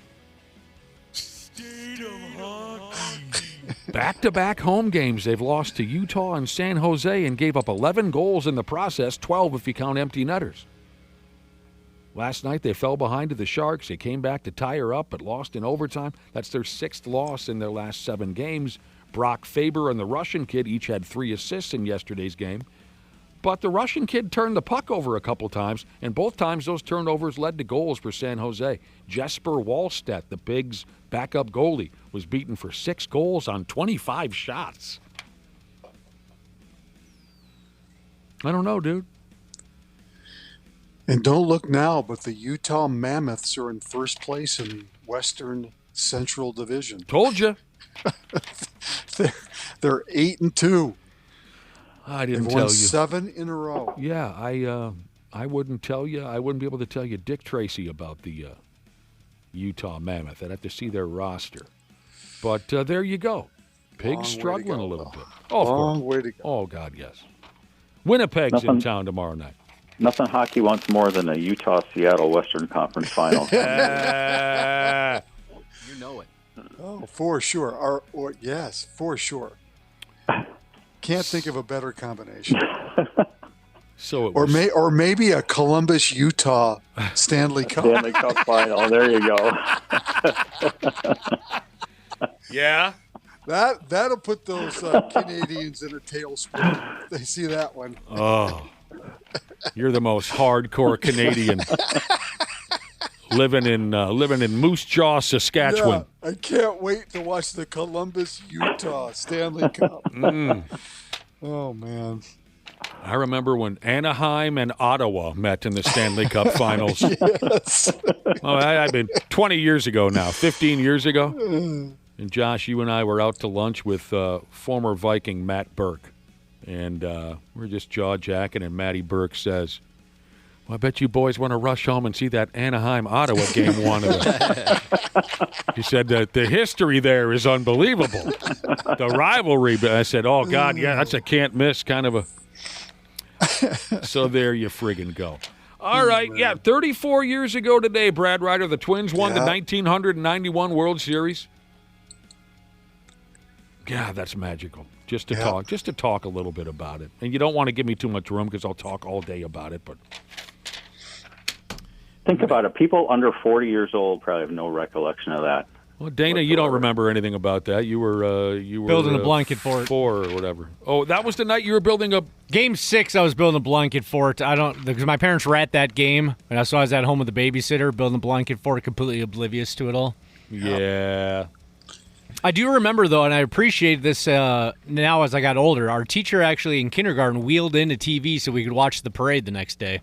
Back-to-back home games. They've lost to Utah and San Jose and gave up 11 goals in the process, 12 if you count empty netters. Last night they fell behind to the Sharks. They came back to tie her up but lost in overtime. That's their 6th loss in their last 7 games. Brock Faber and the Russian kid each had 3 assists in yesterday's game. But the Russian kid turned the puck over a couple times, and both times those turnovers led to goals for San Jose. Jesper Wallstedt, the Pigs' backup goalie, was beaten for 6 goals on 25 shots. I don't know, dude. And don't look now, but the Utah Mammoths are in first place in the Western Central Division. Told you. They're 8-2. I didn't They've tell won you. 7 in a row. Yeah, I wouldn't tell you. I wouldn't be able to tell you Dick Tracy about the Utah Mammoth. I'd have to see their roster. But there you go. Pigs struggling a little bit. Oh, of Long course. way to go. Oh, God, yes. Winnipeg's in town tomorrow night. Nothing hockey wants more than a Utah-Seattle Western Conference Final. You know it. Oh, for sure. Yes, for sure. Can't think of a better combination. So it or was, maybe a Columbus, Utah Stanley Cup. Stanley Cup Final. There you go. Yeah. That'll put those Canadians in a tailspin. They see that one. Oh, you're the most hardcore Canadian living in Moose Jaw, Saskatchewan. Yeah, I can't wait to watch the Columbus, Utah Stanley Cup. Oh man. I remember when Anaheim and Ottawa met in the Stanley Cup Finals. Yes. Oh, I've been 20 years ago now, 15 years ago. And Josh, you and I were out to lunch with former Viking Matt Burke. And we're just jaw-jacking, and Matty Burke says, well, I bet you boys want to rush home and see that Anaheim-Ottawa game 1 of it. He said that the history there is unbelievable. The rivalry. But I said, oh, God, yeah, that's a can't-miss kind of a... So there you friggin' go. All right, yeah, 34 years ago today, Brad Ryder, the Twins won the 1991 World Series. God, that's magical. Just to talk a little bit about it. And you don't want to give me too much room because I'll talk all day about it, but... Think about it. People under 40 years old probably have no recollection of that. Well, Dana, you don't remember anything about that. You were building a blanket fort. 4 or whatever. Oh, that was the night you were building a... Game 6, I was building a blanket fort. Because my parents were at that game, and so I was at home with the babysitter, building a blanket fort, completely oblivious to it all. Yeah. I do remember, though, and I appreciate this now as I got older, our teacher actually in kindergarten wheeled in a TV so we could watch the parade the next day.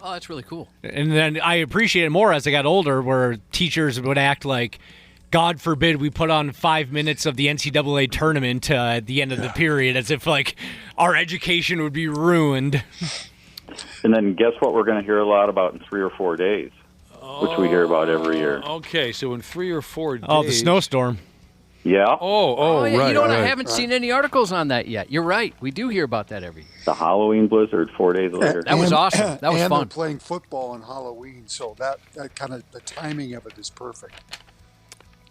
Oh, that's really cool. And then I appreciate it more as I got older, where teachers would act like, God forbid we put on 5 minutes of the NCAA tournament at the end of the period, as if like our education would be ruined. And then guess what we're going to hear a lot about in 3 or 4 days, which we hear about every year. Okay, so in 3 or 4 days... Oh, the snowstorm. Yeah. Oh, yeah, right. you know what? Right. I haven't seen any articles on that yet. You're right. We do hear about that every year. The Halloween blizzard 4 days later. That was awesome. That was and fun. they're playing football on Halloween, so that kind of the timing of it is perfect.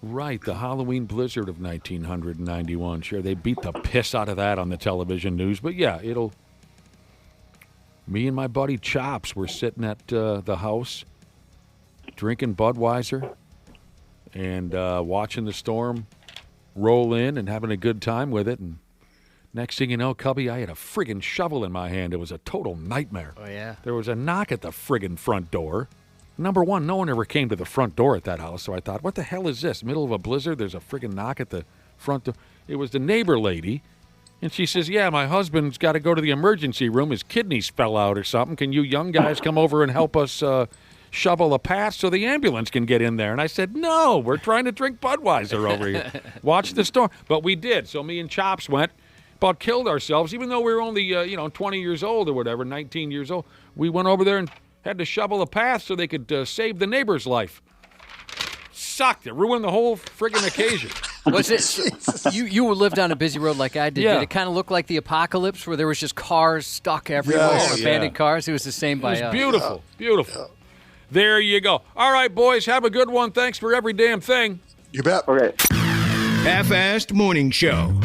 Right, the Halloween blizzard of 1991. Sure, they beat the piss out of that on the television news. But yeah, me and my buddy Chops were sitting at the house drinking Budweiser and watching the storm roll in and having a good time with it. And next thing you know, Cubby, I had a friggin' shovel in my hand. It was a total nightmare. Oh, yeah. There was a knock at the friggin' front door. Number one, no one ever came to the front door at that house, so I thought, what the hell is this? Middle of a blizzard, there's a friggin' knock at the front door. It was the neighbor lady, and she says, yeah, my husband's got to go to the emergency room. His kidneys fell out or something. Can you young guys come over and help us shovel a path so the ambulance can get in there? And I said, no, we're trying to drink Budweiser over here. Watch the storm. But we did. So me and Chops went, about killed ourselves, even though we were only 20 years old or whatever, 19 years old. We went over there and had to shovel a path so they could save the neighbor's life. Sucked. It ruined the whole friggin' occasion. Was it you lived on a busy road like I did? Yeah. Did it kind of look like the apocalypse where there was just cars stuck everywhere, abandoned cars? It was the same by us. It was beautiful, beautiful. There you go. All right, boys, have a good one. Thanks for every damn thing. You bet. Okay. Half-assed Morning Show.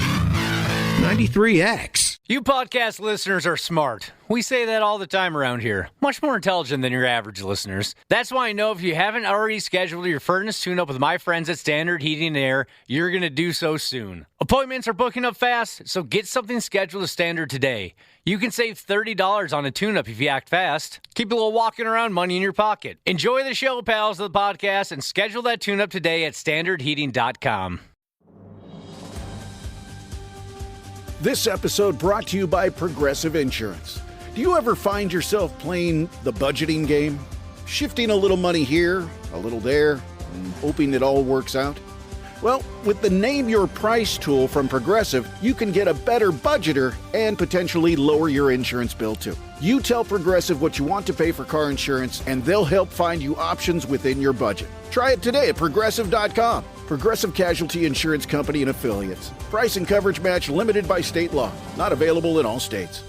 93X. You podcast listeners are smart. We say that all the time around here. Much more intelligent than your average listeners. That's why I know if you haven't already scheduled your furnace tune-up with my friends at Standard Heating and Air, you're going to do so soon. Appointments are booking up fast, so get something scheduled with Standard today. You can save $30 on a tune-up if you act fast. Keep a little walking around money in your pocket. Enjoy the show, pals, of the podcast, and schedule that tune-up today at standardheating.com. This episode brought to you by Progressive Insurance. Do you ever find yourself playing the budgeting game? Shifting a little money here, a little there, and hoping it all works out? Well, with the Name Your Price tool from Progressive, you can get a better budgeter and potentially lower your insurance bill too. You tell Progressive what you want to pay for car insurance, and they'll help find you options within your budget. Try it today at Progressive.com. Progressive Casualty Insurance Company and Affiliates. Price and coverage match limited by state law. Not available in all states.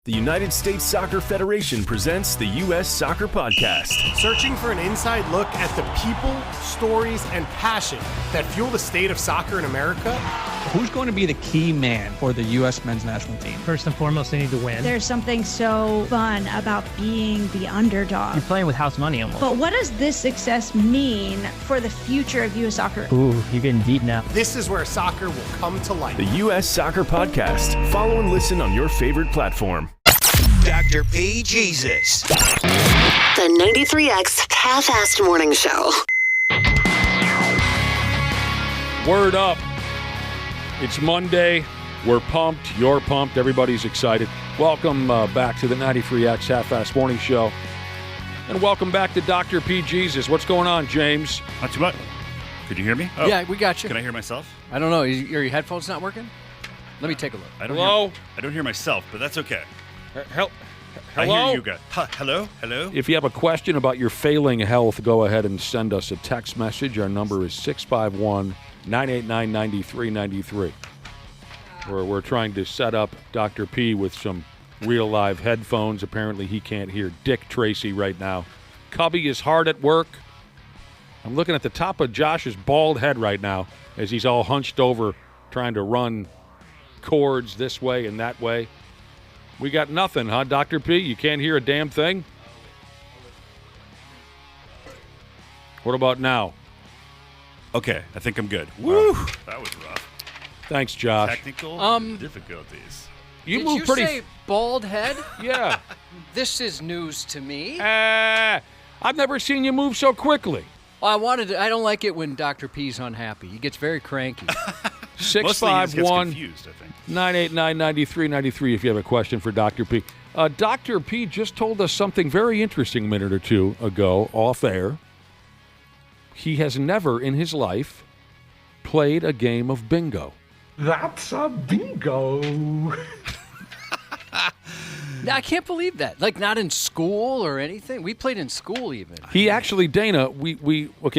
The United States Soccer Federation presents the U.S. Soccer Podcast. Searching for an inside look at the people, stories, and passion that fuel the state of soccer in America? Who's going to be the key man for the U.S. men's national team? First and foremost, they need to win. There's something so fun about being the underdog. You're playing with house money almost. But what does this success mean for the future of U.S. soccer? Ooh, you're getting deep now. This is where soccer will come to life. The U.S. Soccer Podcast. Follow and listen on your favorite platform. Dr. P. Jesus. The 93X Half-Assed Morning Show. Word up. It's Monday. We're pumped. You're pumped. Everybody's excited. Welcome back to the 93X Half-Assed Morning Show. And welcome back to Dr. P. Jesus. What's going on, James? Not too much. Could you hear me? Oh. Yeah, we got you. Can I hear myself? I don't know. Are your headphones not working? Let me take a look. I don't hear myself, but that's okay. Hello? I hear you guys. Hello? If you have a question about your failing health, go ahead and send us a text message. Our number is 651-989-9393. We're trying to set up Dr. P with some real live headphones. Apparently he can't hear Dick Tracy right now. Cubby is hard at work. I'm looking at the top of Josh's bald head right now as he's all hunched over trying to run cords this way and that way. We got nothing, huh, Dr. P? You can't hear a damn thing? What about now? Okay, I think I'm good. Woo! That was rough. Thanks, Josh. Technical difficulties. Did you say bald head? Yeah. This is news to me. I've never seen you move so quickly. Well, I don't like it when Dr. P's unhappy. He gets very cranky. 651-989-9393 if you have a question for Dr. P. Dr. P just told us something very interesting a minute or two ago off air. He has never in his life played a game of bingo. That's a bingo. I can't believe that. Like, not in school or anything. We played in school even. He actually, Dana,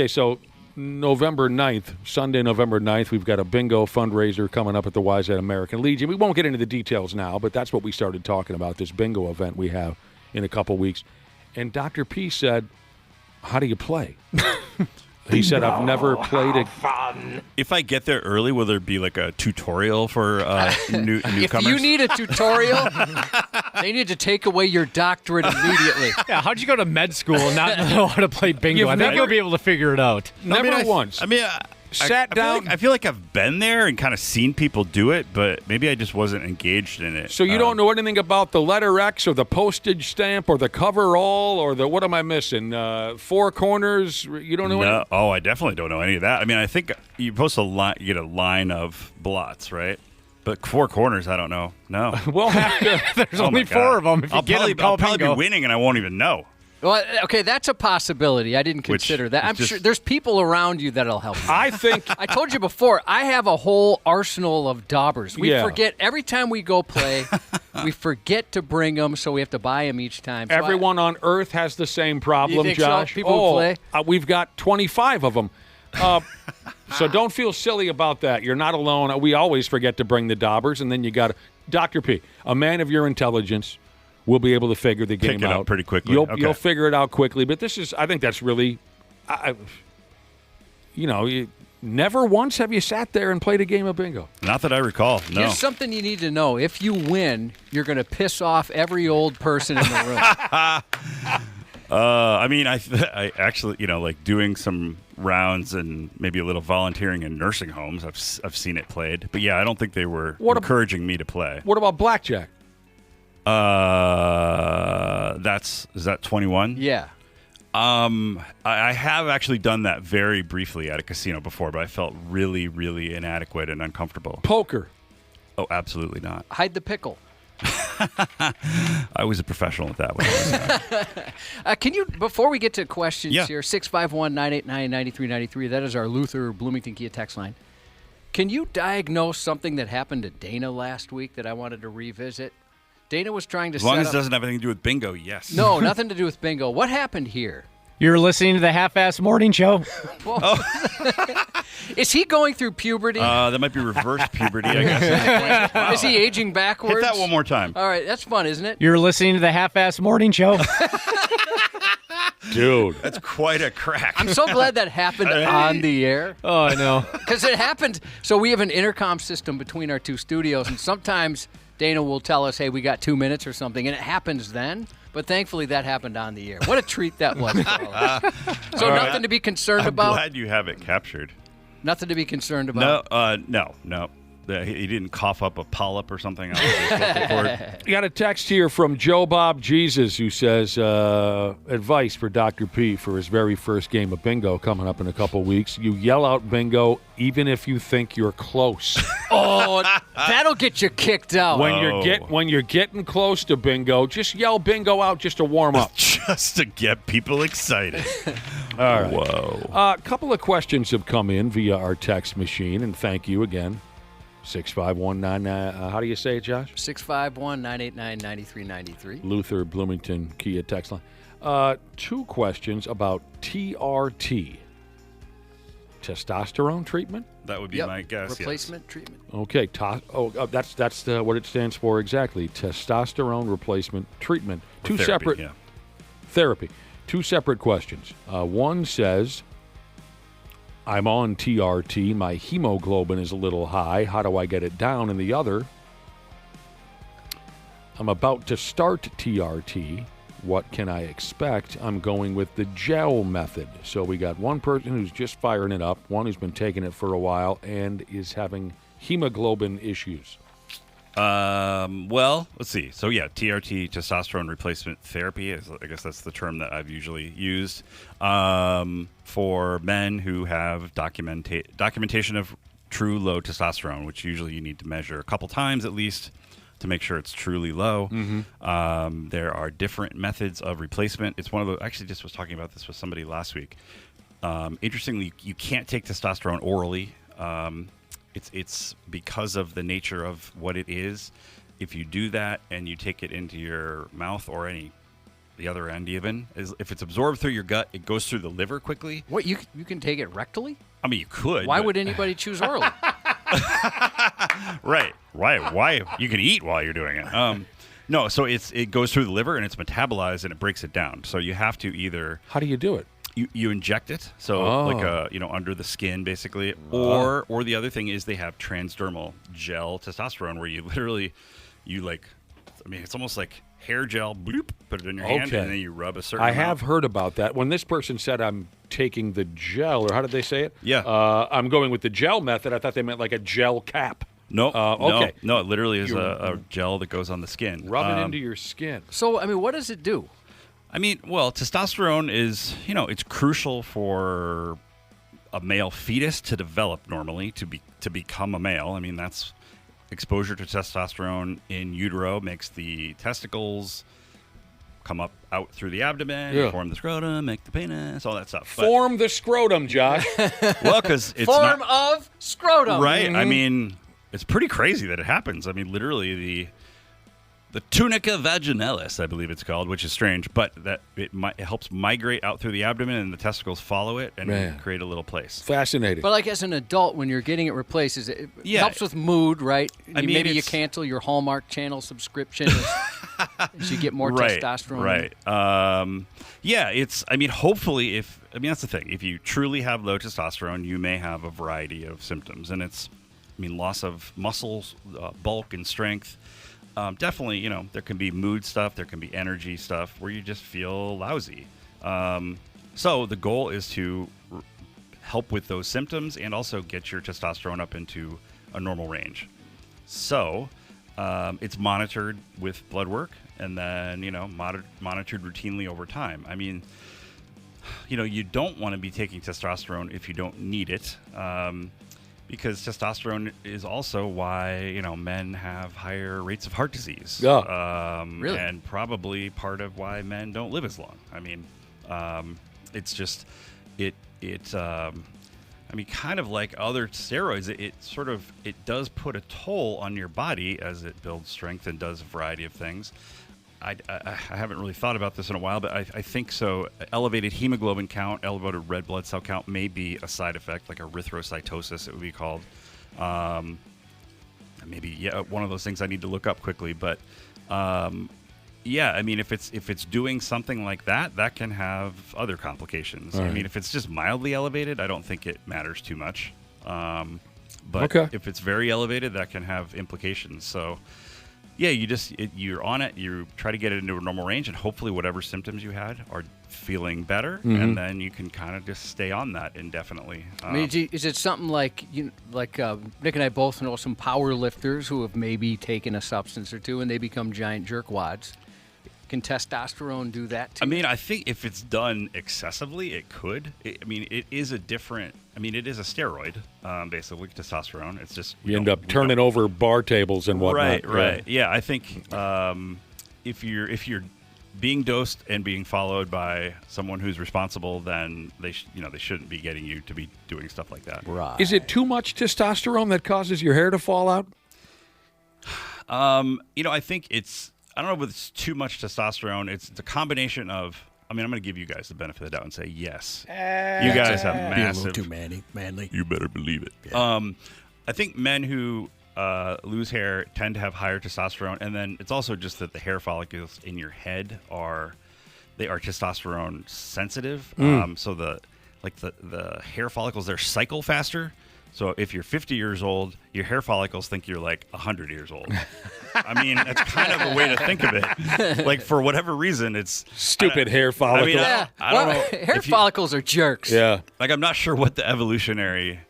so November 9th, Sunday, November 9th, we've got a bingo fundraiser coming up at the Wise at American Legion. We won't get into the details now, but that's what we started talking about, this bingo event we have in a couple weeks. And Dr. P said, how do you play? He said, I've never played a... Fun. If I get there early, will there be like a tutorial for newcomers? If you need a tutorial, they need to take away your doctorate immediately. Yeah, how'd you go to med school and not know how to play bingo? I think you'll be able to figure it out. Never once. Sat down. I feel like I've been there and kind of seen people do it, but maybe I just wasn't engaged in it. So you don't know anything about the letter X or the postage stamp or the coverall or the, what am I missing? Four corners? You don't know anything? Oh, I definitely don't know any of that. I mean, I think you're supposed to get a line of blots, right? But four corners, I don't know. No. We'll have to. There's only four of them. If you I'll probably be winning and I won't even know. Well, okay, that's a possibility. I didn't consider that. I'm sure there's people around you that'll help you. I think... I told you before, I have a whole arsenal of daubers. We forget, every time we go play, we forget to bring them, so we have to buy them each time. So everyone on Earth has the same problem, you think Josh. So? People who play? We've got 25 of them. So don't feel silly about that. You're not alone. We always forget to bring the daubers, and then you got to... Dr. P, a man of your intelligence... We'll be able to figure the game out. Pick it out pretty quickly. You'll figure it out quickly. But this is, I think that's really, Never once have you sat there and played a game of bingo? Not that I recall, no. Here's something you need to know. If you win, you're going to piss off every old person in the room. I mean, I actually, like doing some rounds and maybe a little volunteering in nursing homes. I've seen it played, but yeah, I don't think they were encouraging me to play. What about blackjack? Is that 21? Yeah. I have actually done that very briefly at a casino before, but I felt really, really inadequate and uncomfortable. Poker? Oh, absolutely not. Hide the pickle. I was a professional at that one. Can you, before we get to questions Yeah. here, 651-989-9393, that is our Luther Bloomington Kia text line. Can you diagnose something that happened to Dana last week that I wanted to revisit? Dana was trying to As long set as it up... doesn't have anything to do with bingo, yes. No, nothing to do with bingo. What happened here? You're listening to the Half-Ass Morning Show. Is he going through puberty? That might be reverse puberty, I guess. Wow. Is he aging backwards? Hit that one more time. All right, that's fun, isn't it? You're listening to the Half-Ass Morning Show. Dude. That's quite a crack. I'm so glad that happened on the air. Oh, I know. Because it happened. So we have an intercom system between our two studios, and sometimes Dana will tell us, hey, we got 2 minutes or something, and it happens then. But thankfully, that happened on the air. What a treat that was for all of us. So All nothing right. to be concerned I'm about? glad you have it captured. Nothing to be concerned about? No. He didn't cough up a polyp or something. You got a text here from Joe Bob Jesus who says, advice for Dr. P for his very first game of bingo coming up in a couple weeks. You yell out bingo even if you think you're close. Oh, that'll get you kicked out. When you're getting close to bingo, just yell bingo out just to warm up. Just to get people excited. All right. Whoa. A couple of questions have come in via our text machine, and thank you again. 65199. How do you say it, Josh? 651-989-9393. Luther Bloomington Kia text line. 2 questions about TRT. Testosterone treatment? That would be my guess. Replacement treatment. Okay. That's what it stands for exactly. Testosterone replacement treatment. Therapy. 2 separate questions. One says, I'm on TRT. My hemoglobin is a little high. How do I get it down? And the other, I'm about to start TRT. What can I expect? I'm going with the gel method. So we got one person who's just firing it up, one who's been taking it for a while and is having hemoglobin issues. Well, let's see. So yeah, TRT, testosterone replacement therapy, I guess that's the term that I've usually used for men who have documentation of true low testosterone, which usually you need to measure a couple times at least to make sure it's truly low. Mm-hmm. There are different methods of replacement. It's one of the, actually just was talking about this with somebody last week. Interestingly, you can't take testosterone orally. It's because of the nature of what it is. If you do that and you take it into your mouth or the other end even, if it's absorbed through your gut, it goes through the liver quickly. What, you can take it rectally? I mean, you could. Why would anybody choose orally? Right. Why? You can eat while you're doing it. No, so it goes through the liver and it's metabolized and it breaks it down. So you have to either... How do you do it? You inject it, so under the skin basically, or the other thing is they have transdermal gel testosterone where you literally, it's almost like hair gel, bloop, put it in your hand and then you rub a certain I amount. have heard about that. When this person said I'm taking the gel, or how did they say it? Yeah. I'm going with the gel method. I thought they meant like a gel cap. No, okay. No, it literally is a gel that goes on the skin. Rub it into your skin. So, what does it do? Testosterone is, it's crucial for a male fetus to develop normally, to become a male. That's exposure to testosterone in utero makes the testicles come out through the abdomen, form the scrotum, make the penis, all that stuff. Form the scrotum, Josh. Well, because it's form of scrotum. Right. Mm-hmm. It's pretty crazy that it happens. Literally the tunica vaginalis, I believe it's called, which is strange, but that it helps migrate out through the abdomen and the testicles follow it and create a little place. Fascinating. But as an adult, when you're getting it replaced, it helps with mood, right? Maybe you cancel your Hallmark Channel subscription. As you get more testosterone. Right. Yeah, hopefully that's the thing. If you truly have low testosterone, you may have a variety of symptoms. And loss of muscles, bulk and strength. Definitely, there can be mood stuff, there can be energy stuff where you just feel lousy. So the goal is to help with those symptoms and also get your testosterone up into a normal range. So it's monitored with blood work and then, monitored routinely over time. You don't want to be taking testosterone if you don't need it. Because testosterone is also why, men have higher rates of heart disease. Yeah. Really? And probably part of why men don't live as long. It's just, kind of like other steroids, it does put a toll on your body as it builds strength and does a variety of things. I haven't really thought about this in a while, but I think so. Elevated hemoglobin count, elevated red blood cell count may be a side effect, like erythrocytosis, it would be called. Maybe one of those things I need to look up quickly. But if it's doing something like that, that can have other complications. Right. If it's just mildly elevated, I don't think it matters too much. But if it's very elevated, that can have implications. So. Yeah, you're on it. You try to get it into a normal range, and hopefully whatever symptoms you had are feeling better, and then you can kind of just stay on that indefinitely. Is it something like Nick and I both know some power lifters who have maybe taken a substance or two and they become giant jerkwads? Can testosterone do that too? I think if it's done excessively, it could. It is a different. It is a steroid, basically testosterone. It's just you end up turning over bar tables and whatnot. Right. Yeah, I think if you're being dosed and being followed by someone who's responsible, then they shouldn't be getting you to be doing stuff like that. Right. Is it too much testosterone that causes your hair to fall out? I think it's. I don't know if it's too much testosterone. It's a combination of. I'm going to give you guys the benefit of the doubt and say yes. You guys have massive. A little too manly. You better believe it. Yeah. I think men who lose hair tend to have higher testosterone, and then it's also just that the hair follicles in your head are testosterone sensitive. So the hair follicles there cycle faster. So if you're 50 years old, your hair follicles think you're like 100 years old. That's kind of a way to think of it. Like, for whatever reason, it's... Stupid hair follicles. I don't know. Hair follicles are jerks. Yeah. I'm not sure what the evolutionary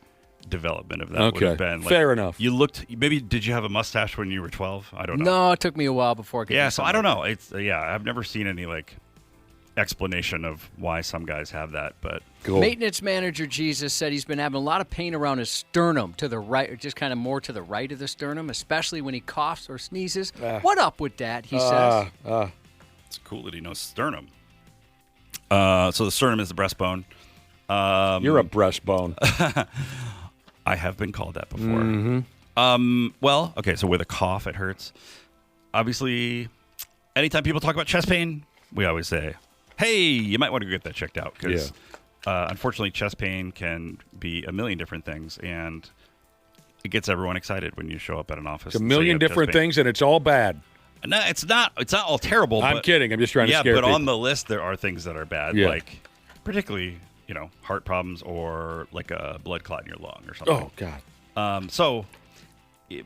development of that would have been. Fair enough. You looked... Maybe, did you have a mustache when you were 12? I don't know. No, it took me a while before I so I don't know. It's I've never seen any, explanation of why some guys have that, but... Cool. Maintenance manager Jesus said he's been having a lot of pain around his sternum to the right, or just kind of more to the right of the sternum, especially when he coughs or sneezes. What up with that, he says? It's cool that he knows sternum. So the sternum is the breastbone. You're a breastbone. I have been called that before. Mm-hmm. So with a cough, it hurts. Obviously, anytime people talk about chest pain, we always say, hey, you might want to go get that checked out, because unfortunately chest pain can be a million different things, and it gets everyone excited when you show up at an office. It's a million different things, and it's all bad. No, it's not all terrible. I'm kidding. I'm just trying to scare people. Yeah, but on the list there are things that are bad, like particularly, heart problems or like a blood clot in your lung or something. Oh, God.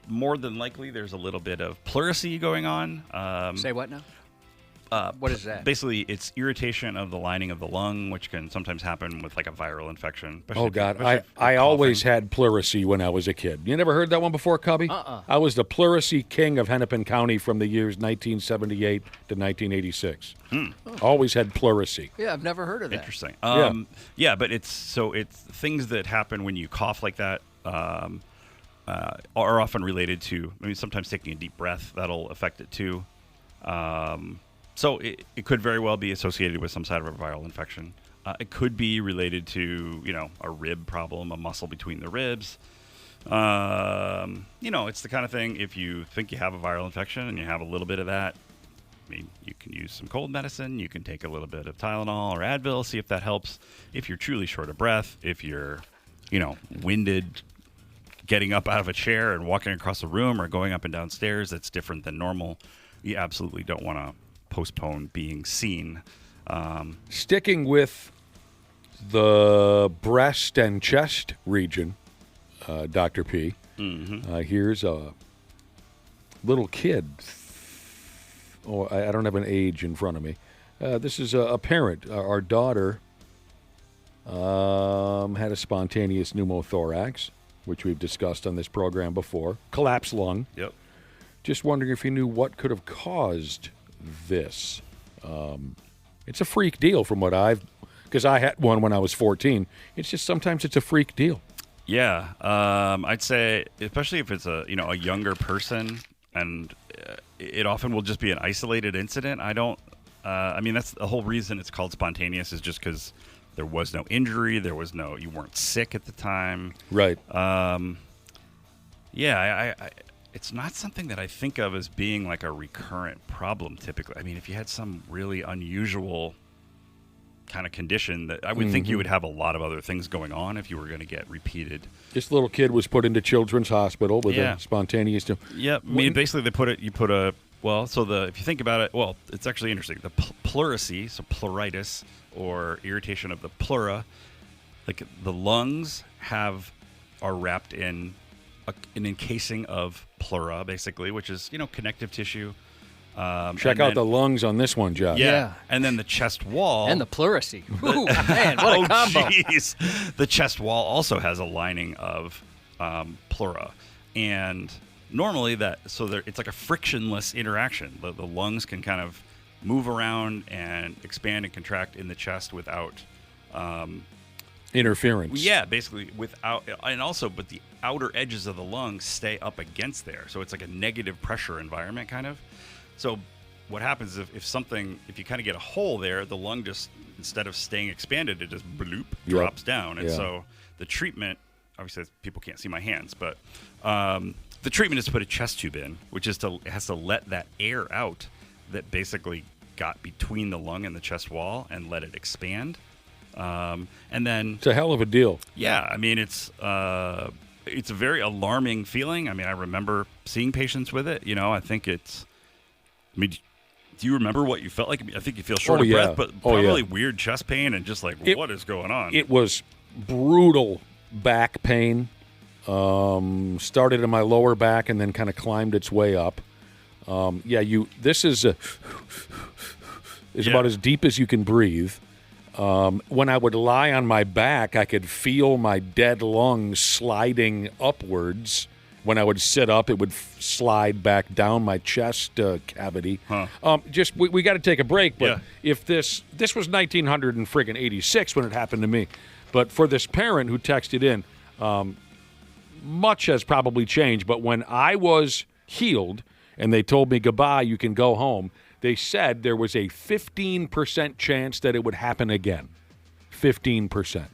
More than likely there's a little bit of pleurisy going on. Say what now? What is that? Basically, it's irritation of the lining of the lung, which can sometimes happen with like a viral infection. Oh, God. I always had pleurisy when I was a kid. You never heard that one before, Cubby? I was the pleurisy king of Hennepin County from the years 1978 to 1986. Always had pleurisy. Yeah, I've never heard of that. Interesting. But it's things that happen when you cough like that are often related to, sometimes taking a deep breath. That'll affect it too. So it could very well be associated with some sort of a viral infection. It could be related to, a rib problem, a muscle between the ribs. It's the kind of thing, if you think you have a viral infection and you have a little bit of that, you can use some cold medicine. You can take a little bit of Tylenol or Advil, see if that helps. If you're truly short of breath, if you're, winded, getting up out of a chair and walking across the room or going up and down stairs, that's different than normal. you absolutely don't want to postpone being seen. Sticking with the breast and chest region, Dr. P, here's a little kid. Oh, I don't have an age in front of me. This is a parent. Our daughter had a spontaneous pneumothorax, which we've discussed on this program before. Collapsed lung. Yep. Just wondering if you knew what could have caused this. It's a freak deal from what because I had one when I was 14. It's just sometimes it's a freak deal. Yeah, I'd say, especially if it's a younger person, and it often will just be an isolated incident. That's the whole reason it's called spontaneous, is just because there was no injury, you weren't sick at the time. Right. It's not something that I think of as being like a recurrent problem typically. I mean, if you had some really unusual kind of condition, that I would think you would have a lot of other things going on if you were going to get repeated. This little kid was put into Children's Hospital with a spontaneous. Yeah, I mean, basically if you think about it, well, it's actually interesting. The pleurisy, so pleuritis or irritation of the pleura, like the lungs are wrapped in an encasing of pleura, basically, which is connective tissue. Check out the lungs on this one, Josh. Yeah, and then the chest wall and the pleurisy. Ooh, man, what a combo! Jeez. The chest wall also has a lining of pleura, and normally it's like a frictionless interaction. The lungs can kind of move around and expand and contract in the chest without interference. Yeah, basically without, but the outer edges of the lungs stay up against there, so it's like a negative pressure environment, kind of. So what happens if you kind of get a hole there, the lung just, instead of staying expanded, it just bloop drops down, and so the treatment, obviously people can't see my hands, but the treatment is to put a chest tube in, which is it has to let that air out that basically got between the lung and the chest wall and let it expand. And then it's a hell of a deal. Yeah, I mean it's a very alarming feeling. I mean, I remember seeing patients with it. I think do you remember what you felt like? I think you feel short of breath, but probably weird chest pain and just like, what is going on? It was brutal back pain. Started in my lower back and then kind of climbed its way up. This is about as deep as you can breathe. When I would lie on my back, I could feel my dead lungs sliding upwards. When I would sit up, it would slide back down my chest cavity. We got to take a break. But if this was 1986 when it happened to me, but for this parent who texted in, much has probably changed. But when I was healed and they told me goodbye, you can go home, they said there was a 15% chance that it would happen again. 15%.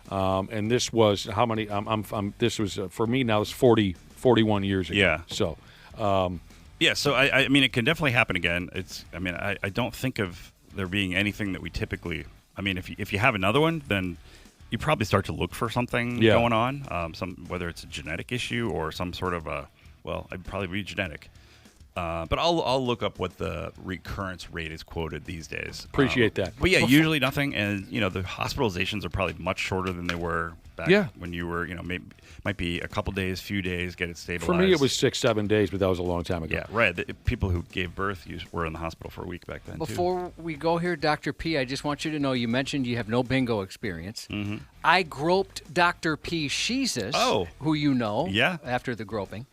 And this was how many? This was for me now. It's 41 years ago. Yeah. So. So I mean, it can definitely happen again. I don't think of there being anything that we typically. I mean, if you have another one, then you probably start to look for something going on. Whether it's a genetic issue or some sort of it'd probably be genetic. But I'll look up what the recurrence rate is quoted these days. Appreciate that. But usually nothing, and the hospitalizations are probably much shorter than they were back when you were, maybe might be a couple days, few days, get it stabilized. For me, it was 6-7 days, but that was a long time ago. Yeah, right. People who gave birth were in the hospital for a week back then. Before we go here, Dr. P, I just want you to know you mentioned you have no bingo experience. Mm-hmm. I groped Dr. P. Sheezus, who you know, after the groping.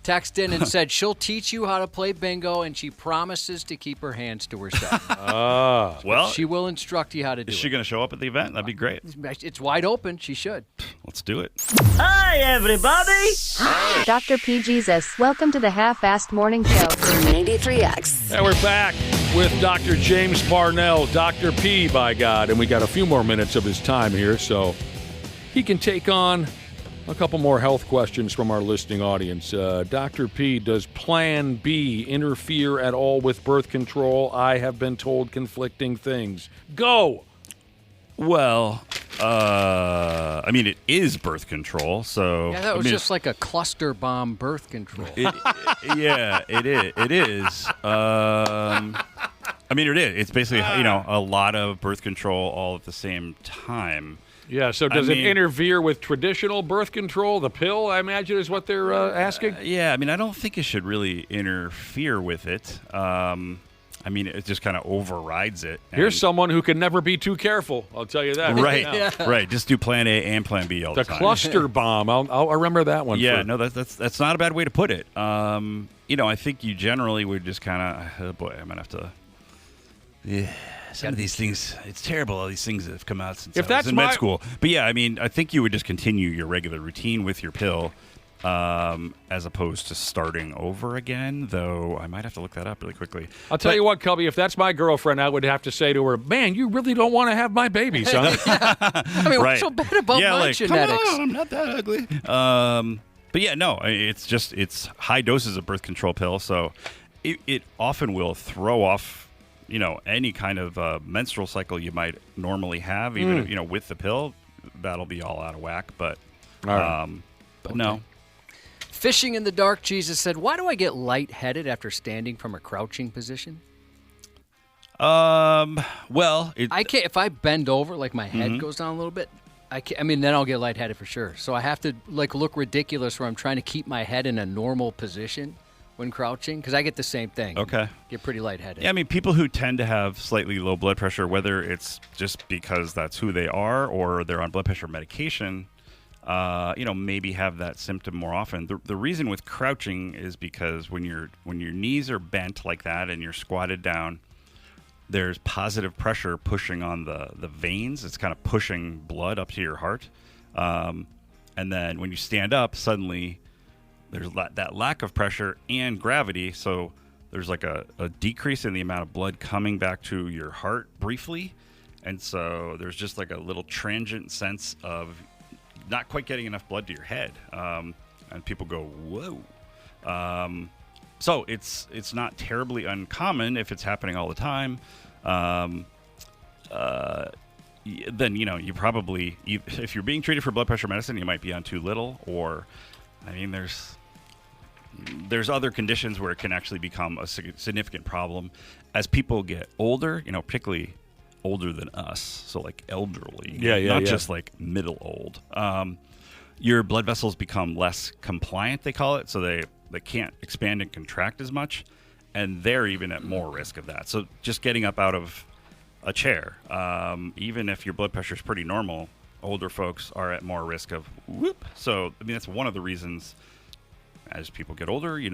Texted in and said she'll teach you how to play bingo, and she promises to keep her hands to herself. Well, she will instruct you how to do it. Is she going to show up at the event? That'd be great. It's wide open. She should. Let's do it. Hi, everybody. Dr. P. Jesus, welcome to the Half-Assed Morning Show. 93X. And we're back with Dr. James Parnell, Dr. P, by God. And we got a few more minutes of his time here, so he can take on a couple more health questions from our listening audience. Dr. P, does Plan B interfere at all with birth control? I have been told conflicting things. Go! Well, I mean, it is birth control, so... Yeah, that was just like a cluster bomb birth control. Yeah, it is. It is. I mean, it is. It's basically, a lot of birth control all at the same time. Yeah, so does it interfere with traditional birth control? The pill, I imagine, is what they're asking? Yeah, I mean, I don't think it should really interfere with it. I mean, it just kind of overrides it. Here's someone who can never be too careful, I'll tell you that. Right, right. Just do Plan A and Plan B all the time. The cluster bomb, I'll remember that one. Yeah, no, that's not a bad way to put it. I think you generally would just kind of, oh boy, I'm going to have to... Yeah, some of these things, it's terrible, all these things that have come out since I was in med school. But yeah, I mean, I think you would just continue your regular routine with your pill as opposed to starting over again, though I might have to look that up really quickly. I'll tell you what, Cubby, if that's my girlfriend, I would have to say to her, man, you really don't want to have my baby, son. I mean, what's so bad about my genetics? Come on, I'm not that ugly. But yeah, no, it's high doses of birth control pill, so it often will throw off any kind of menstrual cycle you might normally have, even with the pill, that'll be all out of whack. But, no. Fishing in the dark, Jesus said, "Why do I get lightheaded after standing from a crouching position?" Well, I can't. If I bend over, like my head goes down a little bit, then I'll get lightheaded for sure. So I have to look ridiculous where I'm trying to keep my head in a normal position when crouching, because I get the same thing. Okay. Get pretty lightheaded. Yeah, I mean, people who tend to have slightly low blood pressure, whether it's just because that's who they are or they're on blood pressure medication, maybe have that symptom more often. The reason with crouching is because when your knees are bent like that and you're squatted down, there's positive pressure pushing on the veins. It's kind of pushing blood up to your heart. And then when you stand up, suddenly there's that lack of pressure and gravity, so there's like a decrease in the amount of blood coming back to your heart briefly, and so there's just like a little transient sense of not quite getting enough blood to your head, and people go, whoa. So it's not terribly uncommon if it's happening all the time. Then you probably, if you're being treated for blood pressure medicine, you might be on too little, or I mean, there's other conditions where it can actually become a significant problem as people get older, particularly older than us, so like elderly, not just like middle old. Your blood vessels become less compliant, they call it, so they can't expand and contract as much, and they're even at more risk of that. So just getting up out of a chair, even if your blood pressure is pretty normal, older folks are at more risk of whoop. So, I mean, that's one of the reasons as people get older, you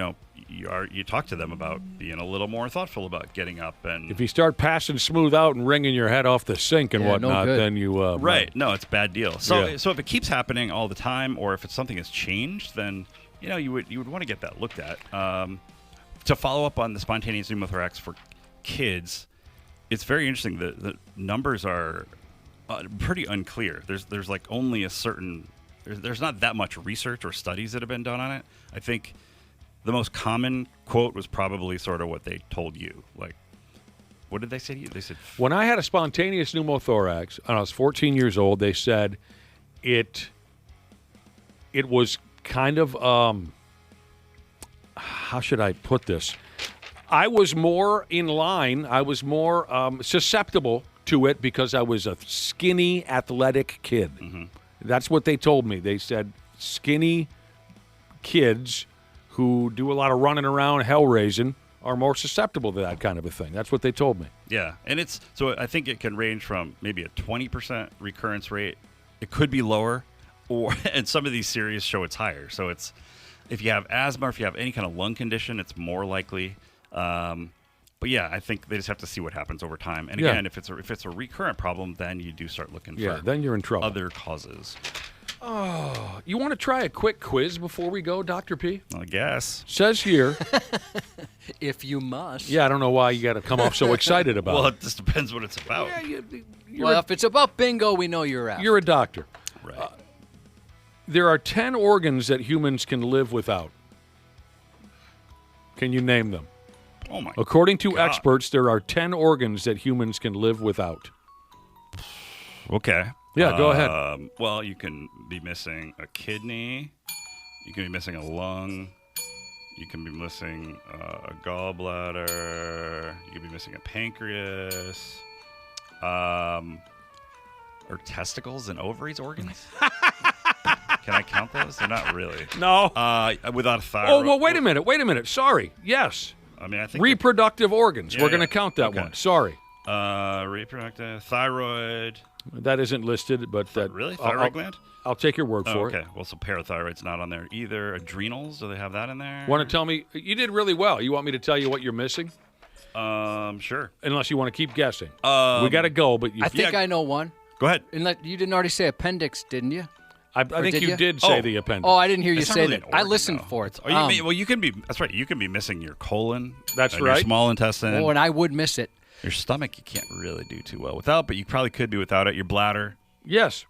talk to them about being a little more thoughtful about getting up. And if you start passing smooth out and wringing your head off the sink and whatnot, then you... right. No, it's a bad deal. So, so if it keeps happening all the time, or if it's something has changed, then, you would want to get that looked at. To follow up on the spontaneous pneumothorax for kids, it's very interesting. The numbers are pretty unclear. There's like only a certain... There's not that much research or studies that have been done on it. I think the most common quote was probably sort of what they told you. Like, what did they say to you? They said... When I had a spontaneous pneumothorax, and I was 14 years old, they said it was kind of... how should I put this? I was more in line. I was more susceptible to it because I was a skinny, athletic kid. Mm-hmm. That's what they told me. They said skinny kids who do a lot of running around, hell-raising, are more susceptible to that kind of a thing. That's what they told me. Yeah, and I think it can range from maybe a 20% recurrence rate. It could be lower, and some of these series show it's higher. So it's if you have asthma or if you have any kind of lung condition, it's more likely. But yeah, I think they just have to see what happens over time. And again, if it's a recurrent problem, then you do start looking for then you're in trouble. Other causes. Oh, you want to try a quick quiz before we go, Dr. P? I guess. Says here. If you must. Yeah, I don't know why you got to come off so excited about it. Well, it just depends what it's about. Yeah, if it's about bingo, we know you're out. You're a doctor. Right. There are 10 organs that humans can live without. Can you name them? Oh my According to God. experts, there are 10 organs that humans can live without. Okay. Yeah, go ahead. Well, you can be missing a kidney. You can be missing a lung. You can be missing a gallbladder. You can be missing a pancreas. Or testicles and ovaries organs? Can I count those? They're not really. No. Without a thyroid. Oh, well, wait a minute. Sorry. Yes. I mean, I think reproductive organs. Yeah, We're going to count that one. Sorry. Reproductive, thyroid. That isn't listed, but that really thyroid gland. I'll take your word for it. Okay. Well, so parathyroid's not on there either. Adrenals, do they have that in there? Want to tell me? You did really well. You want me to tell you what you're missing? Sure. Unless you want to keep guessing. We got to go, but I think I know one. Go ahead. You didn't already say appendix, didn't you? I think you did say the appendix. Oh, I didn't hear you It's not say really that. an organ, I listened though. for it. You can be. That's right. You can be missing your colon. That's and right. Your small intestine. Oh, and I would miss it. Your stomach, you can't really do too well without, but you probably could be without it. Your bladder. Yes.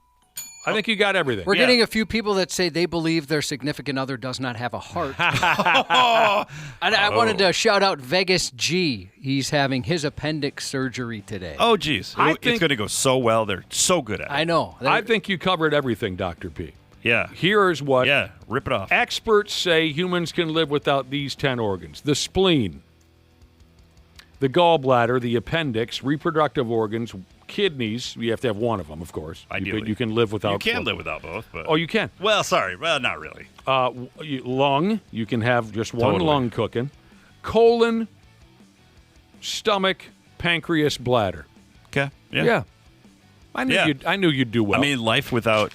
I think you got everything. We're getting a few people that say they believe their significant other does not have a heart. And I wanted to shout out Vegas G. He's having his appendix surgery today. Oh, geez. It's going to go so well. They're so good at it. I know. I think you covered everything, Dr. P. Yeah. Here's what rip it off. Experts say humans can live without these 10 organs. The spleen, the gallbladder, the appendix, reproductive organs, kidneys. You have to have one of them, of course. Ideally. You can live without You can both. live without both. But Oh, you can? Well, sorry. Well, not really. Lung, you can have just one Totally. lung cooking. Colon, stomach, pancreas, bladder. Okay. Yeah. I knew you'd do well. I mean, life without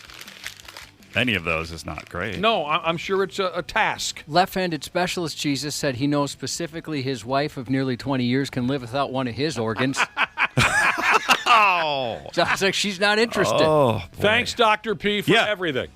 any of those is not great. No, I'm sure it's a task. Left-handed specialist Jesus said he knows specifically his wife of nearly 20 years can live without one of his organs. Sounds like she's not interested. Oh, boy. Thanks, Dr. P, for everything.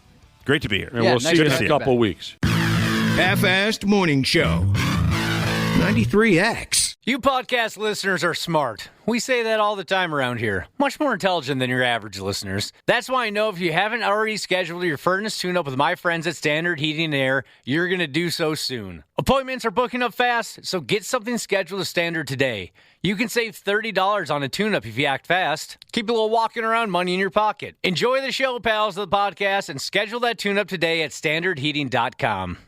Great to be here. And we'll see you in a couple weeks. Half-assed morning show. 93X. You podcast listeners are smart. We say that all the time around here. Much more intelligent than your average listeners. That's why I know if you haven't already scheduled your furnace tune-up with my friends at Standard Heating and Air, you're going to do so soon. Appointments are booking up fast, so get something scheduled with Standard today. You can save $30 on a tune-up if you act fast. Keep a little walking around money in your pocket. Enjoy the show, pals, of the podcast, and schedule that tune-up today at standardheating.com.